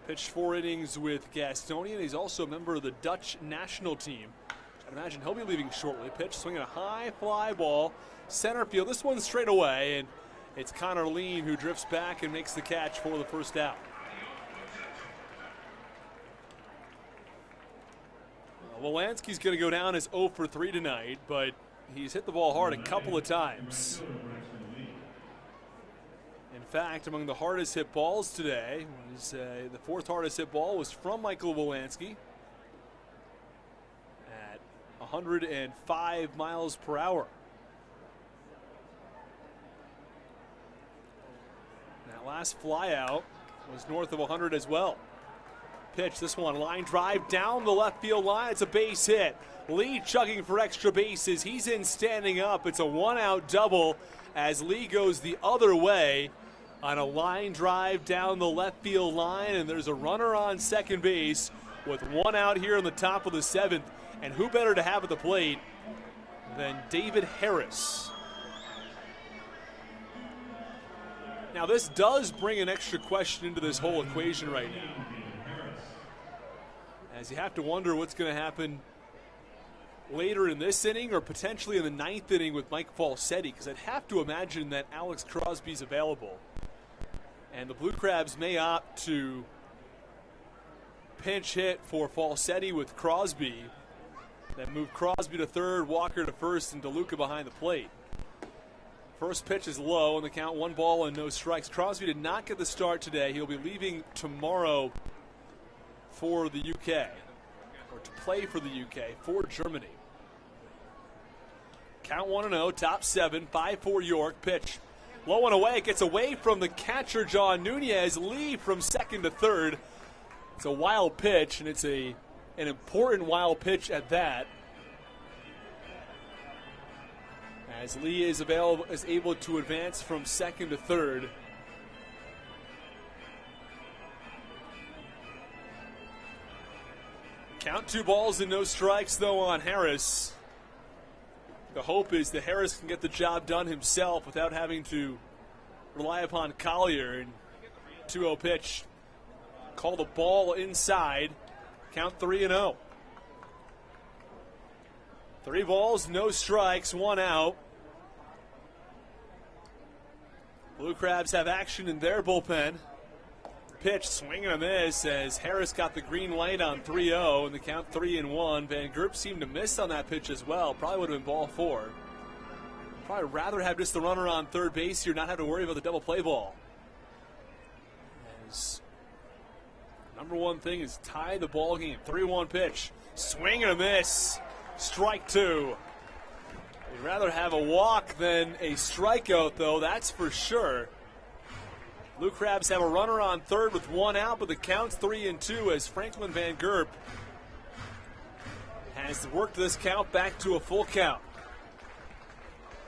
Pitched 4 innings with Gastonia. He's also a member of the Dutch national team. I imagine he'll be leaving shortly. Pitch, swinging a high fly ball, center field. This one's straight away, and it's Connor Lean who drifts back and makes the catch for the first out. Wolanski's going to go down as 0 for 3 tonight, but he's hit the ball hard a couple of times. In fact, among the hardest hit balls today, was, the 4th hardest hit ball was from Michael Wolanski at 105 miles per hour. That last fly out was north of 100 as well. Pitch, this one, line drive down the left field line. It's a base hit. Lee chugging for extra bases. He's in standing up. It's a 1-out double as Lee goes the other way on a line drive down the left field line, and there's a runner on second base with 1 out here in the top of the 7th. And who better to have at the plate than David Harris? Now, this does bring an extra question into this whole equation right now, as you have to wonder what's going to happen later in this inning or potentially in the 9th inning with Mike Falsetti, because I'd have to imagine that Alex Crosby's available. And the Blue Crabs may opt to pinch hit for Falsetti with Crosby, then move Crosby to third, Walker to first, and DeLuca behind the plate. First pitch is low, and the count 1 ball and no strikes. Crosby did not get the start today. He'll be leaving tomorrow for the UK, or to play for the UK, for Germany. Count 1-0, top 7, 5-4 York. Pitch low and away. It gets away from the catcher, John Nunez. Lee from second to third. It's a wild pitch, and it's an important wild pitch at that, as Lee is able to advance from second to third. Count 2 balls and no strikes, though, on Harris. The hope is that Harris can get the job done himself without having to rely upon Collier. And 2-0 pitch. Call the ball inside. Count 3-0. 3 balls, no strikes, 1 out. Blue Crabs have action in their bullpen. Pitch, swing and a miss as Harris got the green light on 3-0, and the count 3-1. Van Gerp seemed to miss on that pitch as well. Probably would have been ball 4. Probably rather have just the runner on third base here, not have to worry about the double play ball. As number one thing is tie the ball game. 3-1 pitch, swing and a miss. Strike 2. We'd rather have a walk than a strikeout, though, that's for sure. Blue Crabs have a runner on third with 1 out, but the count's 3-2 as Franklin Van Gerp has worked this count back to a full count.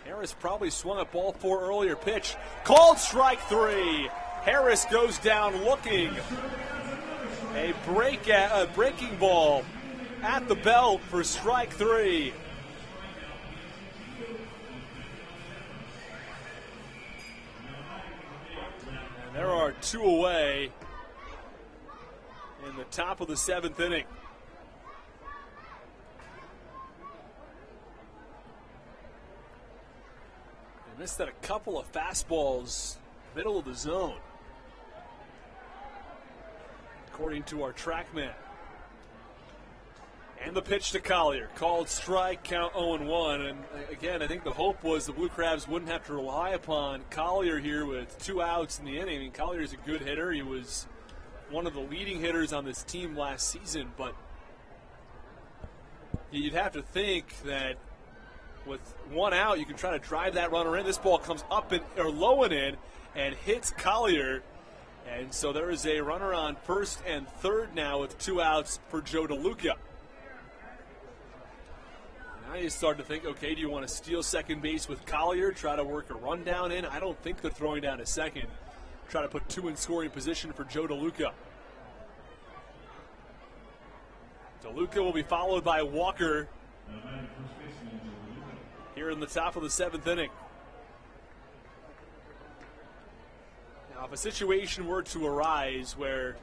Harris probably swung at ball 4 earlier. Pitch, called strike 3. Harris goes down looking. A breaking ball at the belt for strike 3. There are 2 away in the top of the 7th inning. Missed that a couple of fastballs, middle of the zone, according to our TrackMan. And the pitch to Collier, called strike, count 0-1. And again, I think the hope was the Blue Crabs wouldn't have to rely upon Collier here with 2 outs in the inning. I mean, Collier's a good hitter. He was one of the leading hitters on this team last season, but you'd have to think that with 1 out, you can try to drive that runner in. This ball comes up or low and in and hits Collier. And so there is a runner on first and third now with 2 outs for Joe DeLuca. Now you start to think, okay, do you want to steal second base with Collier, try to work a rundown in? I don't think they're throwing down a second. Try to put 2 in scoring position for Joe DeLuca. DeLuca will be followed by Walker here in the top of the 7th inning. Now, if a situation were to arise where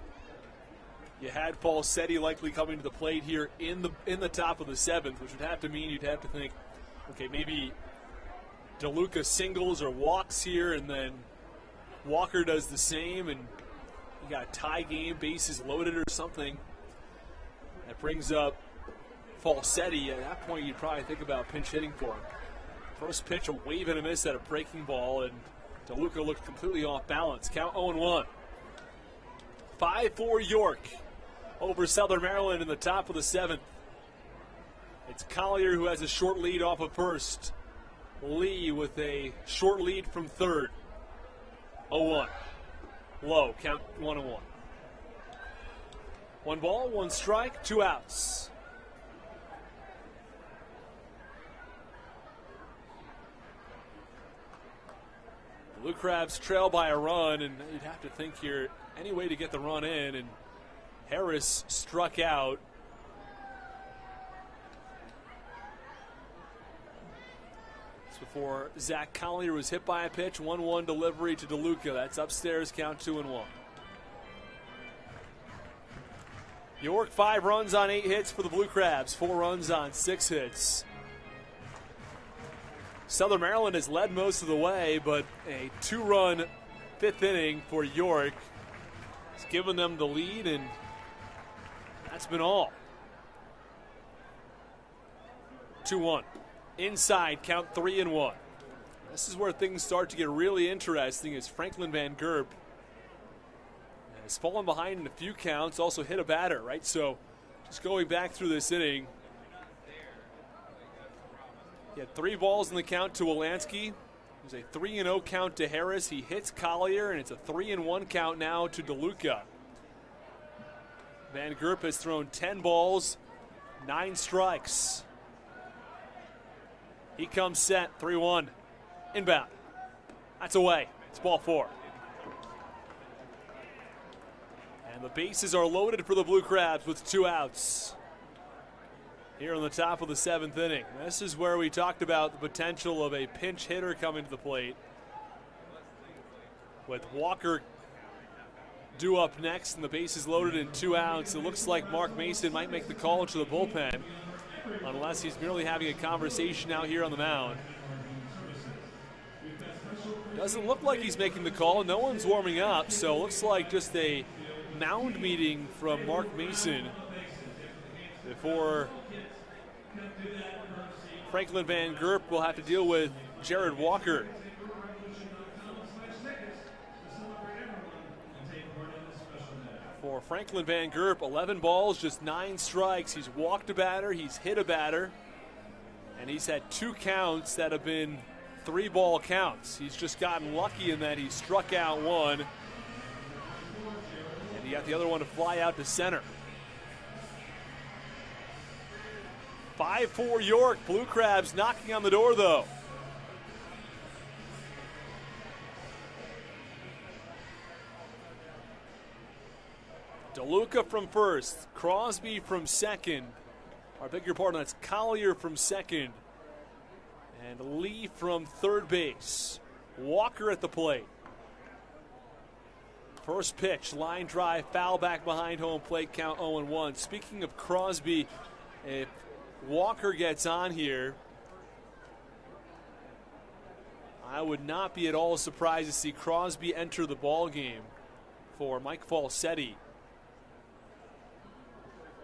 you had Falsetti likely coming to the plate here in the top of the 7th, which would have to mean you'd have to think, okay, maybe DeLuca singles or walks here, and then Walker does the same, and you got a tie game, bases loaded or something. That brings up Falsetti. At that point, you'd probably think about pinch hitting for him. First pitch, a wave and a miss at a breaking ball, and DeLuca looked completely off balance. Count 0-1. 5-4 York over Southern Maryland in the top of the 7th. It's Collier who has a short lead off of first. Lee with a short lead from third. 0-1. Low, count 1-1. 1 ball, 1 strike, 2 outs. Blue Crabs trail by a run, and you'd have to think here any way to get the run in, and Harris struck out. This before Zach Collier was hit by a pitch. 1-1 delivery to DeLuca. That's upstairs, count 2-1. York 5 runs on 8 hits for the Blue Crabs, 4 runs on 6 hits. Southern Maryland has led most of the way, but a 2-run 5th inning for York has given them the lead, and that's been all. 2-1. Inside, count 3-1. This is where things start to get really interesting as Franklin Van Gerp has fallen behind in a few counts, also hit a batter, right? So just going back through this inning, he had 3 balls in the count to Wolanski. It was a 3-0 count to Harris. He hits Collier, and it's a 3-1 count now to DeLuca. Van Gerp has thrown 10 balls, 9 strikes. He comes set, 3-1. Inbound. That's away. It's ball 4. And the bases are loaded for the Blue Crabs with 2 outs here on the top of the 7th inning. This is where we talked about the potential of a pinch hitter coming to the plate. With Walker due up next and the bases loaded in 2 outs, it looks like Mark Mason might make the call to the bullpen, unless he's merely having a conversation out here on the mound. Doesn't look like he's making the call. No one's warming up, so it looks like just a mound meeting from Mark Mason before Franklin Van Gerp will have to deal with Jared Walker. For Franklin Van Gerp, 11 balls, just 9 strikes. He's walked a batter, he's hit a batter, and he's had 2 counts that have been 3-ball counts. He's just gotten lucky in that he struck out 1, and he got the other one to fly out to center. 5-4 York. Blue Crabs knocking on the door, though. DeLuca from first. Crosby from second. I beg your pardon, that's Collier from second. And Lee from third base. Walker at the plate. First pitch, line drive, foul back behind home plate, count 0-1. Speaking of Crosby, if Walker gets on here, I would not be at all surprised to see Crosby enter the ball game for Mike Falsetti.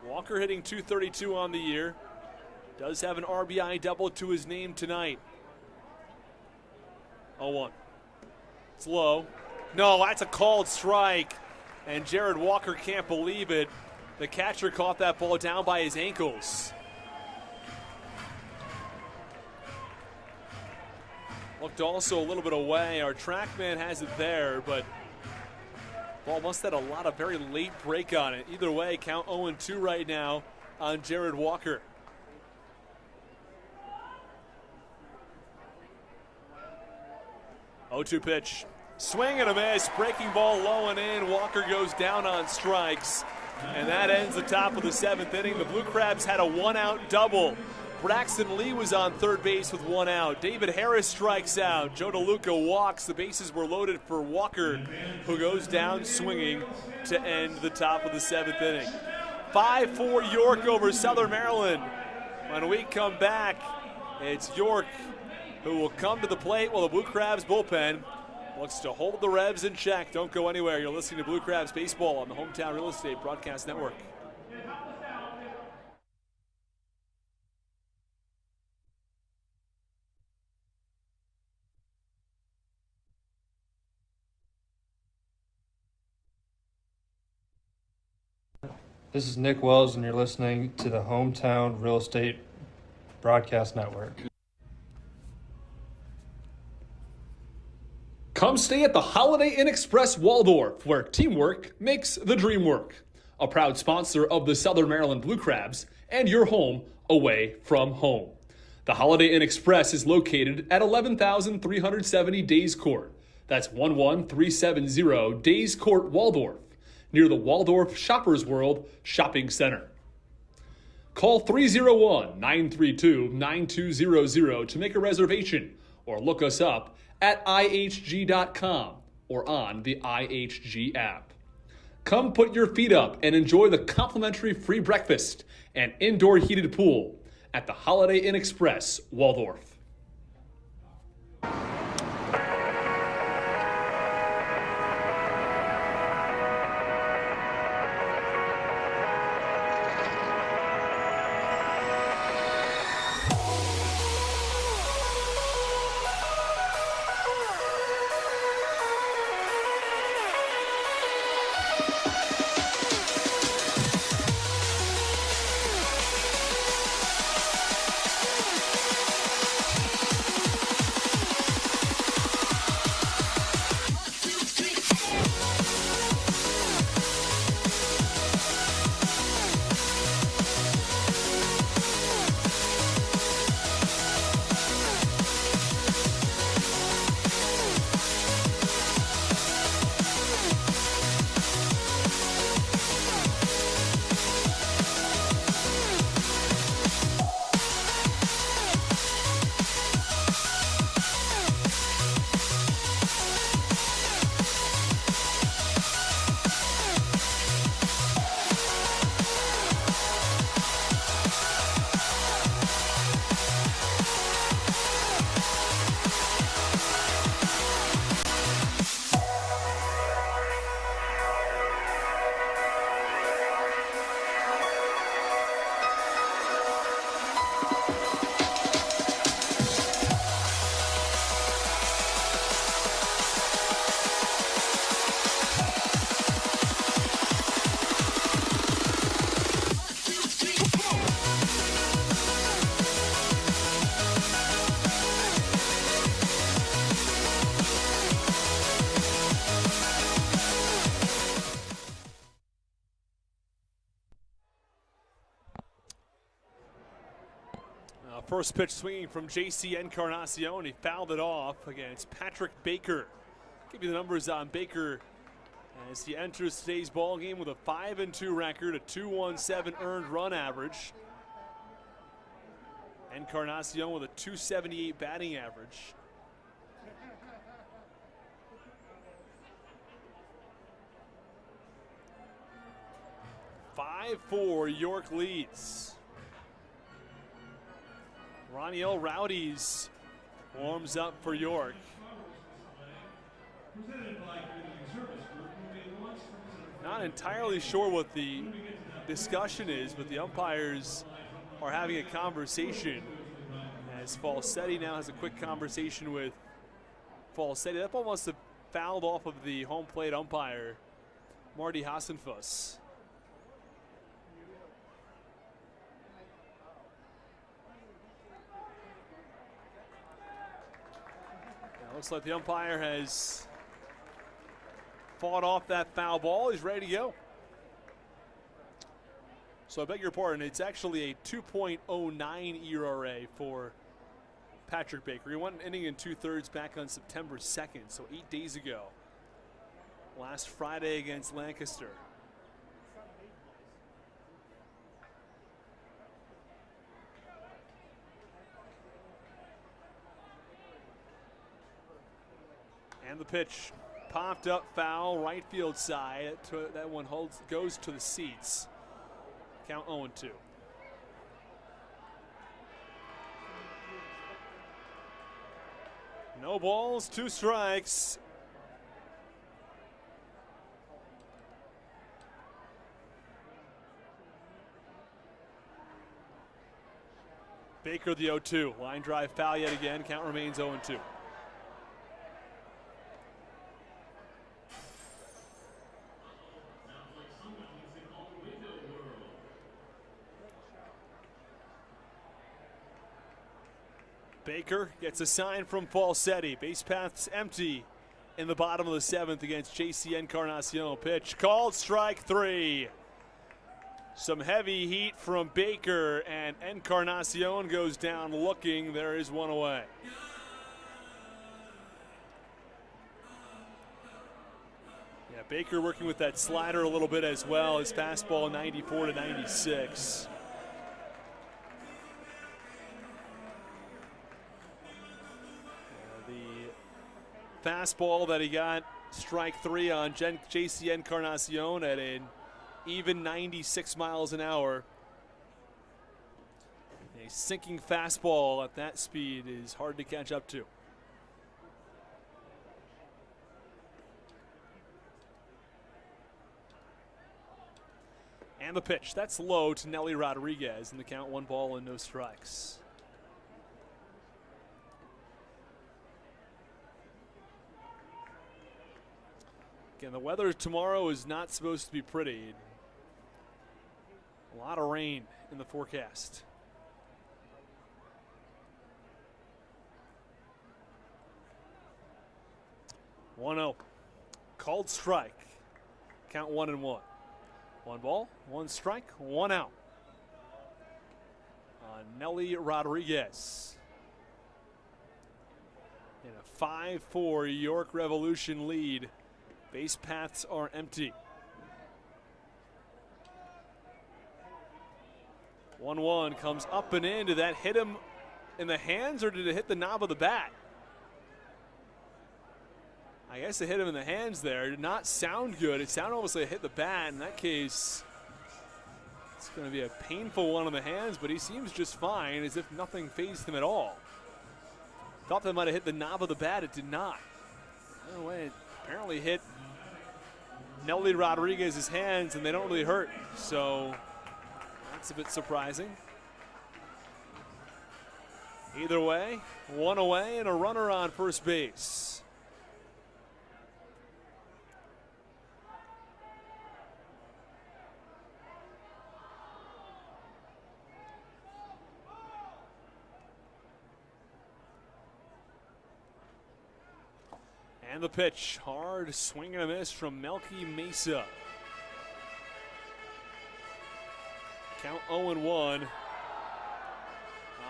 Walker hitting .232 on the year. Does have an RBI double to his name tonight. 0-1. It's low. No, that's a called strike. And Jared Walker can't believe it. The catcher caught that ball down by his ankles. Looked also a little bit away. Our TrackMan has it there, but ball must have had a lot of very late break on it. Either way, count 0-2 right now on Jared Walker. Oh-2 pitch. Swing and a miss. Breaking ball low and in. Walker goes down on strikes. And that ends the top of the 7th inning. The Blue Crabs had a 1-out double. Braxton Lee was on third base with 1 out. David Harris strikes out. Joe DeLuca walks. The bases were loaded for Walker, who goes down swinging to end the top of the 7th inning. 5-4 York over Southern Maryland. When we come back, it's York who will come to the plate while the Blue Crabs bullpen looks to hold the Revs in check. Don't go anywhere. You're listening to Blue Crabs Baseball on the Hometown Real Estate Broadcast Network. This is Nick Wells, and you're listening to the Hometown Real Estate Broadcast Network. Come stay at the Holiday Inn Express Waldorf, where teamwork makes the dream work. A proud sponsor of the Southern Maryland Blue Crabs and your home away from home. The Holiday Inn Express is located at 11,370 Days Court. That's 11370 Days Court, Waldorf, near the Waldorf Shoppers World Shopping Center. Call 301-932-9200 to make a reservation or look us up at ihg.com or on the IHG app. Come put your feet up and enjoy the complimentary free breakfast and indoor heated pool at the Holiday Inn Express, Waldorf. First pitch swinging from J.C. Encarnacion. He fouled it off against Patrick Baker. Give you the numbers on Baker as he enters today's ball game with a 5-2 record, a 2.17 earned run average. Encarnacion with a 278 batting average. (5-4) York leads. Roniel Rowdies warms up for York. presented by Community Service Group, will be launched from Not entirely sure what the discussion is, but the umpires are having a conversation as Falsetti now has a quick conversation with Falsetti. That ball must have fouled off of the home plate umpire, Marty Hassenfuss. Now, looks like the umpire has fought off that foul ball. He's ready to go. So I beg your pardon, it's actually a 2.09 ERA for Patrick Baker. He won an inning and 2/3 back on September 2nd, so 8 days ago. Last Friday against Lancaster. And the pitch popped up foul, right field side. That one goes to the seats. Count 0-2. No balls, 2 strikes. Baker the 0-2. Line drive foul yet again. Count remains 0-2. Baker gets a sign from Falsetti. Base path's empty in the bottom of the 7th against JC Encarnacion. Pitch called, strike 3. Some heavy heat from Baker, and Encarnacion goes down looking. There is one away. Yeah, Baker working with that slider a little bit as well. His fastball 94 to 96. Fastball that he got strike 3 on JC Encarnacion at an even 96 miles an hour. A sinking fastball at that speed is hard to catch up to. And the pitch, that's low to Nelly Rodriguez in the count, 1 ball and no strikes. Again, the weather tomorrow is not supposed to be pretty. A lot of rain in the forecast. One-0. Called strike. Count 1-1. 1 ball, 1 strike, 1 out. Nelly Rodriguez. In a 5-4 York Revolution lead. Base paths are empty. 1-1 comes up and in. Did that hit him in the hands or did it hit the knob of the bat? I guess it hit him in the hands there. It did not sound good. It sounded almost like it hit the bat. In that case, it's going to be a painful one on the hands, but he seems just fine, as if nothing fazed him at all. Thought that might have hit the knob of the bat. It did not. No way. It apparently hit Nelly Rodriguez's hands, and they don't really hurt. So that's a bit surprising. Either way, 1 away and a runner on first base. And the pitch, hard swing and a miss from Melky Mesa. Count 0-1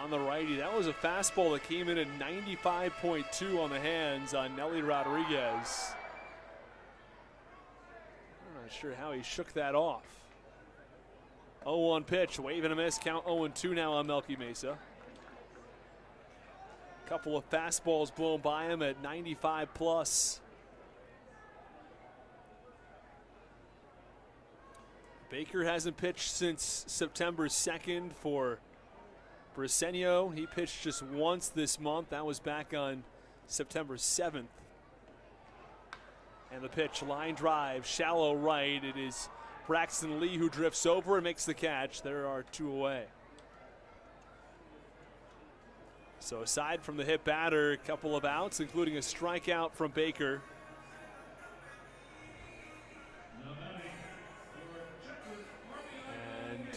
on the righty. That was a fastball that came in at 95.2 on the hands on Nelly Rodriguez. I'm not sure how he shook that off. 0-1 pitch, wave and a miss. Count 0-2 now on Melky Mesa. Couple of fastballs blown by him at 95 plus. Baker hasn't pitched since September 2nd for Briseño. He pitched just once this month. That was back on September 7th. And the pitch, line drive, shallow right. It is Braxton Lee who drifts over and makes the catch. There are 2 away. So aside from the hit batter, a couple of outs, including a strikeout from Baker. And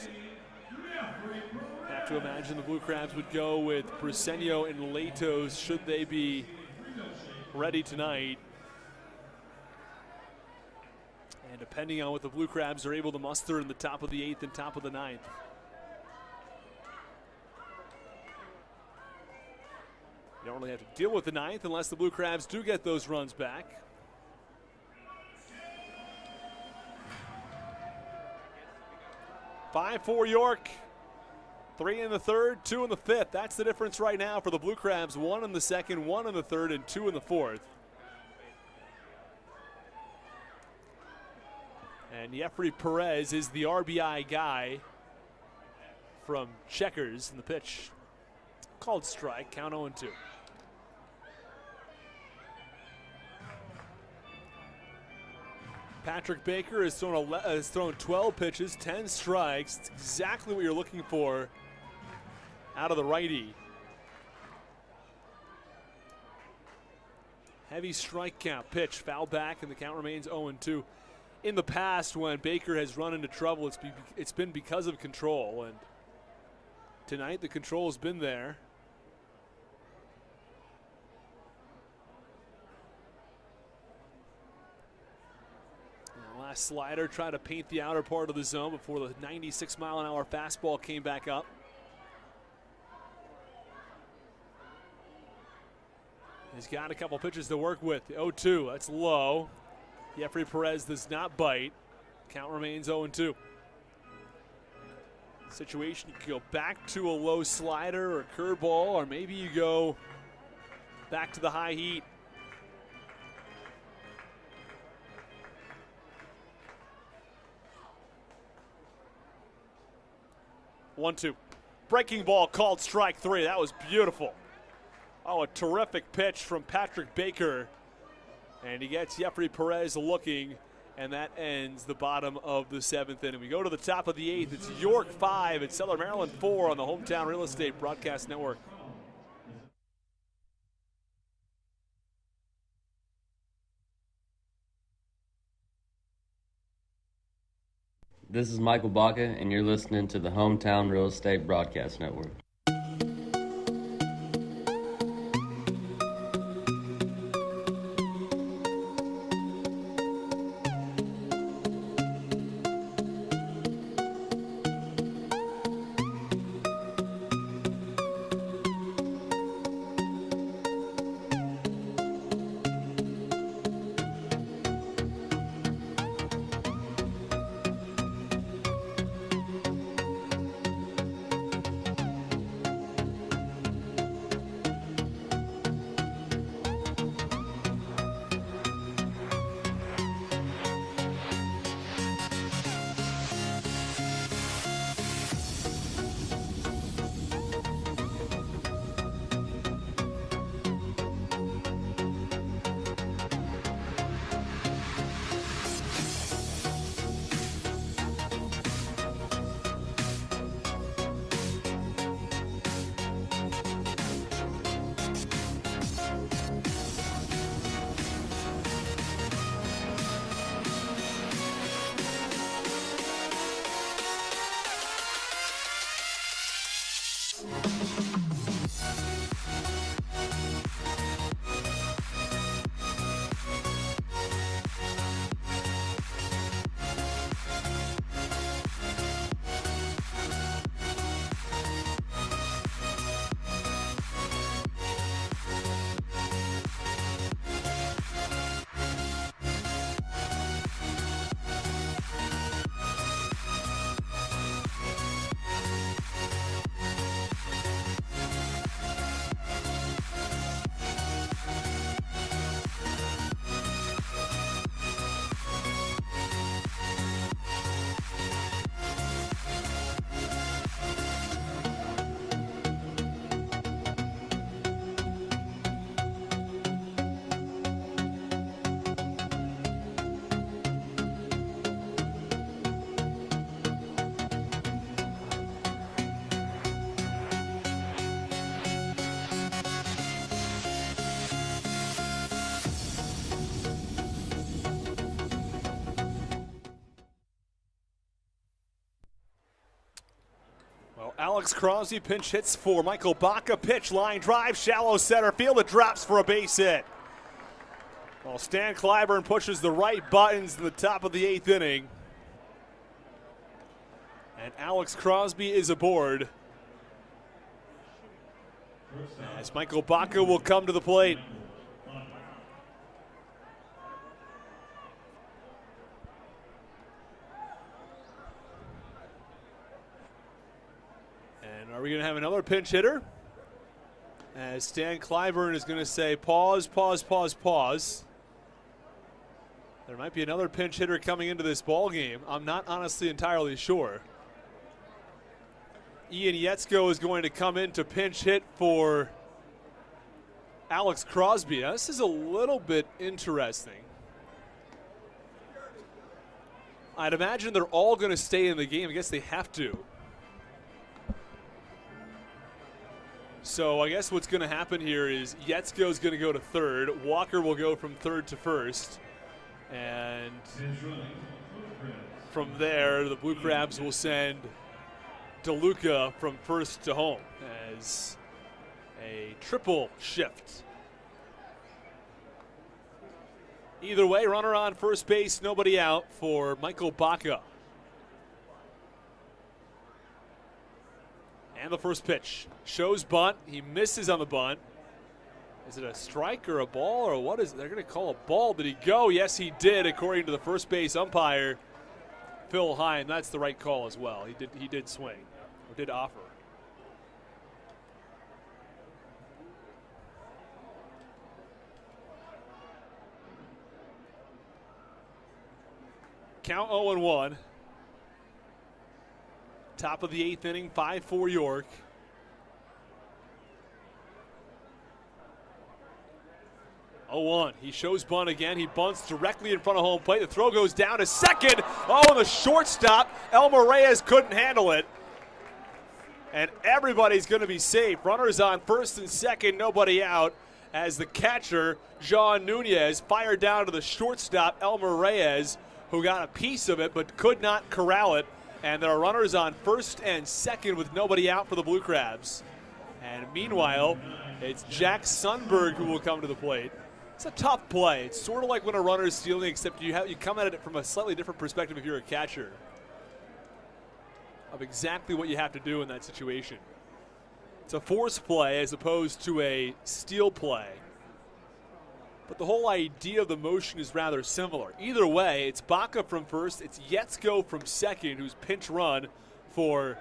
I have to imagine the Blue Crabs would go with Briseño and Latos should they be ready tonight. And depending on what the Blue Crabs are able to muster in the top of the 8th and top of the 9th. You don't really have to deal with the 9th unless the Blue Crabs do get those runs back. Five for York. 3 in the 3rd, 2 in the 5th. That's the difference right now for the Blue Crabs. 1 in the 2nd, 1 in the 3rd, and 2 in the 4th. And Jeffrey Perez is the RBI guy from Checkers in the pitch. Called strike, count 0-2. Patrick Baker has thrown 12 pitches, 10 strikes. It's exactly what you're looking for out of the righty. Heavy strike count, pitch, foul back, and the count remains 0-2. In the past, when Baker has run into trouble, it's been because of control, and tonight the control has been there. Last slider tried to paint the outer part of the zone before the 96-mile-an-hour fastball came back up. He's got a couple pitches to work with. 0-2, that's low. Jeffrey Perez does not bite. Count remains 0-2. Situation, you could go back to a low slider or curveball, or maybe you go back to the high heat. 1-2. Breaking ball called strike 3. That was beautiful. Oh, a terrific pitch from Patrick Baker. And he gets Jeffrey Perez looking, and that ends the bottom of the 7th inning. We go to the top of the 8th. It's York 5 and Southern Maryland 4 on the Hometown Real Estate Broadcast Network. This is Michael Baca, and you're listening to the Hometown Real Estate Broadcast Network. Alex Crosby pinch hits for Michael Baca. Pitch, line drive, shallow center field. It drops for a base hit. Well, Stan Clyburn pushes the right buttons in the top of the 8th inning. And Alex Crosby is aboard. As Michael Baca will come to the plate. And are we going to have another pinch hitter? As Stan Clyburn is going to say pause, pause, pause, pause. There might be another pinch hitter coming into this ball game. I'm not honestly entirely sure. Ian Yetzko is going to come in to pinch hit for Alex Crosby. Now, this is a little bit interesting. I'd imagine they're all going to stay in the game. I guess they have to. So I guess what's going to happen here is Yetzko is going to go to third. Walker will go from third to first. And from there, the Blue Crabs will send DeLuca from first to home as a triple shift. Either way, runner on first base, nobody out for Michael Baca. And the first pitch shows bunt. He misses on the bunt. Is it a strike or a ball or what is it? They're going to call a ball. Did he go? Yes, he did, according to the first base umpire, Phil Hine. That's the right call as well. He did swing or did offer. Count 0-1. Top of the 8th inning, 5-4 York. He shows bunt again. He bunts directly in front of home plate. The throw goes down to second. Oh, and the shortstop, Elmer Reyes, couldn't handle it. And everybody's going to be safe. Runners on first and second, nobody out, as the catcher, John Nunez, fired down to the shortstop, Elmer Reyes, who got a piece of it but could not corral it. And there are runners on first and second with nobody out for the Blue Crabs. And meanwhile, it's Jack Sundberg who will come to the plate. It's a tough play. It's sort of like when a runner is stealing, except you come at it from a slightly different perspective if you're a catcher, of exactly what you have to do in that situation. It's a force play as opposed to a steal play. But the whole idea of the motion is rather similar. Either way, it's Baca from first, it's Yetzko from second, who's pinch run for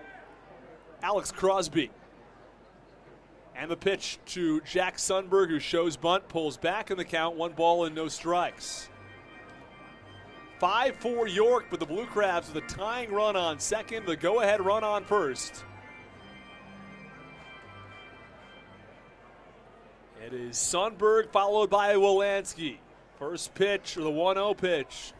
Alex Crosby. And the pitch to Jack Sundberg, who shows bunt, pulls back in the count, 1 ball and no strikes. 5-4 York, but the Blue Crabs with a tying run on second, the go-ahead run on first. It is Sundberg followed by Wolanski. First pitch, or the 1-0 pitch.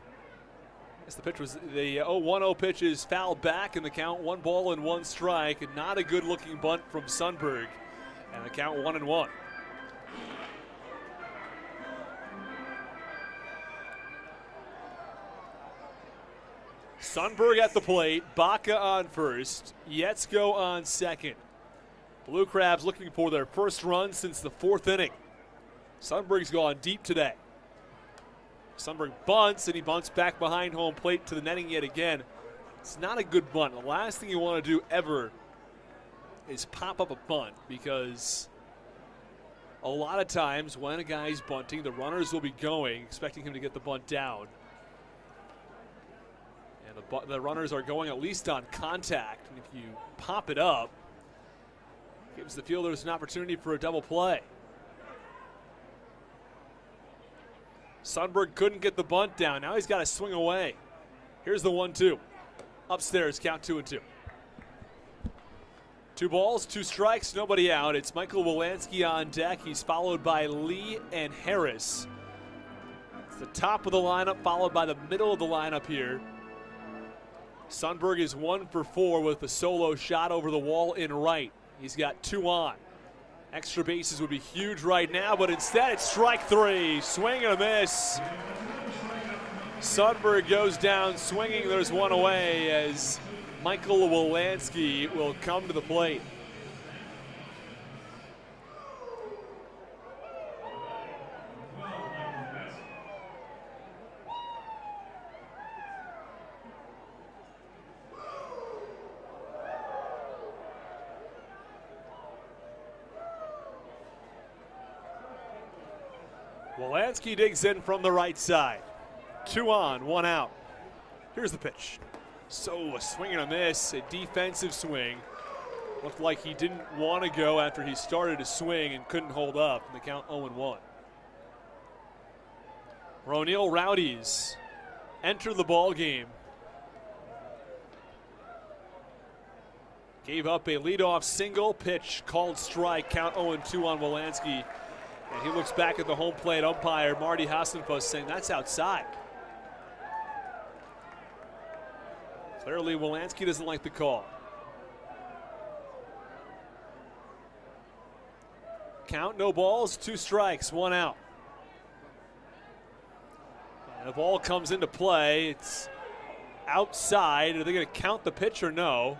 I guess the pitch was the 0-1-0 pitch is fouled back in the count, 1 ball and 1 strike. And not a good looking bunt from Sundberg. And the count 1-1. Sundberg at the plate, Baca on first, Yetzko on second. Blue Crabs looking for their first run since the 4th inning. Sundberg's gone deep today. Sundberg bunts, and he bunts back behind home plate to the netting yet again. It's not a good bunt. The last thing you want to do ever is pop up a bunt, because a lot of times when a guy's bunting, the runners will be going, expecting him to get the bunt down. And the runners are going at least on contact. And if you pop it up, it gives the fielders an opportunity for a double play. Sundberg couldn't get the bunt down. Now he's got to swing away. Here's the 1-2. Upstairs, count 2-2. 2 balls, 2 strikes, nobody out. It's Michael Wolanski on deck. He's followed by Lee and Harris. It's the top of the lineup, followed by the middle of the lineup here. Sundberg is 1 for 4 with a solo shot over the wall in right. He's got 2 on. Extra bases would be huge right now, but instead it's strike 3. Swing and a miss. Sundberg goes down swinging. There's 1 away as Michael Wolanski will come to the plate. Wolanski digs in from the right side. 2 on, 1 out. Here's the pitch. So a swing and a miss, a defensive swing. Looked like he didn't want to go after he started to swing and couldn't hold up. And the count 0-1. Ronil Rowdies enter the ball game. Gave up a leadoff single, pitch called strike, count 0-2 on Wolanski. And he looks back at the home plate umpire, Marty Hassenfuss, saying that's outside. Clearly, Wolanski doesn't like the call. Count, no balls, 2 strikes, 1 out. And the ball comes into play. It's outside. Are they going to count the pitch or no?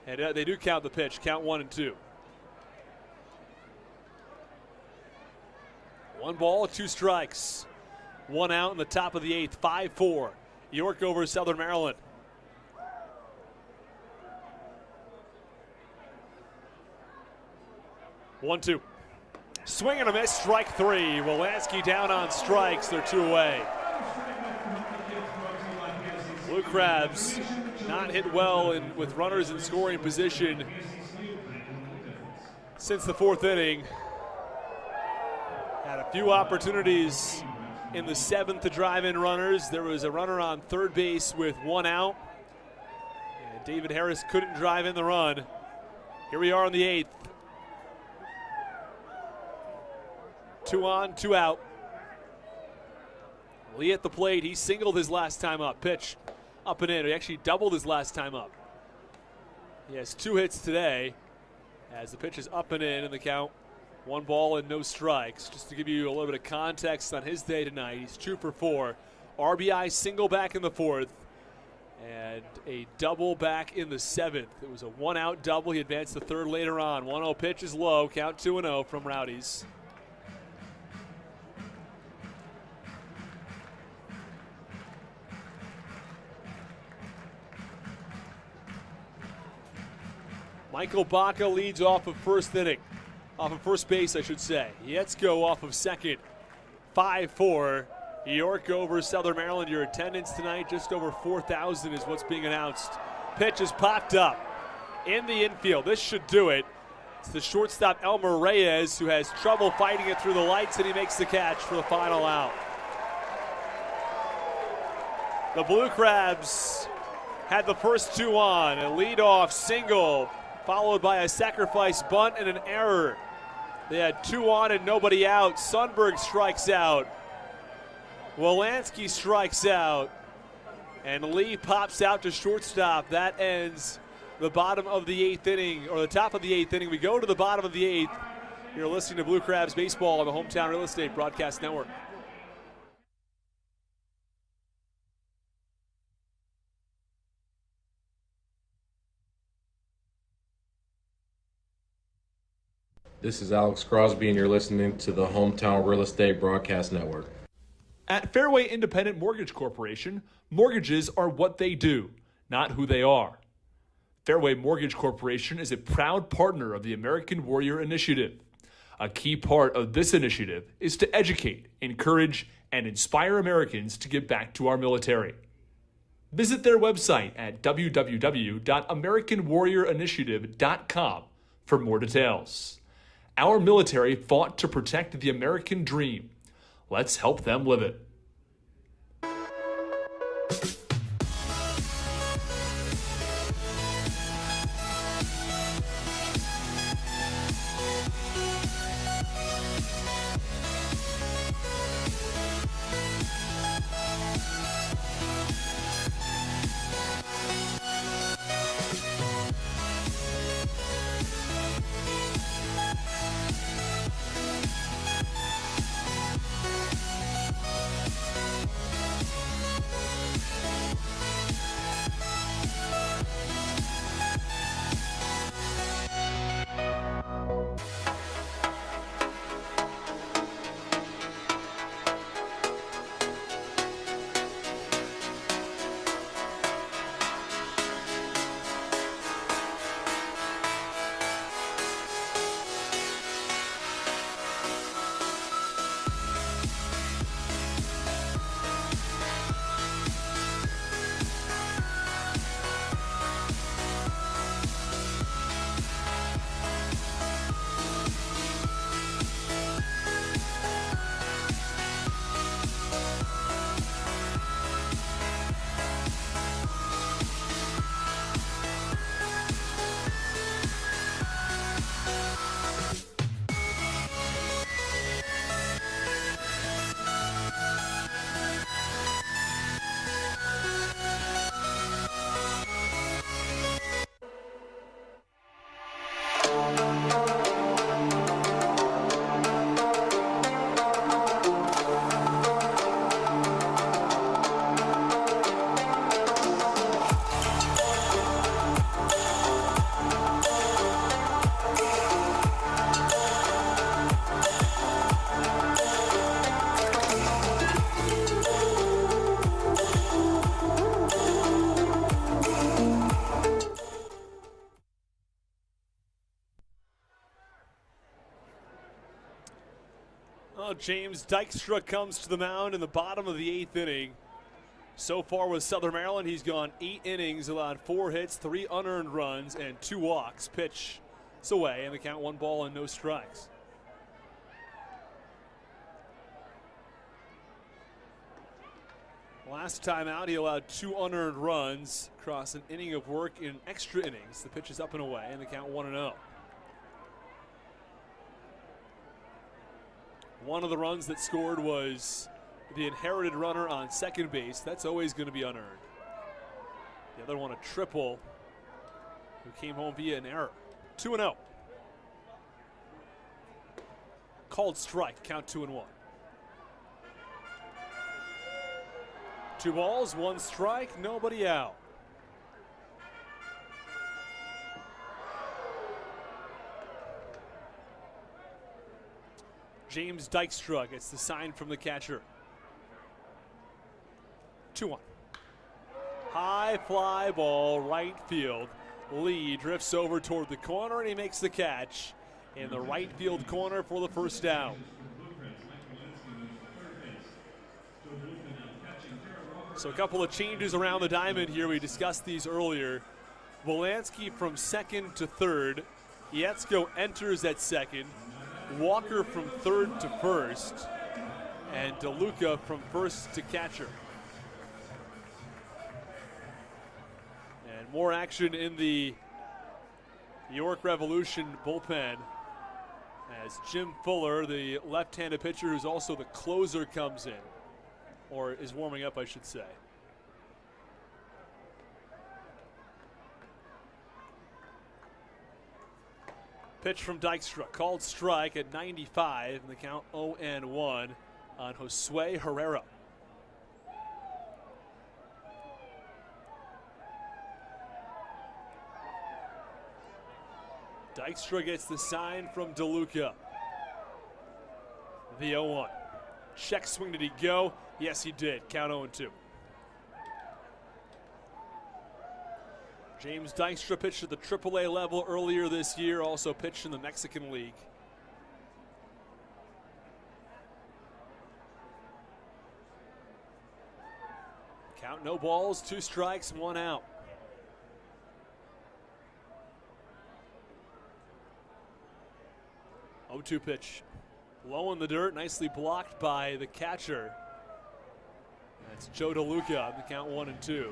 And they do count the pitch, count 1-2. 1 ball, 2 strikes. 1 out in the top of the 8th, 5-4. York over Southern Maryland. One, 2. Swing and a miss, strike 3. Wolanski down on strikes, they're 2 away. Blue Crabs not hit well with runners in scoring position since the 4th inning. Had a few opportunities in the 7th to drive in runners. There was a runner on third base with 1 out. And David Harris couldn't drive in the run. Here we are in the 8th. 2 on, 2 out. Lee at the plate. He singled his last time up. Pitch up and in. He actually doubled his last time up. He has 2 hits today as the pitch is up and in the count. 1 ball and no strikes. Just to give you a little bit of context on his day tonight, he's 2 for 4. RBI single back in the 4th and a double back in the 7th. It was a 1-out double. He advanced the 3rd later on. 1-0 pitch is low. Count 2-0 from Rowdies. Michael Baca leads off of first inning. Off of first base, I should say. Yetzko off of second. 5-4. York over Southern Maryland. Your attendance tonight, just over 4,000 is what's being announced. Pitch is popped up in the infield. This should do it. It's the shortstop Elmer Reyes who has trouble fighting it through the lights, and he makes the catch for the final out. The Blue Crabs had the first 2 on. A leadoff single, followed by a sacrifice bunt and an error. They had 2 on and nobody out. Sundberg strikes out. Wolanski strikes out. And Lee pops out to shortstop. That ends the bottom of the 8th inning, or the top of the 8th inning. We go to the bottom of the 8th. You're listening to Blue Crabs Baseball on the Hometown Real Estate Broadcast Network. This is Alex Crosby, and you're listening to the Hometown Real Estate Broadcast Network. At Fairway Independent Mortgage Corporation, mortgages are what they do, not who they are. Fairway Mortgage Corporation is a proud partner of the American Warrior Initiative. A key part of this initiative is to educate, encourage, and inspire Americans to give back to our military. Visit their website at www.americanwarriorinitiative.com for more details. Our military fought to protect the American dream. Let's help them live it. James Dykstra comes to the mound in the bottom of the 8th inning. So far with Southern Maryland, he's gone 8 innings, allowed 4 hits, 3 unearned runs, and 2 walks. Pitch is away, and the count 1 ball and no strikes. Last time out, he allowed 2 unearned runs across an inning of work in extra innings. The pitch is up and away, and the count 1-0. One of the runs that scored was the inherited runner on second base. That's always going to be unearned. The other one, a triple, who came home via an error. 2-0. Called strike, count 2-1. 2 balls, 1 strike, nobody out. James Dykstra gets the sign from the catcher. 2-1. High fly ball, right field. Lee drifts over toward the corner, and he makes the catch in the right field corner for the first down. So a couple of changes around the diamond here. We discussed these earlier. Wolanski from second to third. Yetzko enters at second. Walker from third to first. And DeLuca from first to catcher. And more action in the York Revolution bullpen as Jim Fuller, the left-handed pitcher who's also the closer, comes in. Or is warming up, I should say. Pitch from Dykstra, called strike at 95, and the count 0-1 on Josue Herrera. Dykstra gets the sign from DeLuca. The 0-1. Check swing, did he go? Yes, he did. Count 0-2. James Dykstra pitched at the AAA level earlier this year, also pitched in the Mexican League. Count, no balls, 2 strikes, 1 out. Oh-2 pitch. Low in the dirt, nicely blocked by the catcher. That's Joe DeLuca on the count 1-2.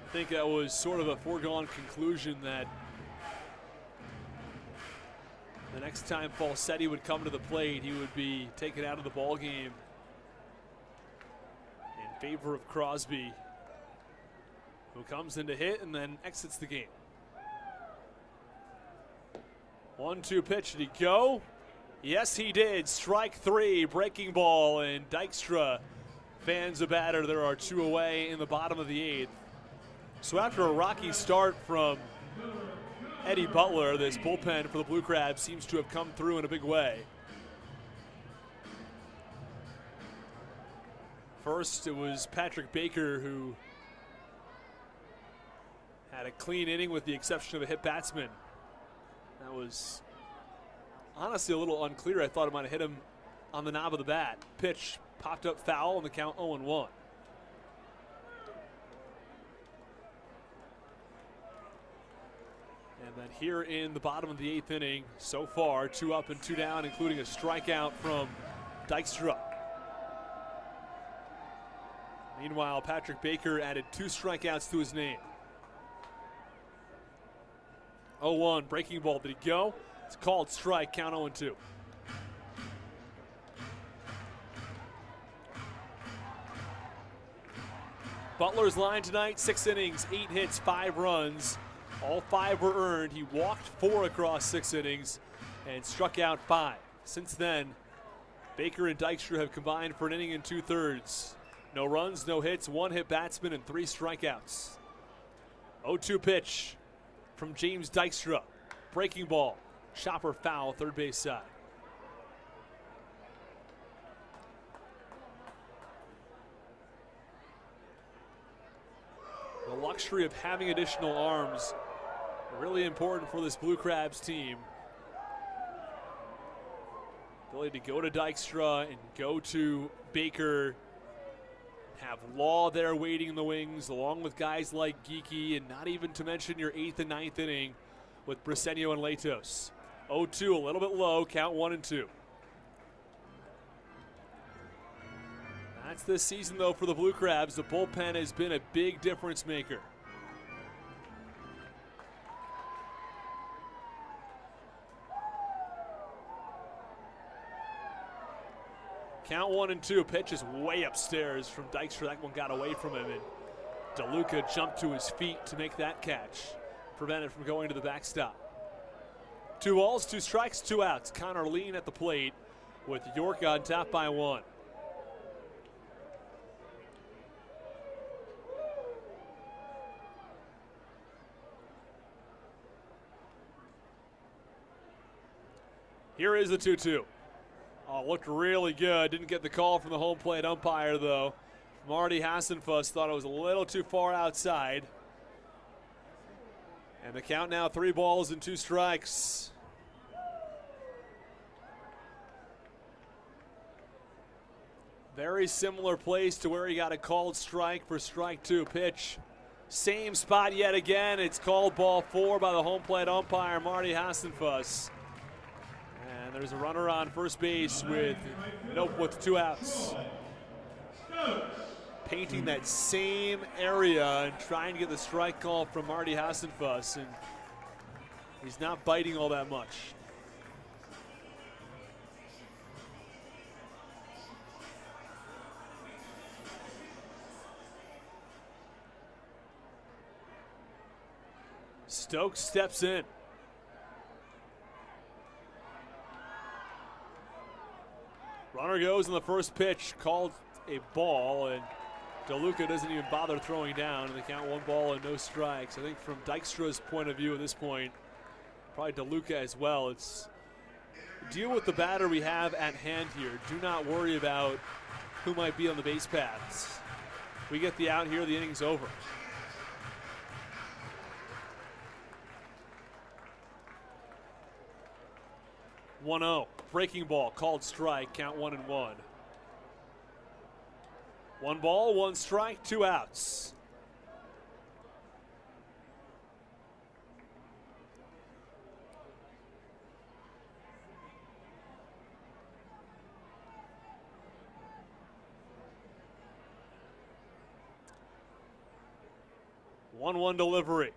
I think that was sort of a foregone conclusion that the next time Falsetti would come to the plate, he would be taken out of the ball game in favor of Crosby, who comes in to hit and then exits the game. 1-2 pitch, did he go? Yes, he did. Strike 3, breaking ball, and Dykstra fans a batter. There are 2 away in the bottom of the 8th. So after a rocky start from Eddie Butler, this bullpen for the Blue Crabs seems to have come through in a big way. First, it was Patrick Baker who had a clean inning with the exception of a hit batsman. That was honestly a little unclear. I thought it might have hit him on the knob of the bat. Pitch popped up foul, and the count 0-1. And then here in the bottom of the 8th inning, so far, 2 up and 2 down, including a strikeout from Dykstra. Meanwhile, Patrick Baker added 2 strikeouts to his name. 0-1, breaking ball, did he go? It's called strike, count 0-2. Butler's line tonight, 6 innings, 8 hits, 5 runs. All 5 were earned. He walked 4 across 6 innings and struck out 5. Since then, Baker and Dykstra have combined for an inning and 2/3. No runs, no hits, 1 hit batsman, and 3 strikeouts. 0-2 pitch from James Dykstra. Breaking ball. Chopper foul, third base side. The luxury of having additional arms, really important for this Blue Crabs team. ability to go to Dykstra and go to Baker, have Law there waiting in the wings, along with guys like Geeky, and not even to mention your 8th and 9th inning with Briseño and Latos. 0-2, a little bit low, count 1-2. That's this season, though, for the Blue Crabs. The bullpen has been a big difference maker. Count 1-2. Pitch is way upstairs from Dykstra. That one got away from him, and DeLuca jumped to his feet to make that catch, prevent it from going to the backstop. 2 balls, 2 strikes, 2 outs. Connor Lean at the plate with York on top by 1. Here is the 2-2. Oh, looked really good. Didn't get the call from the home plate umpire, though. Marty Hassenfuss thought it was a little too far outside. And the count now 3 balls and 2 strikes. Very similar place to where he got a called strike for strike 2. Pitch, same spot yet again. It's called ball 4 by the home plate umpire, Marty Hassenfuss. And there's a runner on first base with 2 outs. Painting that same area and trying to get the strike call from Marty Hassenfuss, and he's not biting all that much. Stokes steps in. Runner goes in the first pitch, called a ball, and DeLuca doesn't even bother throwing down, and they count 1 ball and no strikes. I think from Dykstra's point of view at this point, probably DeLuca as well, it's deal with the batter we have at hand here. Do not worry about who might be on the base paths. We get the out here, the inning's over. (1-0). Breaking ball, called strike, count 1-1. 1 ball, 1 strike, 2 outs. (1-1) delivery.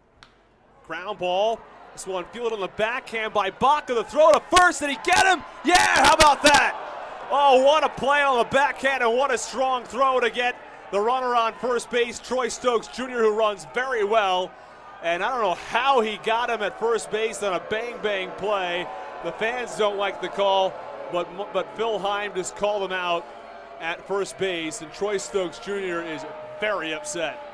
Ground ball. This one fielded on the backhand by Baca. The throw to first. Did he get him? Yeah, how about that? Oh, what a play on the backhand, and what a strong throw to get the runner on first base, Troy Stokes Jr., who runs very well. And I don't know how he got him at first base on a bang-bang play. The fans don't like the call, but Phil Heim just called him out at first base, and Troy Stokes Jr. is very upset.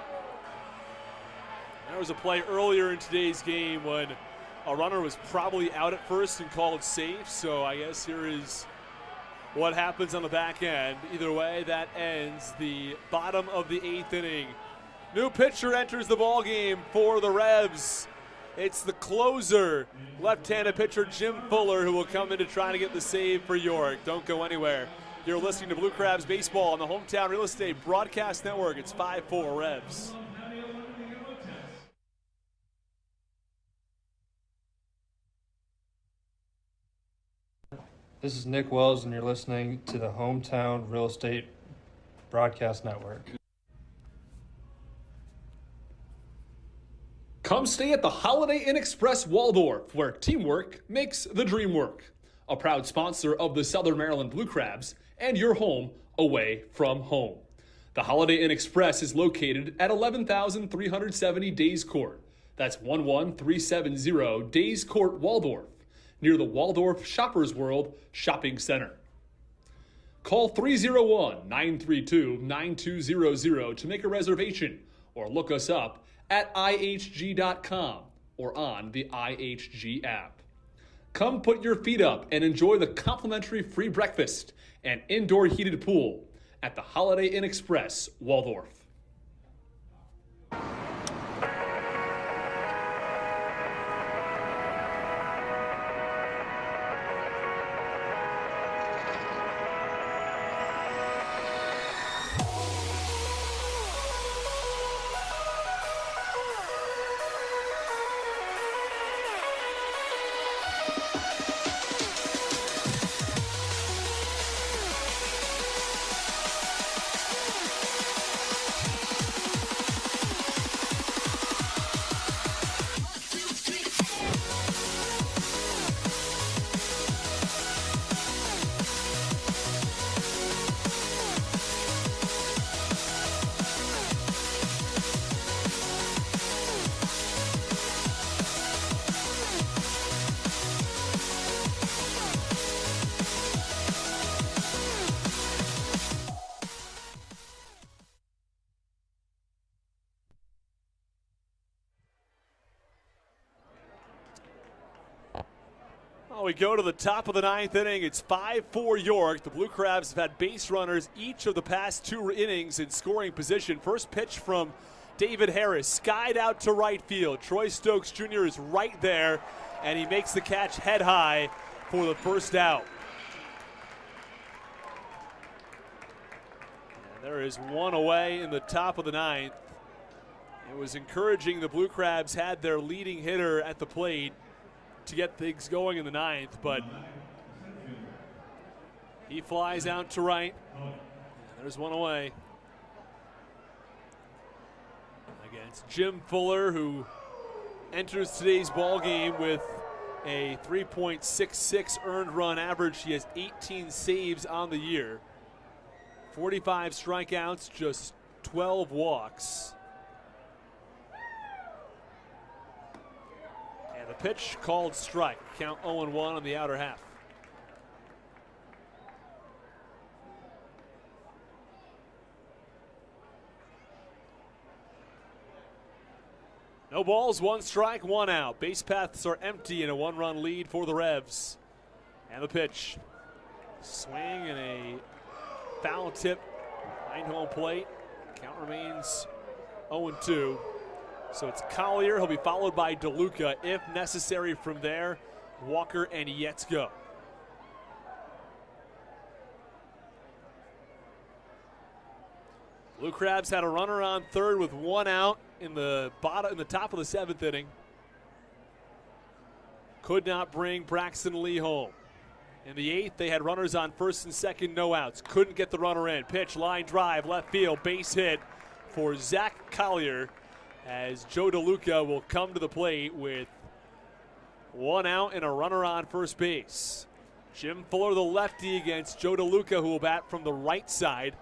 There was a play earlier in today's game when a runner was probably out at first and called safe, so I guess here is what happens on the back end. Either way, that ends the bottom of the 8th inning. New pitcher enters the ball game for the Revs. It's the closer, left-handed pitcher Jim Fuller, who will come in to try to get the save for York. Don't go anywhere. You're listening to Blue Crabs Baseball on the Hometown Real Estate Broadcast Network. It's 5-4 Revs. This is Nick Wells, and you're listening to the Hometown Real Estate Broadcast Network. Come stay at the Holiday Inn Express Waldorf, where teamwork makes the dream work. A proud sponsor of the Southern Maryland Blue Crabs and your home away from home. The Holiday Inn Express is located at 11,370 Days Court. That's 11370 Days Court, Waldorf, near the Waldorf Shoppers World Shopping Center. Call 301-932-9200 to make a reservation, or look us up at ihg.com or on the IHG app. Come put your feet up and enjoy the complimentary free breakfast and indoor heated pool at the Holiday Inn Express, Waldorf. we go to the top of the 9th inning. It's 5-4 York. The Blue Crabs have had base runners each of the past 2 innings in scoring position. First pitch from David Harris, skied out to right field. Troy Stokes Jr. is right there, and he makes the catch head high for the first out. And there is one away in the top of the 9th. It was encouraging the Blue Crabs had their leading hitter at the plate to get things going in the 9th, but he flies out to right. There's one away against Jim Fuller, who enters today's ball game with a 3.66 earned run average. He has 18 saves on the year, 45 strikeouts, just 12 walks. And the pitch called strike. Count 0-1 on the outer half. No balls, 1 strike, 1 out. Base paths are empty in a 1-run lead for the Revs. And the pitch. Swing and a foul tip behind home plate. Count remains 0-2. So it's Collier. He'll be followed by DeLuca if necessary from there. Walker and Yetzko. Blue Crabs had a runner on third with 1 out in the top of the 7th inning. Could not bring Braxton Lee home. In the 8th, they had runners on first and second, no outs. Couldn't get the runner in. Pitch, line drive, left field, base hit for Zach Collier, as Joe DeLuca will come to the plate with 1 out and a runner on first base. Jim Fuller, the lefty, against Joe DeLuca, who will bat from the right side.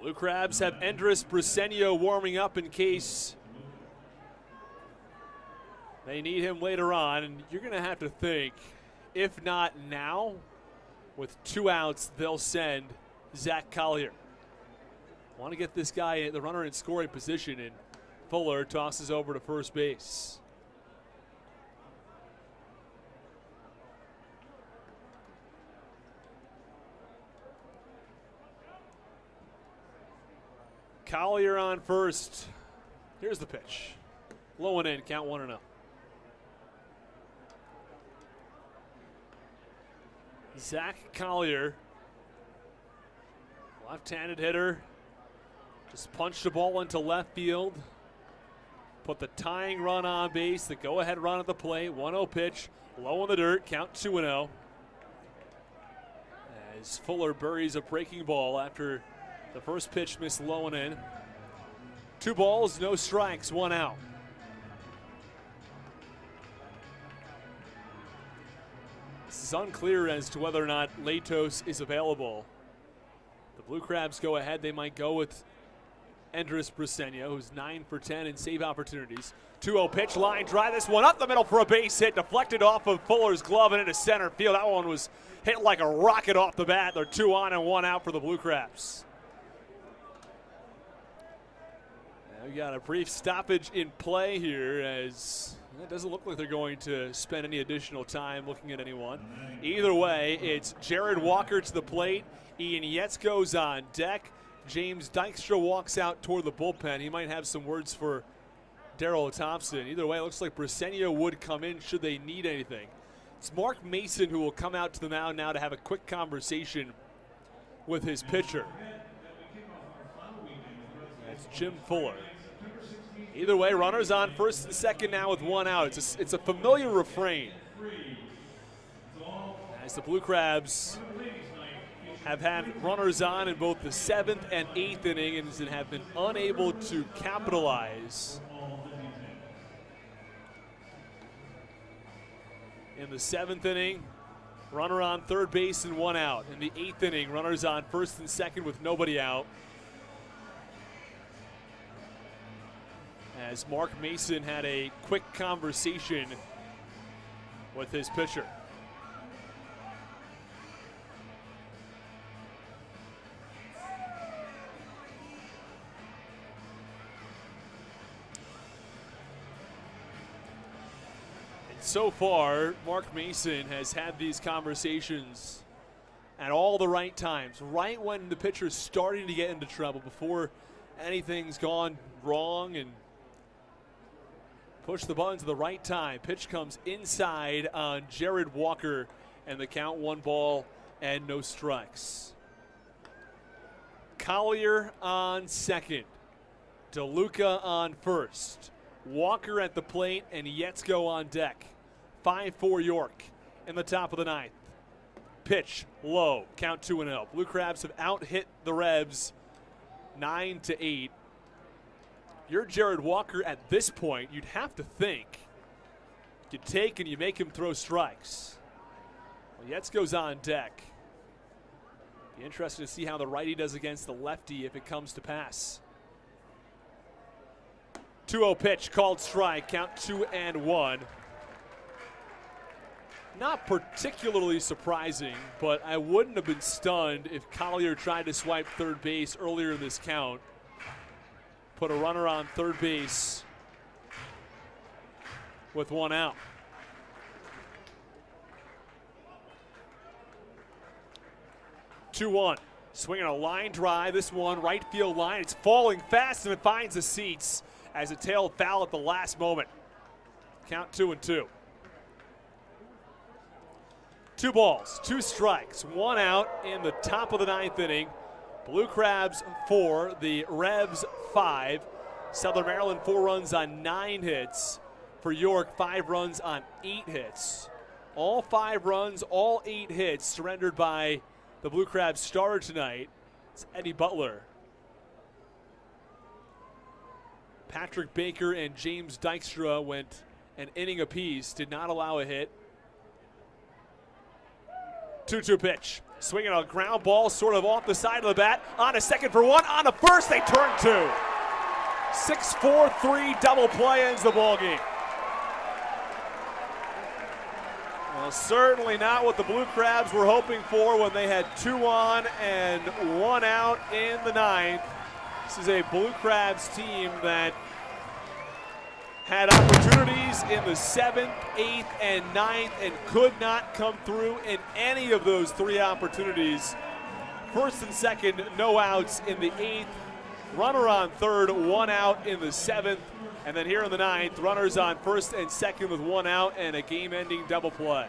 Blue Crabs have Endris Briseño warming up in case they need him later on. And you're going to have to think, if not now, with 2 outs, they'll send Zach Collier. Want to get this guy, the runner, in scoring position, and Fuller tosses over to first base. Collier on first. Here's the pitch. Low and in, count 1-0. Zach Collier, left-handed hitter, just punched the ball into left field. Put the tying run on base, the go-ahead run at the plate. 1-0 pitch, low in the dirt, count 2-0. As Fuller buries a breaking ball after the first pitch missed low and in. 2 balls, no strikes, 1 out. This is unclear as to whether or not Latos is available. The Blue Crabs go ahead. They might go with Endris Briseño, who's 9 for 10 in save opportunities. 2-0 pitch, line drive. This one up the middle for a base hit, deflected off of Fuller's glove and into center field. That one was hit like a rocket off the bat. They're 2 on and 1 out for the Blue Crabs. We got a brief stoppage in play here, as it doesn't look like they're going to spend any additional time looking at anyone. Either way, it's Jared Walker to the plate. Ian Yetzko's on deck. James Dykstra walks out toward the bullpen. He might have some words for Darryl Thompson. Either way, it looks like Briseño would come in should they need anything. It's Mark Mason who will come out to the mound now to have a quick conversation with his pitcher. That's Jim Fuller. Either way, runners on first and second now with 1 out. It's a familiar refrain, as the Blue Crabs have had runners on in both the 7th and 8th innings and have been unable to capitalize. In the 7th inning, runner on third base and 1 out. In the 8th inning, runners on first and second with nobody out, as Mark Mason had a quick conversation with his pitcher. So far, Mark Mason has had these conversations at all the right times, right when the pitcher's starting to get into trouble, before anything's gone wrong, and push the buttons at the right time. Pitch comes inside on Jared Walker, and the count 1 ball and no strikes. Collier on second. DeLuca on first. Walker at the plate, and Yetzko on deck. 5-4 York in the top of the 9th. Pitch low, count 2-0. Blue Crabs have out-hit the Revs 9-8. You're Jared Walker at this point, you'd have to think you take and you make him throw strikes. Well, Yetzko's on deck. Be interesting to see how the righty does against the lefty if it comes to pass. 2-0 pitch, called strike, count 2-1. Not particularly surprising, but I wouldn't have been stunned if Collier tried to swipe third base earlier in this count. Put a runner on third base with 1 out. Two-one. Swinging a line drive. This one, right field line. It's falling fast, and it finds the seats as it tailed foul at the last moment. Count 2-2. 2 balls, 2 strikes, 1 out in the top of the 9th inning. Blue Crabs 4, the Revs 5. Southern Maryland 4 runs on 9 hits. For York, 5 runs on 8 hits. All 5 runs, all 8 hits surrendered by the Blue Crabs starter tonight. It's Eddie Butler. Patrick Baker and James Dykstra went an inning apiece, did not allow a hit. 2-2 pitch. Swinging a ground ball sort of off the side of the bat. On a second for 1. On a first, they turn 2. 6-4-3 double play ends the ball game. Well, certainly not what the Blue Crabs were hoping for when they had 2 on and 1 out in the 9th. This is a Blue Crabs team that had opportunities in the 7th, 8th, and 9th and could not come through in any of those 3 opportunities. First and second, no outs in the 8th. Runner on third, 1 out in the 7th. And then here in the 9th, runners on first and second with 1 out and a game-ending double play.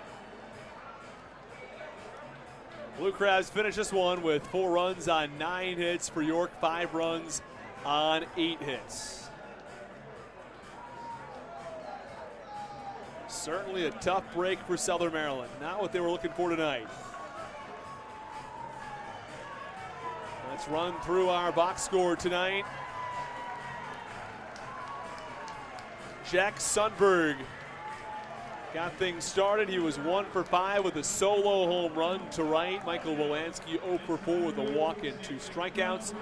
Blue Crabs finish this one with 4 runs on 9 hits. For York, 5 runs on 8 hits. Certainly a tough break for Southern Maryland. Not what they were looking for tonight. Let's run through our box score tonight. Jack Sundberg got things started. He was 1 for 5 with a solo home run to right. Michael Wolanski 0 for 4 with a walk and 2 strikeouts.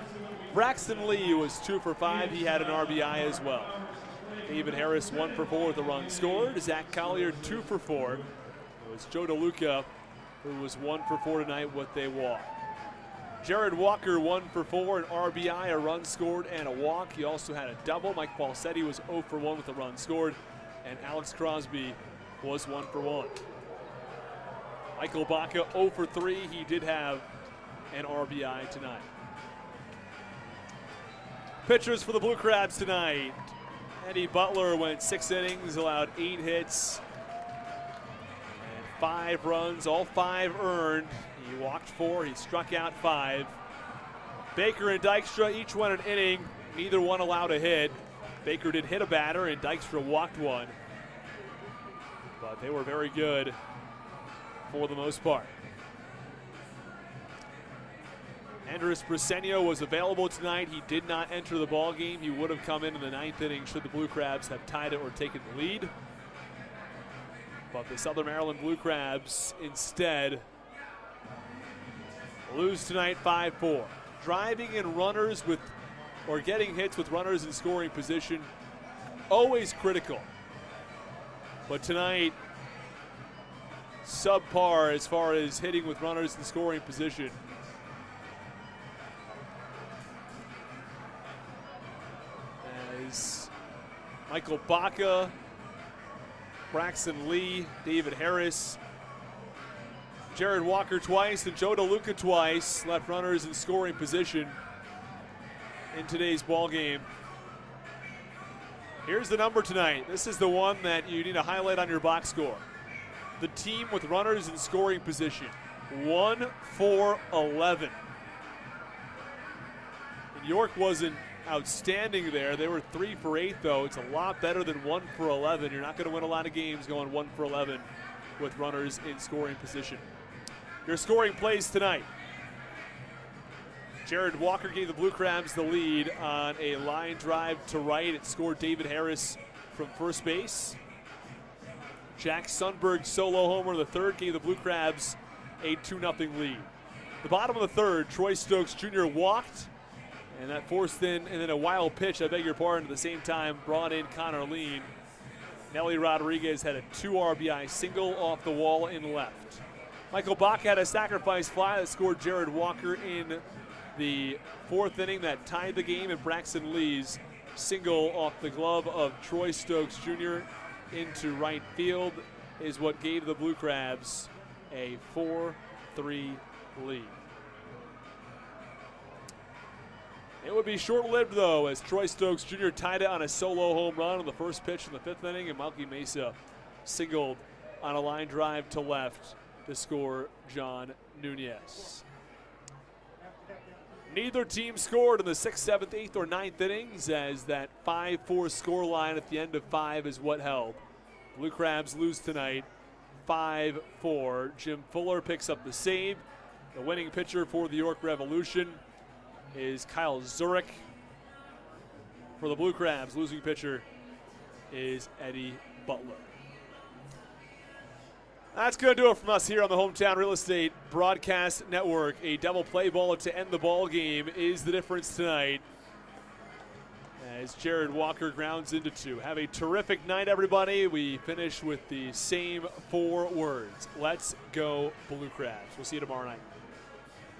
Braxton Lee was 2 for 5. He had an RBI as well. David Harris 1 for 4 with a run scored. Zach Collier 2 for 4. It was Joe DeLuca who was 1 for 4 tonight with a walk. Jared Walker 1 for 4, an RBI, a run scored, and a walk. He also had a double. Mike Falsetti was 0 for 1 with a run scored, and Alex Crosby was 1 for 1. Michael Baca 0 for 3. He did have an RBI tonight. Pitchers for the Blue Crabs tonight. Eddie Butler went 6 innings, allowed 8 hits, and 5 runs, all 5 earned. He walked 4, he struck out 5. Baker and Dykstra each went an inning, neither one allowed a hit. Baker did hit a batter and Dykstra walked 1. But they were very good for the most part. Andres Briseño was available tonight. He did not enter the ball game. He would have come in the 9th inning should the Blue Crabs have tied it or taken the lead. But the Southern Maryland Blue Crabs instead lose tonight 5-4. Driving in runners with, or getting hits with runners in scoring position, always critical. But tonight, subpar as far as hitting with runners in scoring position. As Michael Baca Braxton Lee, David Harris, Jared Walker twice, and Joe DeLuca twice left runners in scoring position in today's ball game. Here's the number tonight. This is the one that you need to highlight on your box score. The team with runners in scoring position, 1 for 11. And York wasn't outstanding there. They were 3 for 8, though. It's a lot better than 1 for 11. You're not going to win a lot of games going 1 for 11 with runners in scoring position. Your scoring plays tonight. Jared Walker gave the Blue Crabs the lead on a line drive to right. It scored David Harris from first base. Jack Sundberg's solo homer, the third, gave the Blue Crabs a 2-0 lead. The bottom of the third, Troy Stokes Jr. walked, and that forced in, and then a wild pitch, I beg your pardon, at the same time brought in Connor Lean. Nelly Rodriguez had a 2 RBI single off the wall in left. Michael Bach had a sacrifice fly that scored Jared Walker in the 4th inning that tied the game, and Braxton Lee's single off the glove of Troy Stokes Jr. into right field is what gave the Blue Crabs a 4-3 lead. It would be short-lived, though, as Troy Stokes Jr. tied it on a solo home run on the first pitch in the 5th inning, and Malky Mesa singled on a line drive to left to score John Nunez. Neither team scored in the 6th, 7th, 8th, or 9th innings, as that 5-4 score line at the end of 5 is what held. Blue Crabs lose tonight 5-4. Jim Fuller picks up the save. The winning pitcher for the York Revolution is Kyle Zurich. For the Blue Crabs, losing pitcher is Eddie Butler. That's going to do it from us here on the Hometown Real Estate Broadcast Network. A double play ball to end the ball game is the difference tonight, as Jared Walker grounds into 2. Have a terrific night, everybody. We finish with the same 4 words. Let's go Blue Crabs. We'll see you tomorrow night.